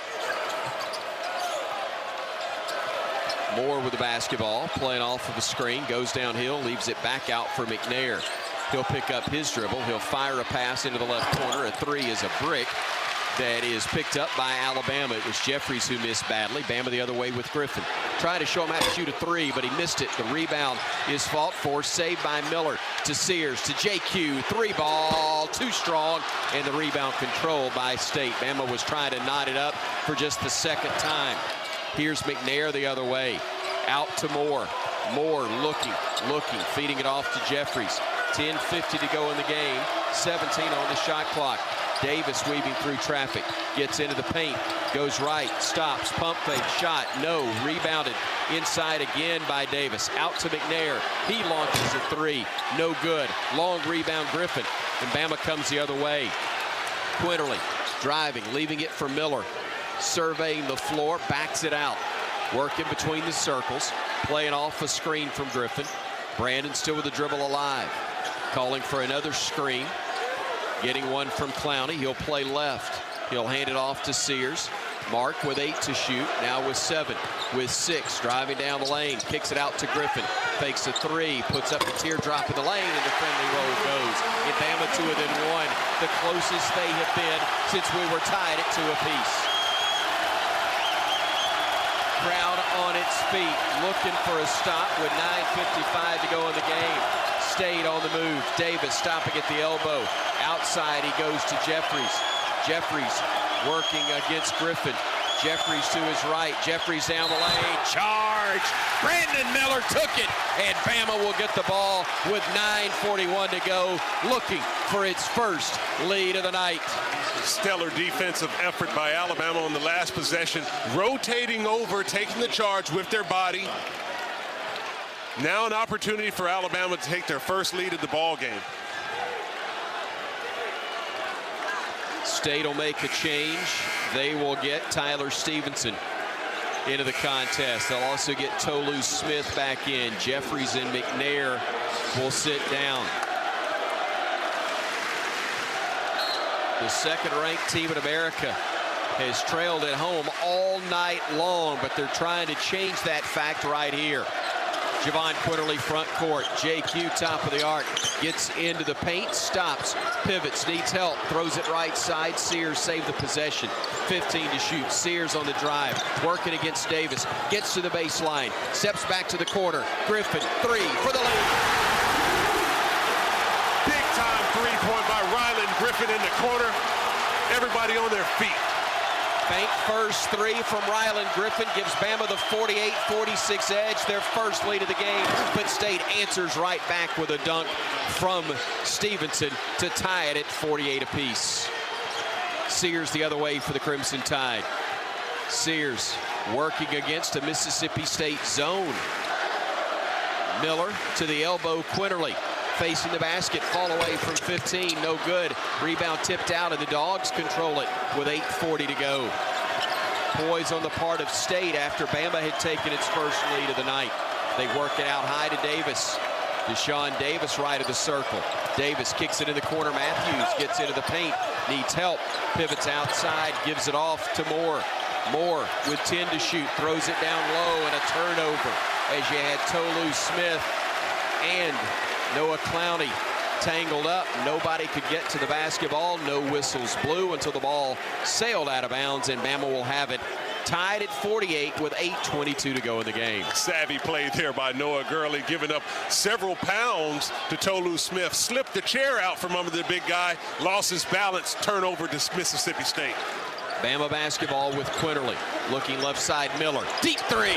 Moore with the basketball, playing off of the screen, goes downhill, leaves it back out for McNair. He'll pick up his dribble. He'll fire a pass into the left corner. A 3 is a brick that is picked up by Alabama. It was Jeffries who missed badly. Bama the other way with Griffin. Tried to show him how to shoot a 3, but he missed it. The rebound is fought for, saved by Miller to Sears to JQ. 3 ball, too strong, and the rebound controlled by State. Bama was trying to knot it up for just the second time. Here's McNair the other way. Out to Moore. Moore looking, feeding it off to Jeffries. 10:50 to go in the game. 17 on the shot clock. Davis weaving through traffic. Gets into the paint. Goes right. Stops. Pump fake. Shot. No. Rebounded. Inside again by Davis. Out to McNair. He launches a 3. No good. Long rebound Griffin. And Bama comes the other way. Quinterly driving. Leaving it for Miller. Surveying the floor. Backs it out. Working between the circles. Playing off a screen from Griffin. Brandon still with the dribble alive. Calling for another screen. Getting one from Clowney. He'll play left. He'll hand it off to Sears. Mark with 8 to shoot. Now with 7. With 6. Driving down the lane. Kicks it out to Griffin. Fakes a 3. Puts up a teardrop in the lane. And the friendly roll goes. And Bama 2 within 1. The closest they have been since we were tied at 2 apiece. Crowd on its feet. Looking for a stop with 9:55 to go in the game. State on the move. Davis stopping at the elbow. Outside he goes to Jeffries. Jeffries working against Griffin. Jeffries to his right. Jeffries down the lane. Charge! Brandon Miller took it. And Bama will get the ball with 9:41 to go. Looking for its first lead of the night. Stellar defensive effort by Alabama on the last possession. Rotating over, taking the charge with their body. Now an opportunity for Alabama to take their first lead of the ball game. State will make a change. They will get Tyler Stevenson into the contest. They'll also get Tolu Smith back in. Jeffries and McNair will sit down. The second-ranked team in America has trailed at home all night long, but they're trying to change that fact right here. Javon Quinterly front court. JQ top of the arc. Gets into the paint. Stops. Pivots. Needs help. Throws it right side. Sears saved the possession. 15 to shoot. Sears on the drive. Working against Davis. Gets to the baseline. Steps back to the corner. Griffin. 3 for the lead. Big time 3-point by Ryland Griffin in the corner. Everybody on their feet. Bank first 3 from Ryland Griffin gives Bama the 48-46 edge, their first lead of the game. But State answers right back with a dunk from Stevenson to tie it at 48 apiece. Sears the other way for the Crimson Tide. Sears working against a Mississippi State zone. Miller to the elbow. Quinterly facing the basket. Fall away from 15. No good. Rebound tipped out, and the Dogs control it with 8:40 to go. Poise on the part of State after Bama had taken its first lead of the night. They work it out high to Davis. Deshaun Davis right of the circle. Davis kicks it in the corner. Matthews gets into the paint. Needs help. Pivots outside. Gives it off to Moore. Moore with 10 to shoot. Throws it down low and a turnover as you had Tolu Smith and Noah Clowney tangled up. Nobody could get to the basketball. No whistles blew until the ball sailed out of bounds, and Bama will have it tied at 48 with 8:22 to go in the game. Savvy play there by Noah Gurley, giving up several pounds to Tolu Smith. Slipped the chair out from under the big guy. Lost his balance. Turnover to Mississippi State. Bama basketball with Quinterly. Looking left side, Miller. Deep 3.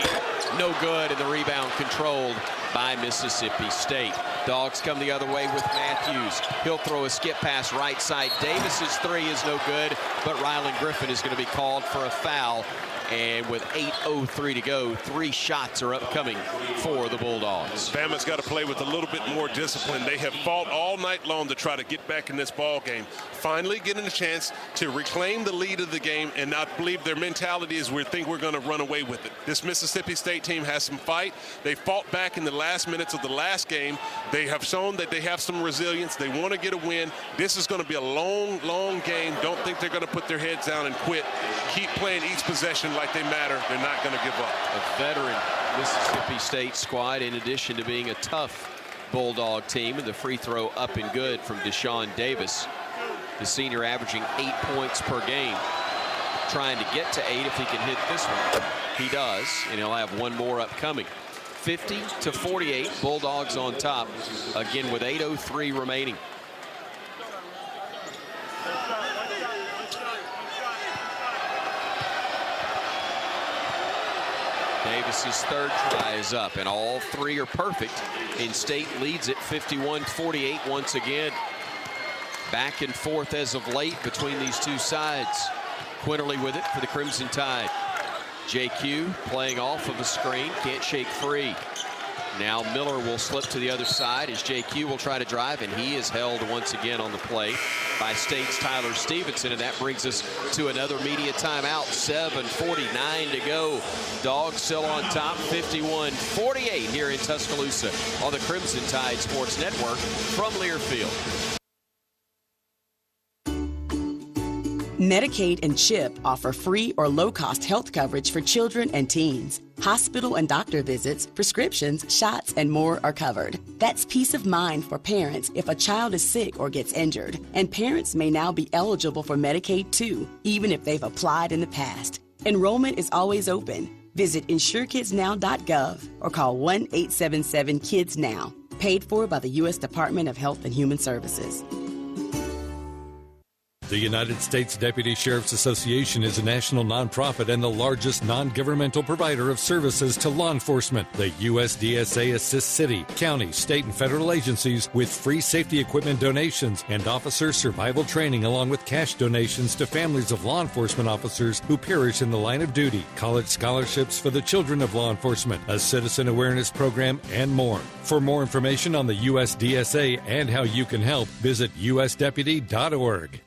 No good, and the rebound controlled by Mississippi State. Dogs come the other way with Matthews. He'll throw a skip pass right side. Davis's 3 is no good, but Ryland Griffin is going to be called for a foul. And with 8:03 to go, 3 shots are upcoming for the Bulldogs. Bama's got to play with a little bit more discipline. They have fought all night long to try to get back in this ball game. Finally getting a chance to reclaim the lead of the game, and I believe their mentality is we think we're going to run away with it. This Mississippi State team has some fight. They fought back in the last minutes of the last game. They have shown that they have some resilience. They want to get a win. This is going to be a long, long game. Don't think they're going to put their heads down and quit. Keep playing each possession like they matter. They're not going to give up. A veteran Mississippi State squad, in addition to being a tough Bulldog team, and the free throw up and good from Deshaun Davis. The senior averaging 8 points per game. Trying to get to 8 if he can hit this one. He does, and he'll have one more upcoming. 50-48, Bulldogs on top, again with 8:03 remaining. Davis's third try is up, and all three are perfect. In-State leads it 51-48 once again. Back and forth as of late between these two sides. Quinterly with it for the Crimson Tide. JQ playing off of the screen, can't shake free. Now Miller will slip to the other side as JQ will try to drive, and he is held once again on the play by State's Tyler Stevenson, and that brings us to another media timeout. 7:49 to go. Dogs still on top, 51-48 here in Tuscaloosa on the Crimson Tide Sports Network from Learfield. Medicaid and CHIP offer free or low-cost health coverage for children and teens. Hospital and doctor visits, prescriptions, shots, and more are covered. That's peace of mind for parents if a child is sick or gets injured. And parents may now be eligible for Medicaid too, even if they've applied in the past. Enrollment is always open. Visit insurekidsnow.gov or call 1-877-KIDS-NOW. Paid for by the U.S. Department of Health and Human Services. The United States Deputy Sheriff's Association is a national nonprofit and the largest non-governmental provider of services to law enforcement. The USDSA assists city, county, state, and federal agencies with free safety equipment donations and officer survival training, along with cash donations to families of law enforcement officers who perish in the line of duty, college scholarships for the children of law enforcement, a citizen awareness program, and more. For more information on the USDSA and how you can help, visit usdeputy.org.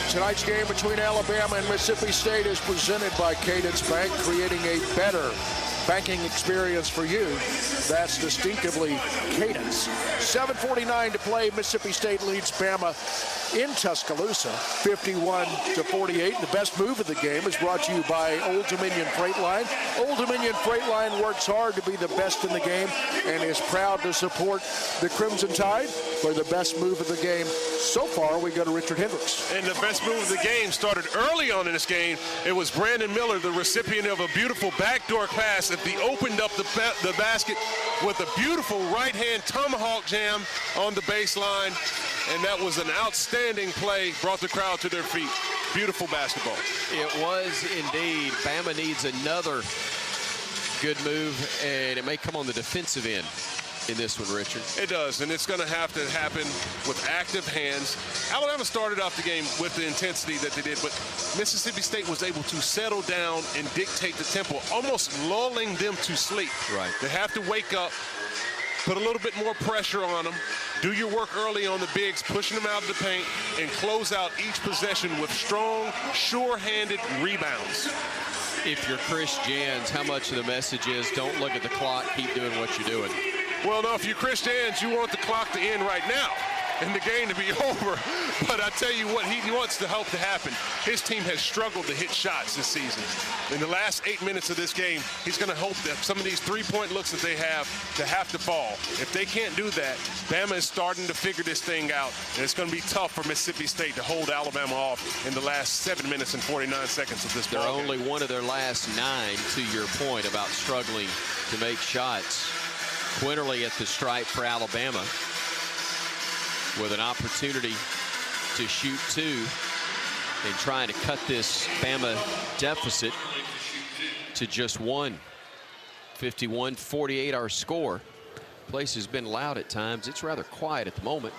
Tonight's game between Alabama and Mississippi State is presented by Cadence Bank, creating a better banking experience for you. That's distinctively Cadence. 7:49 to play. Mississippi State leads Bama in Tuscaloosa, 51-48. The best move of the game is brought to you by Old Dominion Freight Line. Old Dominion Freight Line works hard to be the best in the game and is proud to support the Crimson Tide. For the best move of the game so far, we go to Richard Hendrix. And the best move of the game started early on in this game. It was Brandon Miller, the recipient of a beautiful backdoor pass that he opened up the basket with a beautiful right-hand tomahawk jam on the baseline. And that was an outstanding play, brought the crowd to their feet. Beautiful basketball. It was indeed. Bama needs another good move, and it may come on the defensive end in this one, Richard. It does, and it's going to have to happen with active hands. Alabama started off the game with the intensity that they did, but Mississippi State was able to settle down and dictate the tempo, almost lulling them to sleep. Right. They have to wake up, put a little bit more pressure on them, do your work early on the bigs, pushing them out of the paint, and close out each possession with strong, sure-handed rebounds. If you're Chris Jans, how much of the message is don't look at the clock, keep doing what you're doing? Well, no, if you're Chris Jans, you want the clock to end right now and the game to be over. But I tell you what, he wants to hope to happen. His team has struggled to hit shots this season. In the last 8 minutes of this game, he's going to hope that some of these three-point looks that they have to fall. If they can't do that, Bama is starting to figure this thing out, and it's going to be tough for Mississippi State to hold Alabama off in the last 7 minutes and 49 seconds of this ball game. They're only one of their last 9, to your point about struggling to make shots. Quinterly at the stripe for Alabama with an opportunity to shoot 2 and trying to cut this Bama deficit to just 1. 51-48 our score. Place has been loud at times. It's rather quiet at the moment.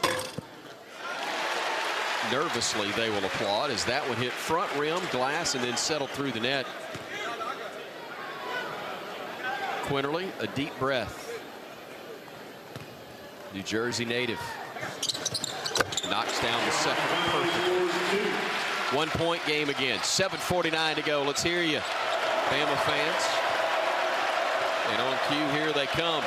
Nervously they will applaud as that one hit front rim, glass, and then settled through the net. Quinterly, a deep breath. New Jersey native. knocks down the second perfectly. 1-point game again. 7:49 to go. Let's hear you, Bama fans. And on cue, here they come.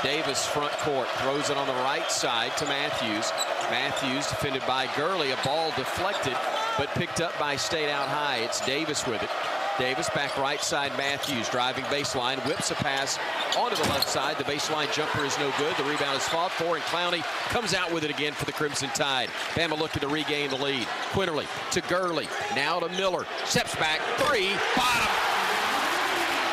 Davis front court, throws it on the right side to Matthews. Matthews defended by Gurley. A ball deflected, but picked up by State out high. It's Davis with it. Davis back right side. Matthews driving baseline, whips a pass onto the left side. The baseline jumper is no good. The rebound is fought for, and Clowney comes out with it again for the Crimson Tide. Bama looking to regain the lead. Quinterly to Gurley, now to Miller. Steps back, three, bottom.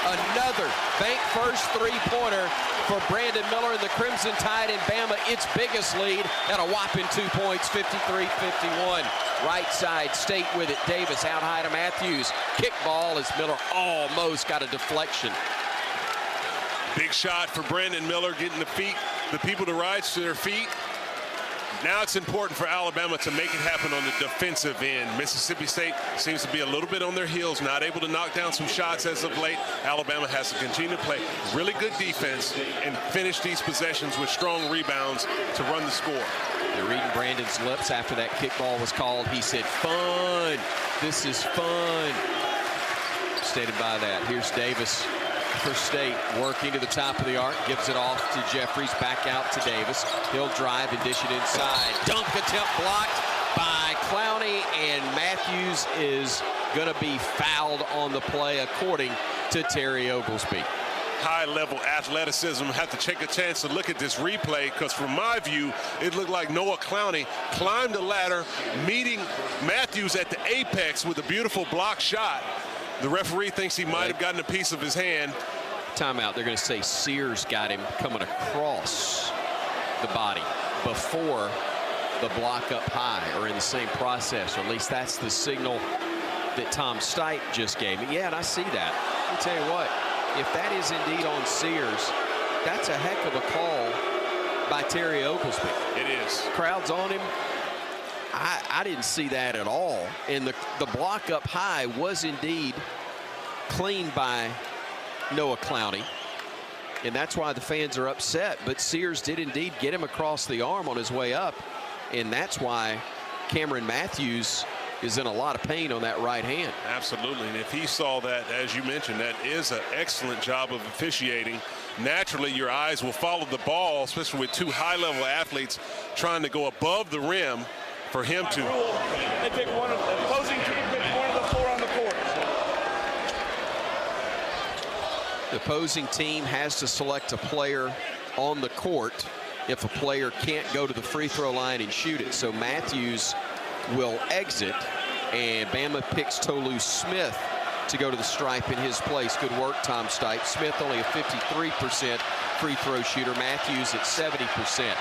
Another bank first three-pointer for Brandon Miller and the Crimson Tide, and Bama its biggest lead at a whopping 2 points, 53-51. Right side, State with it. Davis out high to Matthews. Kick ball as Miller almost got a deflection. Big shot for Brandon Miller, getting the people to rise to their feet. Now it's important for Alabama to make it happen on the defensive end. Mississippi State seems to be a little bit on their heels, not able to knock down some shots as of late. Alabama has to continue to play really good defense and finish these possessions with strong rebounds to run the score. They're reading Brandon's lips after that kickball was called. He said, fun. This is fun. Standing by that. Here's Davis for State, working to the top of the arc, gives it off to Jeffries, back out to Davis. He'll drive and dish it inside. Dunk attempt blocked by Clowney, and Matthews is going to be fouled on the play, according to Terry Oglesby. High-level athleticism. Have to take a chance to look at this replay, because from my view, it looked like Noah Clowney climbed the ladder, meeting Matthews at the apex with a beautiful block shot. The referee thinks he might have gotten a piece of his hand. Timeout. They're going to say Sears got him coming across the body before the block up high, or in the same process, or at least that's the signal that Tom Stipe just gave me. Yeah, and I see that. Let me tell you what, if that is indeed on Sears, that's a heck of a call by Terry Oglesby. It is. Crowd's on him. I didn't see that at all. And the block up high was indeed cleaned by Noah Clowney. And that's why the fans are upset. But Sears did indeed get him across the arm on his way up. And that's why Cameron Matthews is in a lot of pain on that right hand. Absolutely. And if he saw that, as you mentioned, that is an excellent job of officiating. Naturally, your eyes will follow the ball, especially with two high-level athletes trying to go above the rim. For him to. They pick one of the opposing team, pick one of the four on the court. The opposing team has to select a player on the court if a player can't go to the free throw line and shoot it. So Matthews will exit, and Bama picks Tolu Smith to go to the stripe in his place. Good work, Tom Stipe. Smith only a 53% free throw shooter. Matthews at 70%.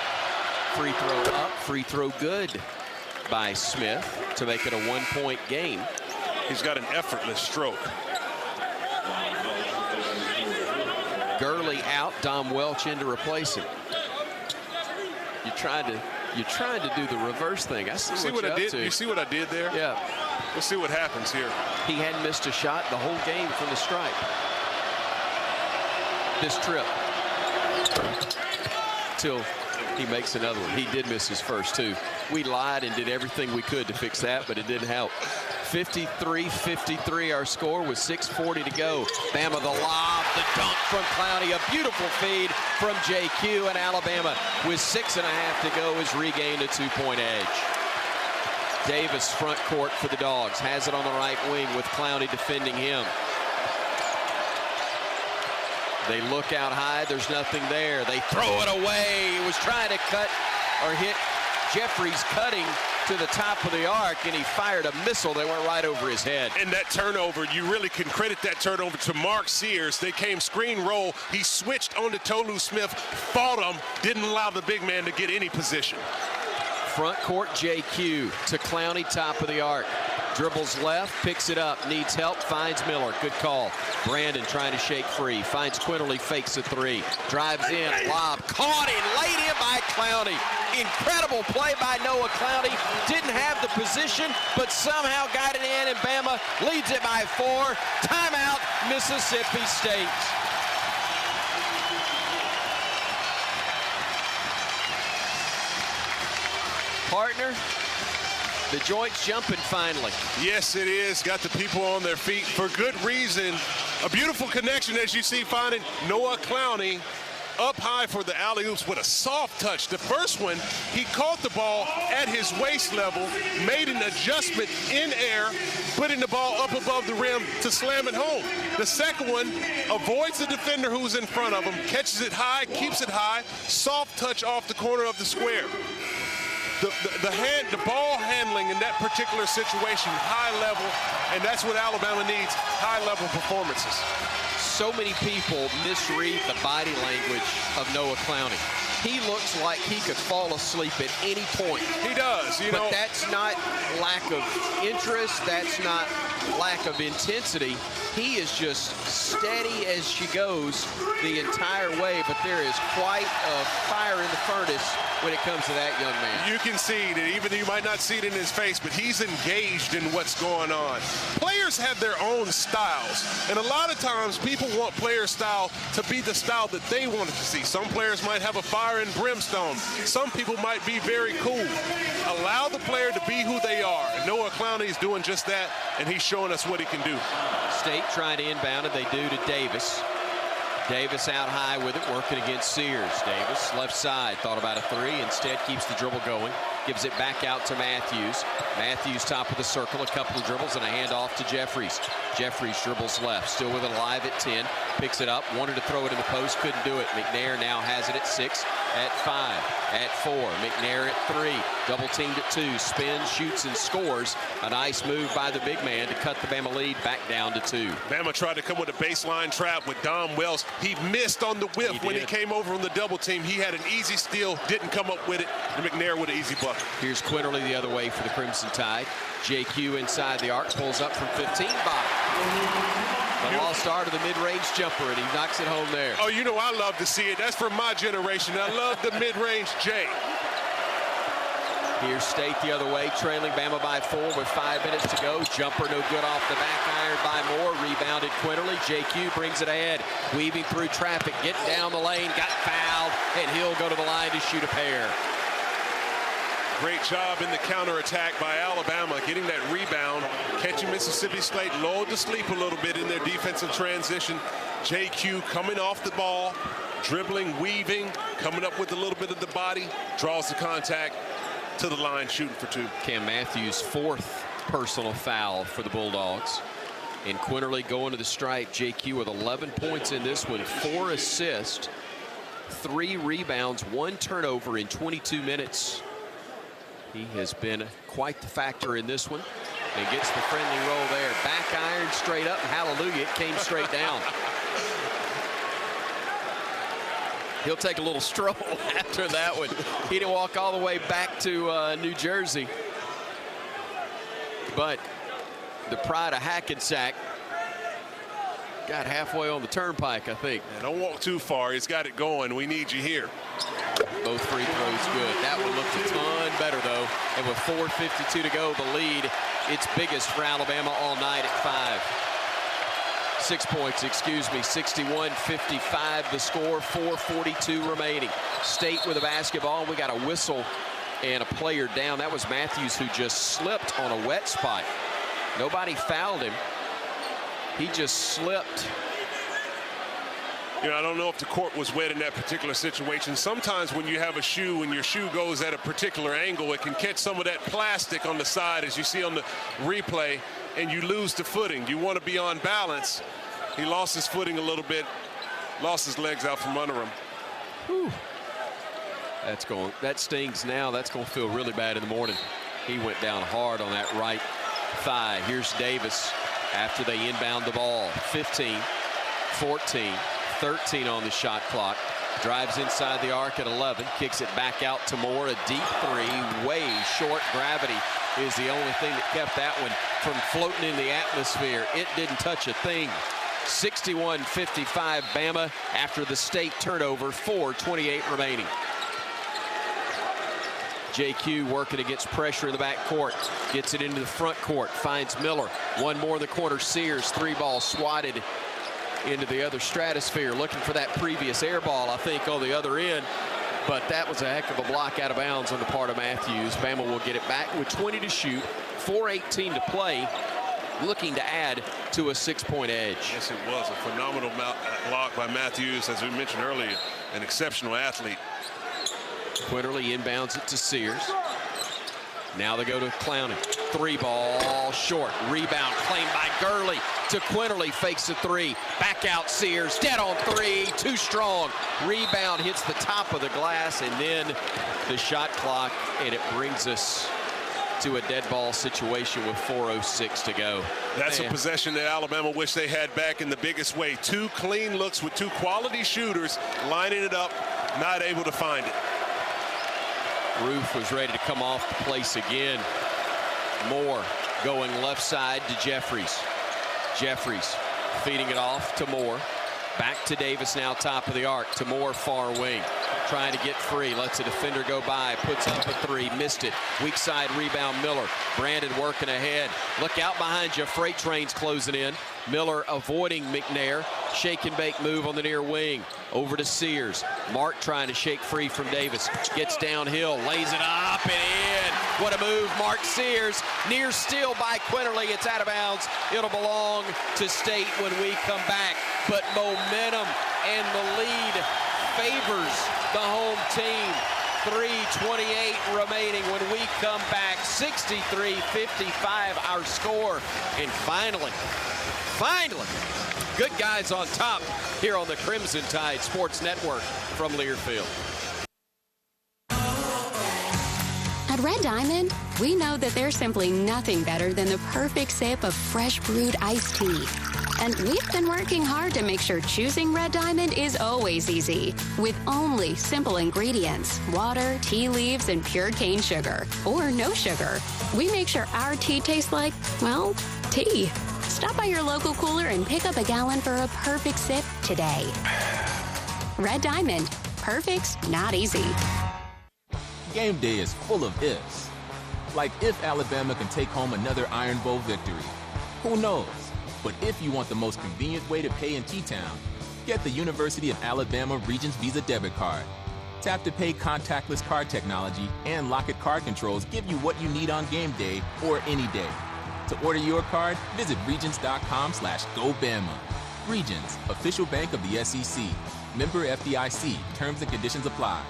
Free throw up, free throw good by Smith to make it a 1-point game. He's got an effortless stroke. Gurley out, Dom Welch in to replace him. You're trying to do the reverse thing. I see what I did. You see what I did there? Yeah. Let's see what happens here. He hadn't missed a shot the whole game from the stripe. This trip. Till he makes another one. He did miss his first two. We lied and did everything we could to fix that, but it didn't help. 53-53 our score with 6:40 to go. Bama the lob, the dunk from Clowney, a beautiful feed from JQ, and Alabama with 6.5 to go has regained a 2-point edge. Davis front court for the Dogs, has it on the right wing with Clowney defending him. They look out high, there's nothing there. They throw it away. He was trying to cut or hit Jeffries cutting to the top of the arc, and he fired a missile that went right over his head. And that turnover, you really can credit that turnover to Mark Sears. They came screen roll. He switched onto Tolu Smith, fought him, didn't allow the big man to get any position. Front court JQ to Clowney, top of the arc. Dribbles left, picks it up, needs help, finds Miller. Good call. Brandon trying to shake free, finds Quinterly, fakes a three, drives in, lob, caught and laid in by Clowney. Incredible play by Noah Clowney. Didn't have the position, but somehow got it in, and Bama leads it by 4. Timeout, Mississippi State. Partner, the joint's jumping finally. Yes, it is. Got the people on their feet for good reason. A beautiful connection, as you see, finding Noah Clowney up high for the alley-oops with a soft touch. The first one, he caught the ball at his waist level, made an adjustment in air, putting the ball up above the rim to slam it home. The second one avoids the defender who's in front of him, catches it high, keeps it high, soft touch off the corner of the square. The ball handling in that particular situation, high level, and that's what Alabama needs, high-level performances. So many people misread the body language of Noah Clowney. He looks like he could fall asleep at any point. He does, you know. But that's not lack of interest. That's not lack of intensity. He is just steady as she goes the entire way, but there is quite a fire in the furnace when it comes to that young man. You can see it, even though you might not see it in his face, but he's engaged in what's going on. Players have their own styles, and a lot of times people want player style to be the style that they want to see. Some players might have a fire and brimstone. Some people might be very cool. Allow the player to be who they are. And Noah Clowney is doing just that, and he's showing us what he can do. State trying to inbound, and they do to Davis. Davis out high with it, working against Sears. Davis, left side, thought about a three, instead keeps the dribble going, gives it back out to Matthews. Matthews top of the circle, a couple of dribbles, and a handoff to Jeffries. Jeffries dribbles left, still with it alive at 10, picks it up, wanted to throw it in the post, couldn't do it. McNair now has it at 6, at 5, at 4. McNair at 3, double teamed at 2, spins, shoots, and scores. A nice move by the big man to cut the Bama lead back down to 2. Bama tried to come with a baseline trap with Dom Wells. He missed on the whiff when he came over on the double team. He had an easy steal, didn't come up with it, and McNair with an easy bucket. Here's Quinterly the other way for the Crimson Tide. JQ inside the arc, pulls up from 15, bottom. The lost art of the mid-range jumper, and he knocks it home there. Oh, you know I love to see it. That's from my generation. I love the mid-range J. Here's State the other way, trailing Bama by 4 with 5 minutes to go. Jumper no good off the back iron by Moore. Rebounded Quinterly. JQ brings it ahead. Weaving through traffic, getting down the lane, got fouled, and he'll go to the line to shoot a pair. Great job in the counterattack by Alabama, getting that rebound, catching Mississippi State lulled to sleep a little bit in their defensive transition. JQ coming off the ball, dribbling, weaving, coming up with a little bit of the body, draws the contact to the line, shooting for 2. Cam Matthews' 4th personal foul for the Bulldogs. And Quinterly going to the stripe. JQ with 11 points in this one, 4 assists, 3 rebounds, 1 turnover in 22 minutes. He has been quite the factor in this one, and gets the friendly roll there. Back iron straight up, hallelujah, it came straight down. He'll take a little stroll after that one. He didn't walk all the way back to New Jersey. But the pride of Hackensack got halfway on the turnpike, I think. Yeah, don't walk too far. He's got it going. We need you here. Both free throws good. That one looked a ton better, though. And with 4:52 to go, the lead, it's biggest for Alabama all night at 5. 6 points, excuse me. 61-55 the score, 4:42 remaining. State with a basketball. We got a whistle and a player down. That was Matthews, who just slipped on a wet spot. Nobody fouled him. He just slipped. You know, I don't know if the court was wet in that particular situation. Sometimes when you have a shoe and your shoe goes at a particular angle, it can catch some of that plastic on the side, as you see on the replay, and you lose the footing. You want to be on balance. He lost his footing a little bit, lost his legs out from under him. Whew. That stings now. That's going to feel really bad in the morning. He went down hard on that right thigh. Here's Davis after they inbound the ball. 15, 14. 13 on the shot clock. Drives inside the arc at 11. Kicks it back out to Moore. A deep 3. Way short. Gravity is the only thing that kept that one from floating in the atmosphere. It didn't touch a thing. 61-55 Bama after the State turnover. 4:28 remaining. JQ working against pressure in the back court. Gets it into the front court. Finds Miller. One more in the corner. Sears. 3-ball swatted into the other stratosphere, looking for that previous air ball, I think, on the other end. But that was a heck of a block out of bounds on the part of Matthews. Bama will get it back with 20 to shoot, 4:18 to play, looking to add to a 6-point edge. Yes, it was a phenomenal block by Matthews, as we mentioned earlier, an exceptional athlete. Quinterly inbounds it to Sears. Now they go to Clowney. 3 ball short. Rebound claimed by Gurley to Quinterly. Fakes a 3. Back out Sears. Dead on 3. Too strong. Rebound hits the top of the glass, and then the shot clock, and it brings us to a dead ball situation with 4:06 to go. That's a possession that Alabama wish they had back in the biggest way. 2 clean looks with 2 quality shooters lining it up, not able to find it. Roof was ready to come off the place again. Moore going left side to Jeffries. Jeffries feeding it off to Moore. Back to Davis now, top of the arc. To Moore, far wing. Trying to get free. Lets a defender go by. Puts up a 3. Missed it. Weak side rebound, Miller. Brandon working ahead. Look out behind you. Freight train's closing in. Miller avoiding McNair. Shake and bake move on the near wing. Over to Sears. Mark trying to shake free from Davis. Gets downhill. Lays it up and in. What a move, Mark Sears. Near steal by Quinterly. It's out of bounds. It'll belong to State when we come back. But momentum and the lead favors the home team. 3:28 remaining when we come back. 63-55 our score. And finally, good guys on top here on the Crimson Tide Sports Network from Learfield. At Red Diamond, we know that there's simply nothing better than the perfect sip of fresh brewed iced tea. And we've been working hard to make sure choosing Red Diamond is always easy. With only simple ingredients, water, tea leaves, and pure cane sugar. Or no sugar. We make sure our tea tastes like, well, tea. Stop by your local cooler and pick up a gallon for a perfect sip today. Red Diamond. Perfect's not easy. Game day is full of ifs. Like if Alabama can take home another Iron Bowl victory. Who knows? But if you want the most convenient way to pay in T-Town, get the University of Alabama Regents Visa debit card. Tap to pay contactless card technology and Lock-It card controls give you what you need on game day or any day. To order your card, visit regents.com/GoBama. Regents, official bank of the SEC. Member FDIC. Terms and conditions apply.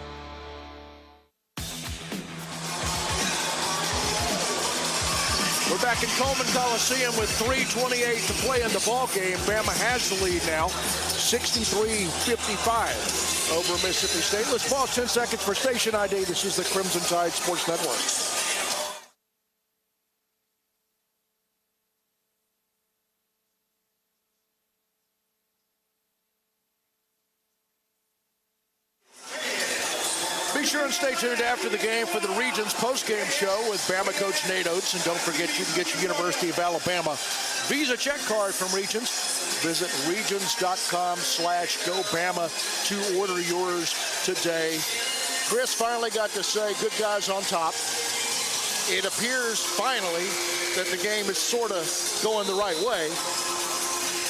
We're back in Coleman Coliseum with 3:28 to play in the ball game. Bama has the lead now, 63-55 over Mississippi State. Let's pause 10 seconds for station ID. This is the Crimson Tide Sports Network. Be sure and stay tuned after the game for the Regions postgame show with Bama coach Nate Oates. And don't forget, you can get your University of Alabama Visa check card from Regions. Visit regions.com/GoBama to order yours today. Chris finally got to say, good guys on top. It appears finally that the game is sort of going the right way.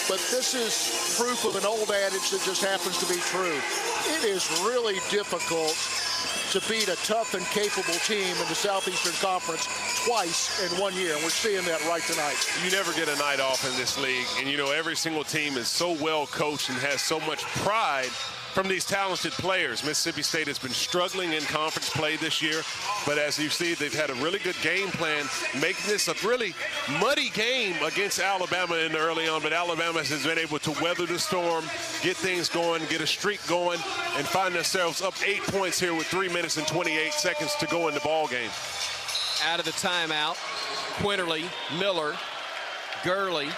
But this is proof of an old adage that just happens to be true. It is really difficult to beat a tough and capable team in the Southeastern Conference twice in 1 year, and we're seeing that right tonight. You never get a night off in this league, and you know every single team is so well coached and has so much pride from these talented players. Mississippi State has been struggling in conference play this year, but as you see, they've had a really good game plan, making this a really muddy game against Alabama in the early on, but Alabama has been able to weather the storm, get things going, get a streak going, and find themselves up 8 points here with 3 minutes and 28 seconds to go in the ball game. Out of the timeout, Quinterly, Miller, Gurley,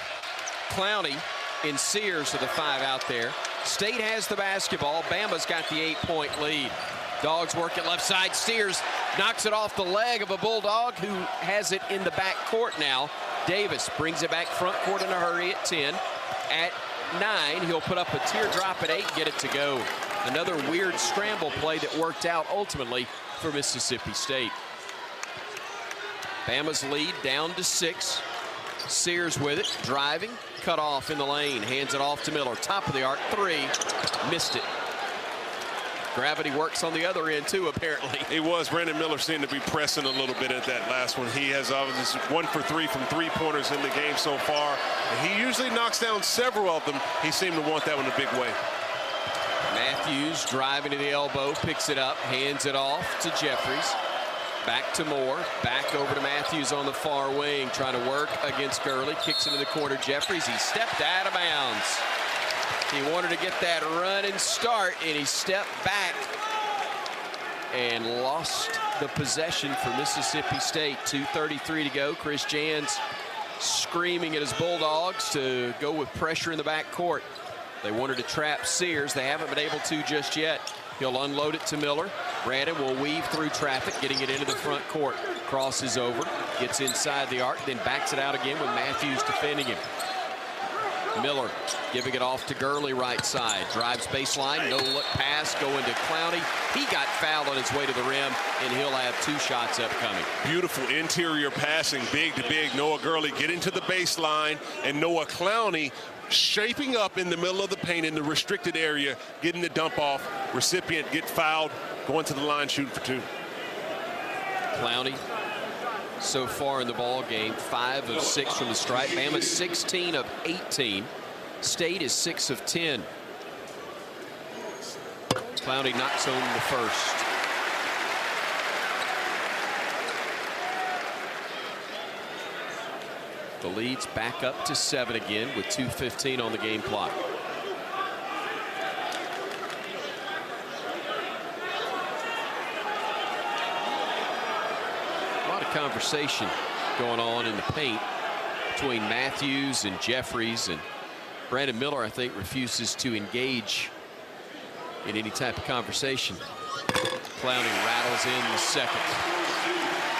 Clowney, and Sears are the 5 out there. State has the basketball. Bama's got the 8-point lead. Dogs work it left side. Sears knocks it off the leg of a Bulldog who has it in the back court now. Davis brings it back front court in a hurry at 10. At 9, he'll put up a teardrop at 8, get it to go. Another weird scramble play that worked out ultimately for Mississippi State. Bama's lead down to 6. Sears with it, driving, cut off in the lane, hands it off to Miller. Top of the arc, 3, missed it. Gravity works on the other end, too, apparently. He was. Brandon Miller seemed to be pressing a little bit at that last one. He has obviously 1 for 3 from three-pointers in the game so far. And he usually knocks down several of them. He seemed to want that one a big way. Matthews driving to the elbow, picks it up, hands it off to Jeffries. Back to Moore, back over to Matthews on the far wing, trying to work against Gurley, kicks into the corner. Jeffries, he stepped out of bounds. He wanted to get that run and start, and he stepped back and lost the possession for Mississippi State. 2:33 to go. Chris Jans screaming at his Bulldogs to go with pressure in the back court. They wanted to trap Sears. They haven't been able to just yet. He'll unload it to Miller. Brandon will weave through traffic, getting it into the front court. Crosses over, gets inside the arc, then backs it out again with Matthews defending him. Miller giving it off to Gurley right side. Drives baseline, no look pass going to Clowney. He got fouled on his way to the rim, and he'll have 2 shots upcoming. Beautiful interior passing, big to big. Noah Gurley getting to the baseline, and Noah Clowney shaping up in the middle of the paint in the restricted area, getting the dump off. Recipient get fouled, going to the line, shooting for 2. Clowney so far in the ball game, 5 of 6 from the stripe. Bama 16 of 18. State is 6 of 10. Clowney knocks home the first. The lead's back up to 7 again with 2:15 on the game clock. A lot of conversation going on in the paint between Matthews and Jeffries, and Brandon Miller, I think, refuses to engage in any type of conversation. Clowney rattles in the second.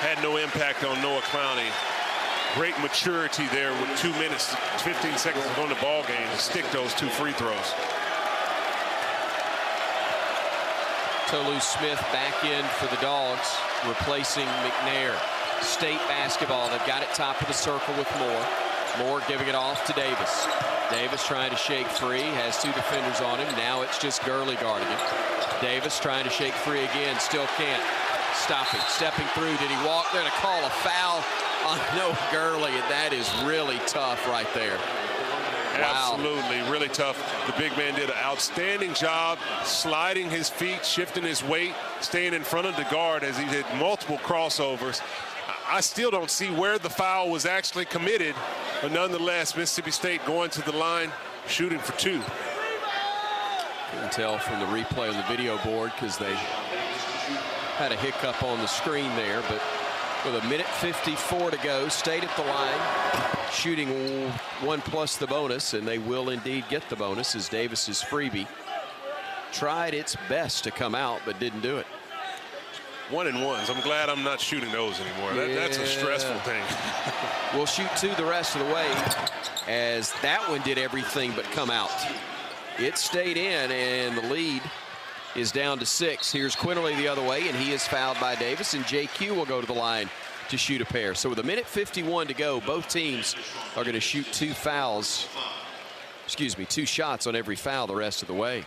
Had no impact on Noah Clowney. Great maturity there with 2 minutes, 15 seconds on the ball game to stick those 2 free throws. Tolu Smith back in for the Dogs, replacing McNair. State basketball, they've got it top of the circle with Moore. Moore giving it off to Davis. Davis trying to shake free, has 2 defenders on him. Now it's just Gurley guarding him. Davis trying to shake free again, still can't. Stopping, stepping through. Did he walk there to call a foul on Noah Gurley? And that is really tough right there. Wow. Absolutely, really tough. The big man did an outstanding job sliding his feet, shifting his weight, staying in front of the guard as he did multiple crossovers. I still don't see where the foul was actually committed, but nonetheless, Mississippi State going to the line, shooting for 2. Couldn't tell from the replay on the video board because they had a hiccup on the screen there, but with 1:54 to go, State at the line, shooting 1 plus the bonus, and they will indeed get the bonus as Davis's freebie tried its best to come out but didn't do it. 1-and-1s. I'm glad I'm not shooting those anymore. That's a stressful thing. We'll shoot 2 the rest of the way, as that one did everything but come out. It stayed in, and the lead is down to 6. Here's Quinterly the other way, and he is fouled by Davis, and JQ will go to the line to shoot a pair. So with 1:51 to go, both teams are going to shoot 2 shots on every foul the rest of the way.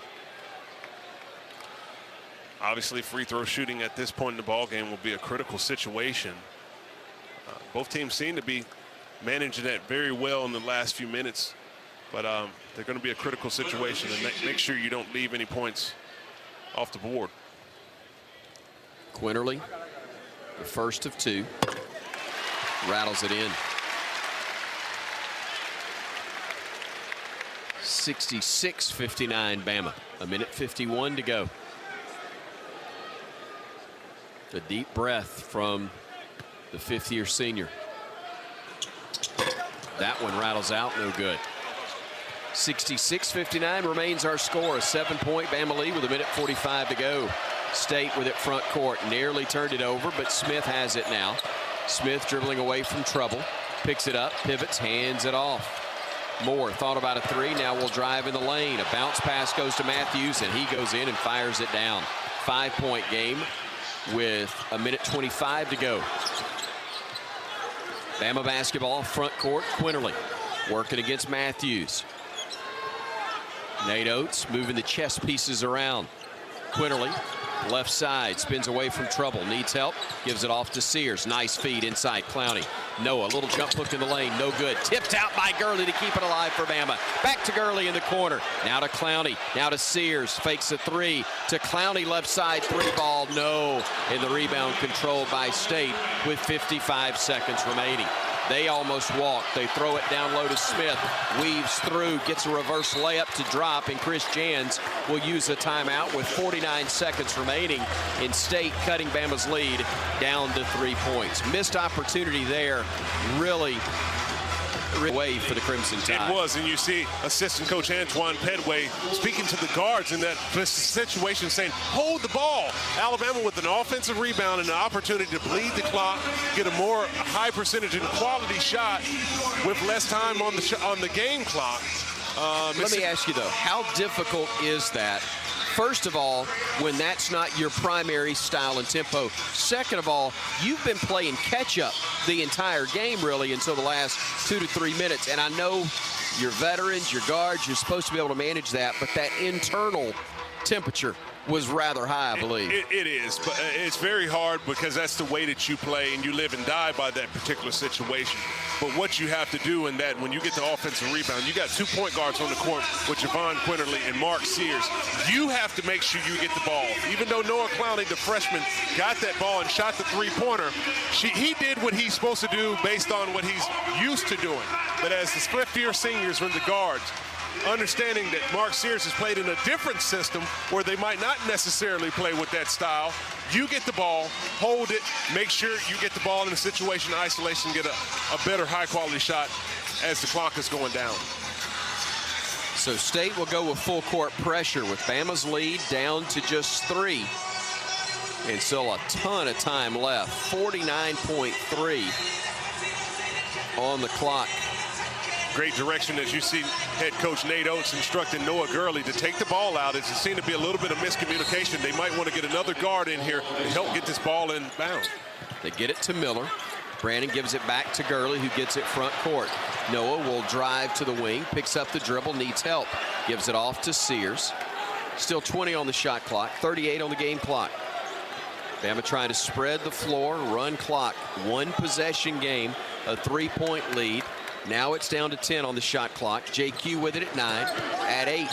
Obviously, free throw shooting at this point in the ball game will be a critical situation. Both teams seem to be managing that very well in the last few minutes, but they're going to be a critical situation, and make sure you don't leave any points off the board. Quinterly, the first of 2, rattles it in. 66-59 Bama. 1:51 to go. A deep breath from the 5th-year senior. That one rattles out, no good. 66-59 remains our score. A 7-point Bama lead with 1:45 to go. State with it front court. Nearly turned it over, but Smith has it now. Smith dribbling away from trouble. Picks it up, pivots, hands it off. Moore thought about a 3, now will drive in the lane. A bounce pass goes to Matthews, and he goes in and fires it down. 5-point game with 1:25 to go. Bama basketball, front court, Quinterly working against Matthews. Nate Oates moving the chess pieces around. Quinterly, left side, spins away from trouble, needs help, gives it off to Sears. Nice feed inside Clowney. Noah, little jump hook in the lane, no good. Tipped out by Gurley to keep it alive for Bama. Back to Gurley in the corner. Now to Clowney, now to Sears. Fakes a three to Clowney, left side, three ball, no. And the rebound controlled by State with 55 seconds remaining. They almost walk. They throw it down low to Smith. Weaves through, gets a reverse layup to drop, and Chris Jans will use a timeout with 49 seconds remaining. In State cutting Bama's lead down to 3 points. Missed opportunity there. Really way for the Crimson Tide. It was, and you see assistant coach Antoine Pedway speaking to the guards in that situation, saying, hold the ball. Alabama with an offensive rebound and an opportunity to bleed the clock, get a more high percentage and quality shot with less time on the game clock. Let me ask you, though, how difficult is that? First of all, when that's not your primary style and tempo. Second of all, you've been playing catch-up the entire game, really, until the last 2 to 3 minutes. And I know your veterans, your guards, you're supposed to be able to manage that, but that internal temperature was rather high, I believe. It is, but it's very hard because that's the way that you play and you live and die by that particular situation. But what you have to do in that, when you get the offensive rebound, you got 2 point guards on the court with Javon Quinterly and Mark Sears. You have to make sure you get the ball. Even though Noah Clowney, the freshman, got that ball and shot the three-pointer, he did what he's supposed to do based on what he's used to doing. But as the split-year seniors were the guards, understanding that Mark Sears has played in a different system where they might not necessarily play with that style, you get the ball, hold it, make sure you get the ball in a situation, isolation, get a better high-quality shot as the clock is going down. So State will go with full court pressure with Bama's lead down to just 3. And still a ton of time left. 49.3 on the clock. Great direction as you see head coach Nate Oates instructing Noah Gurley to take the ball out. As it seemed to be a little bit of miscommunication. They might want to get another guard in here to help get this ball in bounds. They get it to Miller. Brandon gives it back to Gurley, who gets it front court. Noah will drive to the wing, picks up the dribble, needs help. Gives it off to Sears. Still 20 on the shot clock, 38 on the game clock. Bama trying to spread the floor, run clock. 1 possession game, a 3-point lead. Now it's down to 10 on the shot clock. JQ with it at 9, at 8,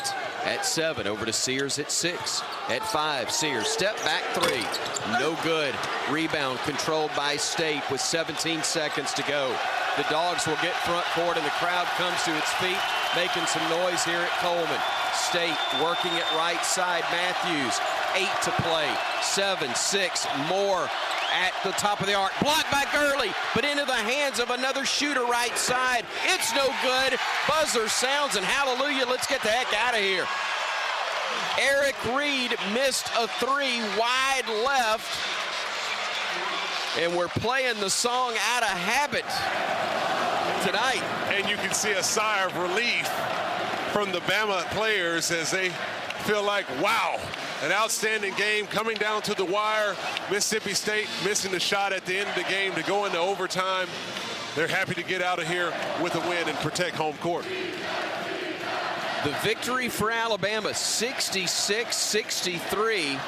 at 7. Over to Sears at 6, at 5. Sears, step back 3. No good. Rebound controlled by State with 17 seconds to go. The Dogs will get front court and the crowd comes to its feet, making some noise here at Coleman. State working it right side. Matthews, 8 to play. 7, 6 more. At the top of the arc, blocked by Gurley, but into the hands of another shooter right side. It's no good. Buzzer sounds, and hallelujah, let's get the heck out of here. Eric Reed missed a 3 wide left, and we're playing the song out of habit tonight. And you can see a sigh of relief from the Bama players as they feel like, wow, an outstanding game coming down to the wire. Mississippi State missing the shot at the end of the game to go into overtime. They're happy to get out of here with a win and protect home court. The victory for Alabama, 66-63,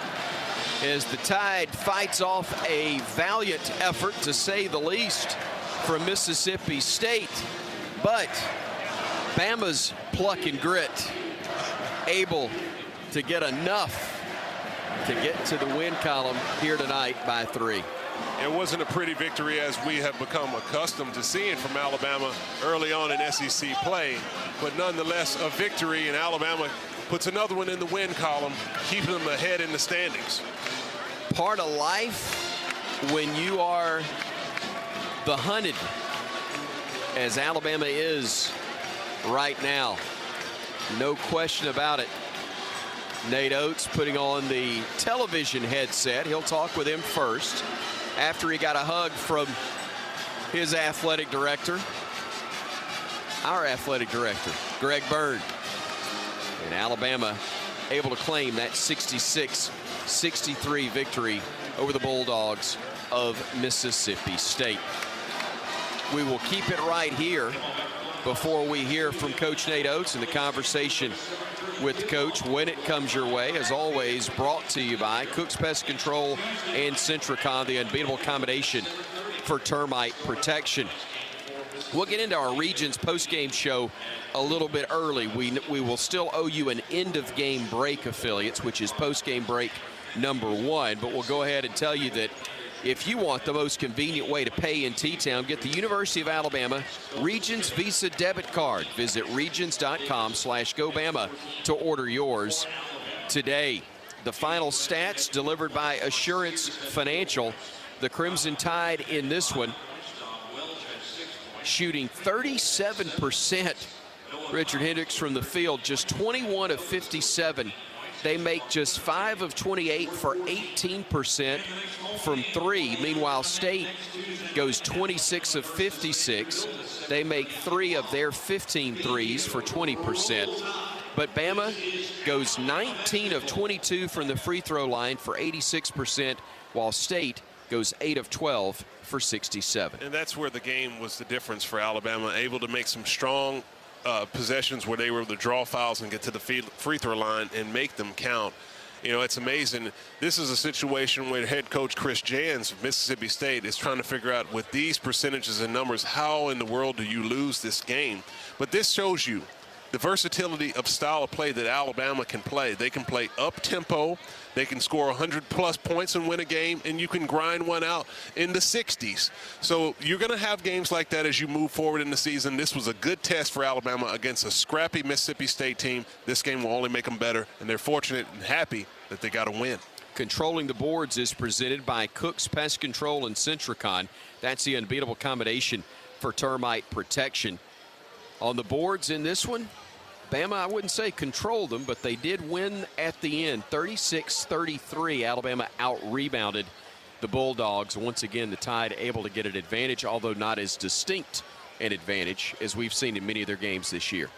as the Tide fights off a valiant effort, to say the least, from Mississippi State. But Bama's pluck and grit able to get enough to get to the win column here tonight by 3. It wasn't a pretty victory as we have become accustomed to seeing from Alabama early on in SEC play, but nonetheless a victory, and Alabama puts another one in the win column, keeping them ahead in the standings. Part of life when you are the hunted, as Alabama is right now. No question about it. Nate Oates putting on the television headset. He'll talk with him first after he got a hug from his athletic director, our athletic director, Greg Byrne. And Alabama able to claim that 66-63 victory over the Bulldogs of Mississippi State. We will keep it right here before we hear from Coach Nate Oates and the conversation with the coach when it comes your way. As always, brought to you by Cook's Pest Control and Centricon, the unbeatable combination for termite protection. We'll get into our Regions postgame show a little bit early. We will still owe you an end-of-game break, affiliates, which is postgame break number 1. But we'll go ahead and tell you that if you want the most convenient way to pay in T-Town, get the University of Alabama Regions Visa debit card. Visit regions.com/GoBama to order yours today. The final stats delivered by Assurance Financial. The Crimson Tide in this one shooting 37%. Richard Hendrix from the field, just 21 of 57. They make just 5 of 28 for 18% from 3. Meanwhile, State goes 26 of 56. They make 3 of their 15 threes for 20%. But Bama goes 19 of 22 from the free throw line for 86%, while State goes 8 of 12 for 67. And that's where the game was the difference for Alabama, able to make some strong possessions where they were able to draw fouls and get to the free throw line and make them count. You know, it's amazing. This is a situation where head coach Chris Jans of Mississippi State is trying to figure out, with these percentages and numbers, how in the world do you lose this game? But this shows you the versatility of style of play that Alabama can play. They can play up-tempo. They can score 100-plus points and win a game, and you can grind one out in the 60s. So you're going to have games like that as you move forward in the season. This was a good test for Alabama against a scrappy Mississippi State team. This game will only make them better, and they're fortunate and happy that they got a win. Controlling the boards is presented by Cook's Pest Control and Centricon. That's the unbeatable combination for termite protection. On the boards in this one, Bama, I wouldn't say controlled them, but they did win at the end. 36-33, Alabama out-rebounded the Bulldogs. Once again, the Tide able to get an advantage, although not as distinct an advantage as we've seen in many of their games this year.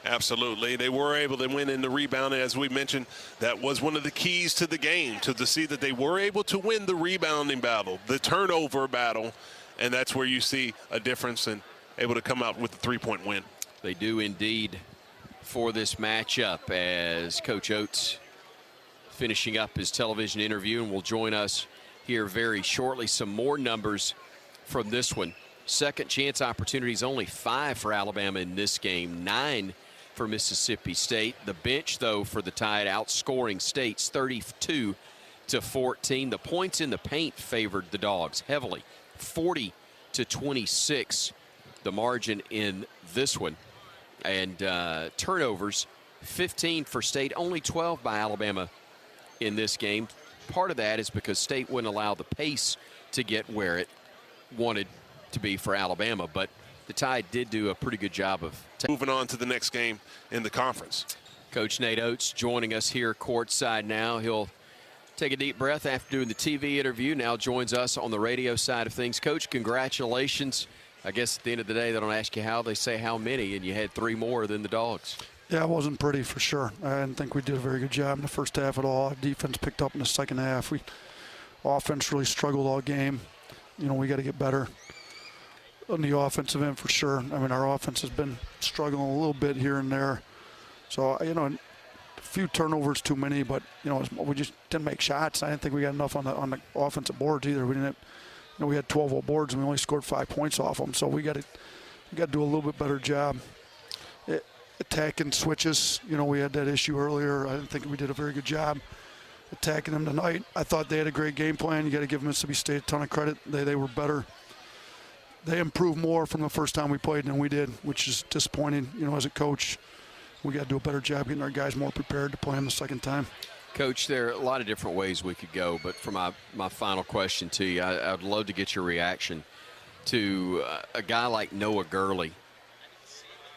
Absolutely. They were able to win in the rebound. As we mentioned, that was one of the keys to the game, to see that they were able to win the rebounding battle, the turnover battle, and that's where you see a difference and able to come out with a three-point win. They do indeed for this matchup, as Coach Oates finishing up his television interview and will join us here very shortly. Some more numbers from this one. Second chance opportunities, only 5 for Alabama in this game, 9 for Mississippi State. The bench, though, for the Tide outscoring State's 32-14. The points in the paint favored the Dogs heavily, 40-26. The margin in this one. And turnovers, 15 for State, only 12 by Alabama in this game. Part of that is because State wouldn't allow the pace to get where it wanted to be for Alabama, but the Tide did do a pretty good job of moving on to the next game in the conference. Coach Nate Oates joining us here courtside now. He'll take a deep breath after doing the TV interview. Now joins us on the radio side of things. Coach, congratulations. I guess at the end of the day, they don't ask you how, they say how many, and you had 3 more than the Dogs. Yeah, it wasn't pretty for sure. I didn't think we did a very good job in the first half at all. Our defense picked up in the second half. Offense really struggled all game. You know, we got to get better on the offensive end for sure. I mean, our offense has been struggling a little bit here and there. So, you know, a few turnovers too many, but, you know, we just didn't make shots. I didn't think we got enough on the offensive boards either. We didn't. You know, we had 12 boards and we only scored 5 points off them. So we got to do a little bit better job attacking switches. You know, we had that issue earlier. I didn't think we did a very good job attacking them tonight. I thought they had a great game plan. You got to give Mississippi State a ton of credit. They were better. They improved more from the first time we played than we did, which is disappointing. You know, as a coach, we got to do a better job getting our guys more prepared to play them the second time. Coach, there are a lot of different ways we could go, but for my final question to you, I'd love to get your reaction to a guy like Noah Gurley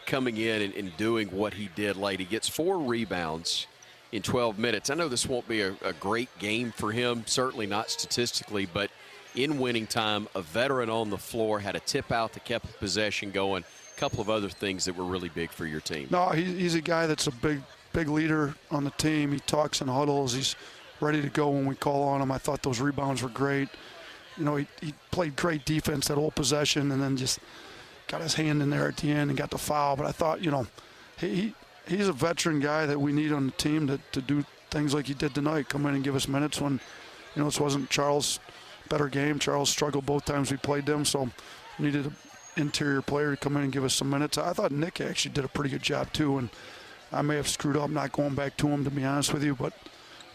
coming in and doing what he did late. He gets 4 rebounds in 12 minutes. I know this won't be a great game for him, certainly not statistically, but in winning time, a veteran on the floor, had a tip out that kept possession going, a couple of other things that were really big for your team. No, he's a guy that's a big leader on the team. He talks in huddles. He's ready to go when we call on him. I thought those rebounds were great. You know, he played great defense that whole possession, and then just got his hand in there at the end and got the foul. But I thought, he's a veteran guy that we need on the team to do things like he did tonight, come in and give us minutes when, this wasn't Charles' better game. Charles struggled both times we played them, so needed an interior player to come in and give us some minutes. I thought Nick actually did a pretty good job too, and I may have screwed up not going back to him, to be honest with you, but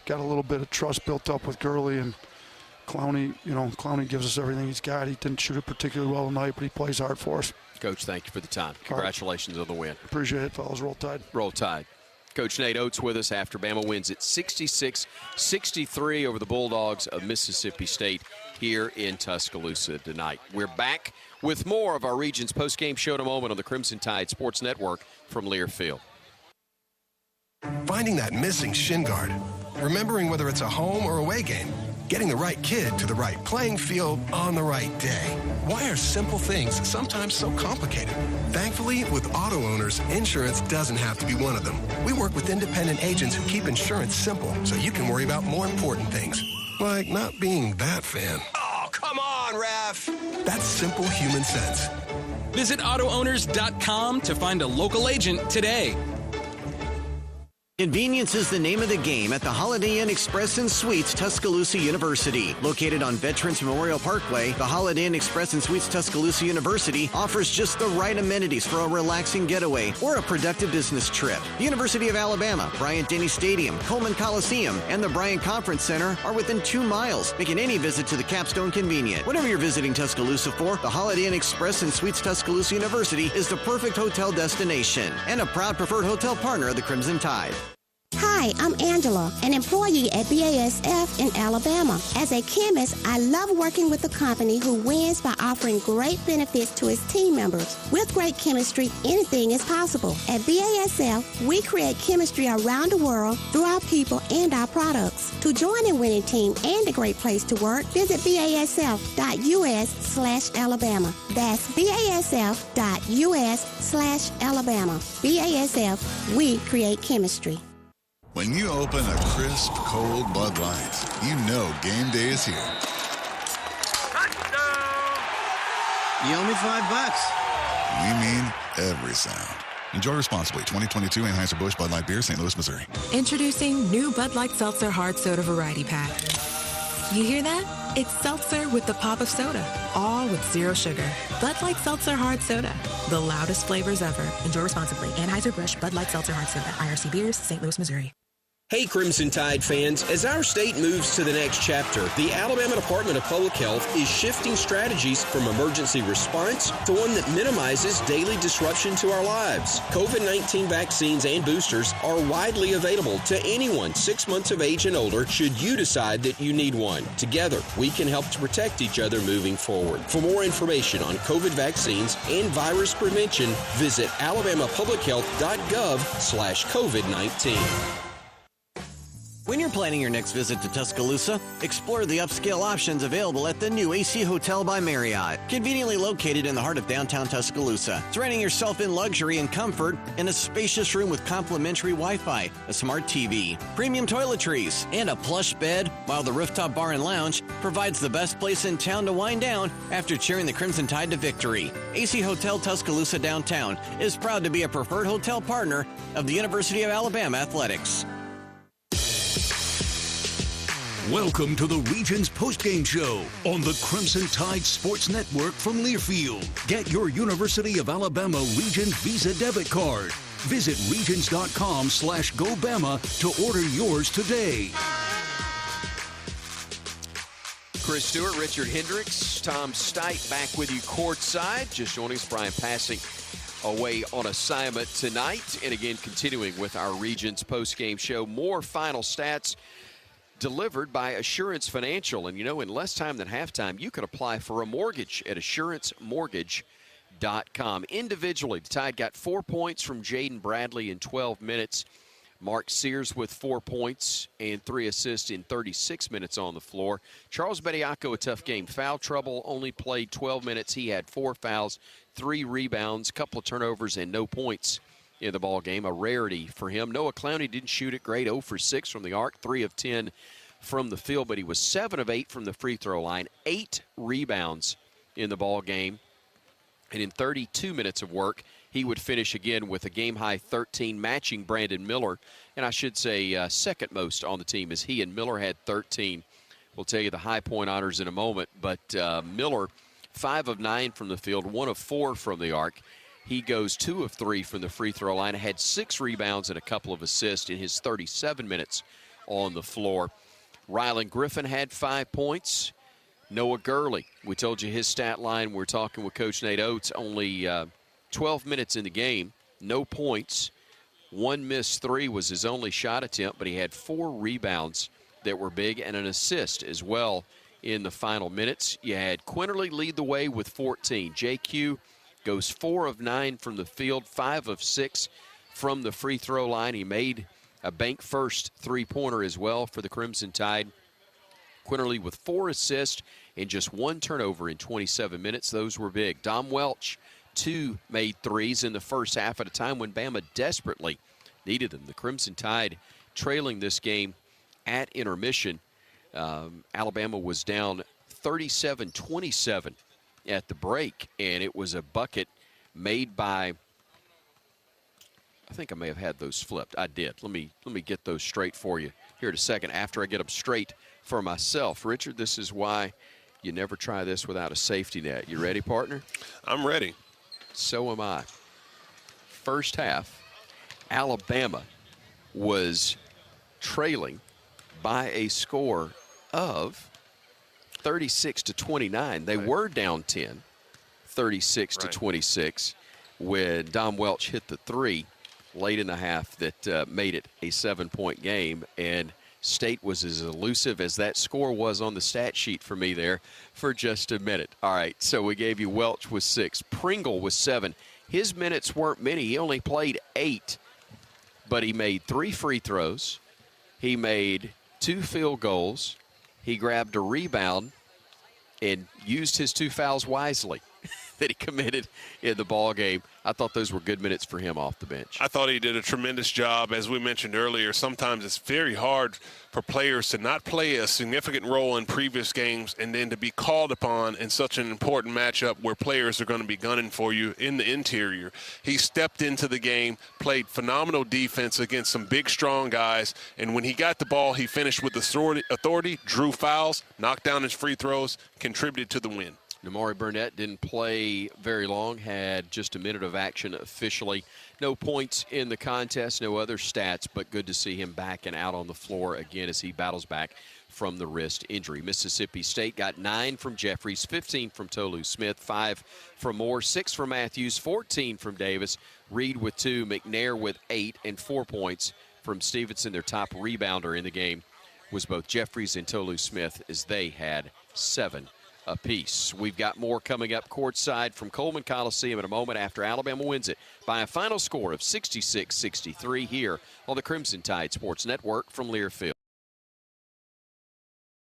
got a little bit of trust built up with Gurley, and Clowney gives us everything he's got. He didn't shoot it particularly well tonight, but he plays hard for us. Coach, thank you for the time. Congratulations on the win. Appreciate it, fellas. Roll Tide. Roll Tide. Coach Nate Oates with us after Bama wins at 66-63 over the Bulldogs of Mississippi State here in Tuscaloosa tonight. We're back with more of our region's postgame show in a moment on the Crimson Tide Sports Network from Learfield. Finding that missing shin guard, remembering whether it's a home or away game, getting the right kid to the right playing field on the right day. Why are simple things sometimes so complicated? Thankfully, with auto owners, insurance doesn't have to be one of them. We work with independent agents who keep insurance simple so you can worry about more important things, like not being that fan. Oh, come on, ref! That's simple human sense. Visit AutoOwners.com to find a local agent today. Convenience is the name of the game at the Holiday Inn Express and Suites Tuscaloosa University. Located on Veterans Memorial Parkway, the Holiday Inn Express and Suites Tuscaloosa University offers just the right amenities for a relaxing getaway or a productive business trip. The University of Alabama, Bryant-Denny Stadium, Coleman Coliseum, and the Bryan Conference Center are within 2 miles, making any visit to the Capstone convenient. Whatever you're visiting Tuscaloosa for, the Holiday Inn Express and Suites Tuscaloosa University is the perfect hotel destination and a proud preferred hotel partner of the Crimson Tide. Hi, I'm Angela, an employee at BASF in Alabama. As a chemist, I love working with a company who wins by offering great benefits to its team members. With great chemistry, anything is possible. At BASF, we create chemistry around the world through our people and our products. To join a winning team and a great place to work, visit BASF.US/Alabama. That's BASF.US/Alabama. BASF, we create chemistry. When you open a crisp, cold Bud Light, you know game day is here. You owe me $5. We mean every sound. Enjoy responsibly. 2022 Anheuser-Busch Bud Light Beer, St. Louis, Missouri. Introducing new Bud Light Seltzer Hard Soda Variety Pack. You hear that? It's seltzer with the pop of soda, all with zero sugar. Bud Light Seltzer Hard Soda, the loudest flavors ever. Enjoy responsibly. Anheuser-Busch Bud Light Seltzer Hard Soda, IRC Beers, St. Louis, Missouri. Hey, Crimson Tide fans, as our state moves to the next chapter, the Alabama Department of Public Health is shifting strategies from emergency response to one that minimizes daily disruption to our lives. COVID-19 vaccines and boosters are widely available to anyone 6 months of age and older should you decide that you need one. Together, we can help to protect each other moving forward. For more information on COVID vaccines and virus prevention, visit alabamapublichealth.gov/COVID-19. When you're planning your next visit to Tuscaloosa, explore the upscale options available at the new AC Hotel by Marriott, conveniently located in the heart of downtown Tuscaloosa. Surrounding yourself in luxury and comfort in a spacious room with complimentary Wi-Fi, a smart TV, premium toiletries, and a plush bed, while the rooftop bar and lounge provides the best place in town to wind down after cheering the Crimson Tide to victory. AC Hotel Tuscaloosa Downtown is proud to be a preferred hotel partner of the University of Alabama Athletics. Welcome to the Regions Postgame Show on the Crimson Tide Sports Network from Learfield. Get your University of Alabama Region Visa debit card. Visit regions.com/GoBama to order yours today. Chris Stewart, Richard Hendrix, Tom Stipe back with you courtside. Just joining us, Bryan Passink away on assignment tonight. And again, continuing with our Regions postgame show. More final stats delivered by Assurance Financial. And, you know, in less time than halftime, you could apply for a mortgage at AssuranceMortgage.com. Individually, the Tide got 4 points from Jaden Bradley in 12 minutes. Mark Sears with 4 points and 3 assists in 36 minutes on the floor. Charles Bediako, a tough game. Foul trouble, only played 12 minutes. He had 4 fouls, 3 rebounds, a couple of turnovers, and no points in the ball game, a rarity for him. Noah Clowney didn't shoot it great, 0 for 6 from the arc, 3 of 10 from the field, but he was 7 of 8 from the free throw line, 8 rebounds in the ball game. And in 32 minutes of work, he would finish again with a game-high 13, matching Brandon Miller. And I should say second most on the team, as he and Miller had 13. We'll tell you the high point honors in a moment. But Miller, 5 of 9 from the field, 1 of 4 from the arc. He goes 2 of 3 from the free throw line, had 6 rebounds and a couple of assists in his 37 minutes on the floor. Rylan Griffin had 5 points. Noah Gurley, we told you his stat line. We're talking with Coach Nate Oates. Only 12 minutes in the game, no points. 1 missed 3 was his only shot attempt, but he had 4 rebounds that were big and an assist as well in the final minutes. You had Quinterly lead the way with 14. JQ goes 4 of 9 from the field, 5 of 6 from the free throw line. He made a bank first three-pointer as well for the Crimson Tide. Quinterly with 4 assists and just 1 turnover in 27 minutes. Those were big. Dom Welch, 2 made threes in the first half at a time when Bama desperately needed them. The Crimson Tide trailing this game at intermission. Alabama was down 37-27 at the break, and it was a bucket made by, I think I may have had those flipped. I did. Let me get those straight for you here in a second after I get them straight for myself. Richard, this is why you never try this without a safety net. You ready, partner? I'm ready. So am I. First half, Alabama was trailing by a score of 36-29. They were down 10, 36-26, when Dom Welch hit the 3 late in the half that made it a 7-point game. And State was as elusive as that score was on the stat sheet for me there for just a minute. All right, so we gave you Welch with 6. Pringle with 7. His minutes weren't many. He only played 8, but he made 3 free throws. He made 2 field goals. He grabbed a rebound and used his 2 fouls wisely that he committed in the ball game. I thought those were good minutes for him off the bench. I thought he did a tremendous job. As we mentioned earlier, sometimes it's very hard for players to not play a significant role in previous games and then to be called upon in such an important matchup where players are going to be gunning for you in the interior. He stepped into the game, played phenomenal defense against some big, strong guys, and when he got the ball, he finished with authority, drew fouls, knocked down his free throws, contributed to the win. Namari Burnett didn't play very long, had just a minute of action officially. No points in the contest, no other stats, but good to see him back and out on the floor again as he battles back from the wrist injury. Mississippi State got 9 from Jeffries, 15 from Tolu Smith, 5 from Moore, 6 from Matthews, 14 from Davis, Reed with 2, McNair with 8, and 4 points from Stevenson. Their top rebounder in the game was both Jeffries and Tolu Smith, as they had 7 apiece. We've got more coming up courtside from Coleman Coliseum in a moment after Alabama wins it by a final score of 66-63 here on the Crimson Tide Sports Network from Learfield.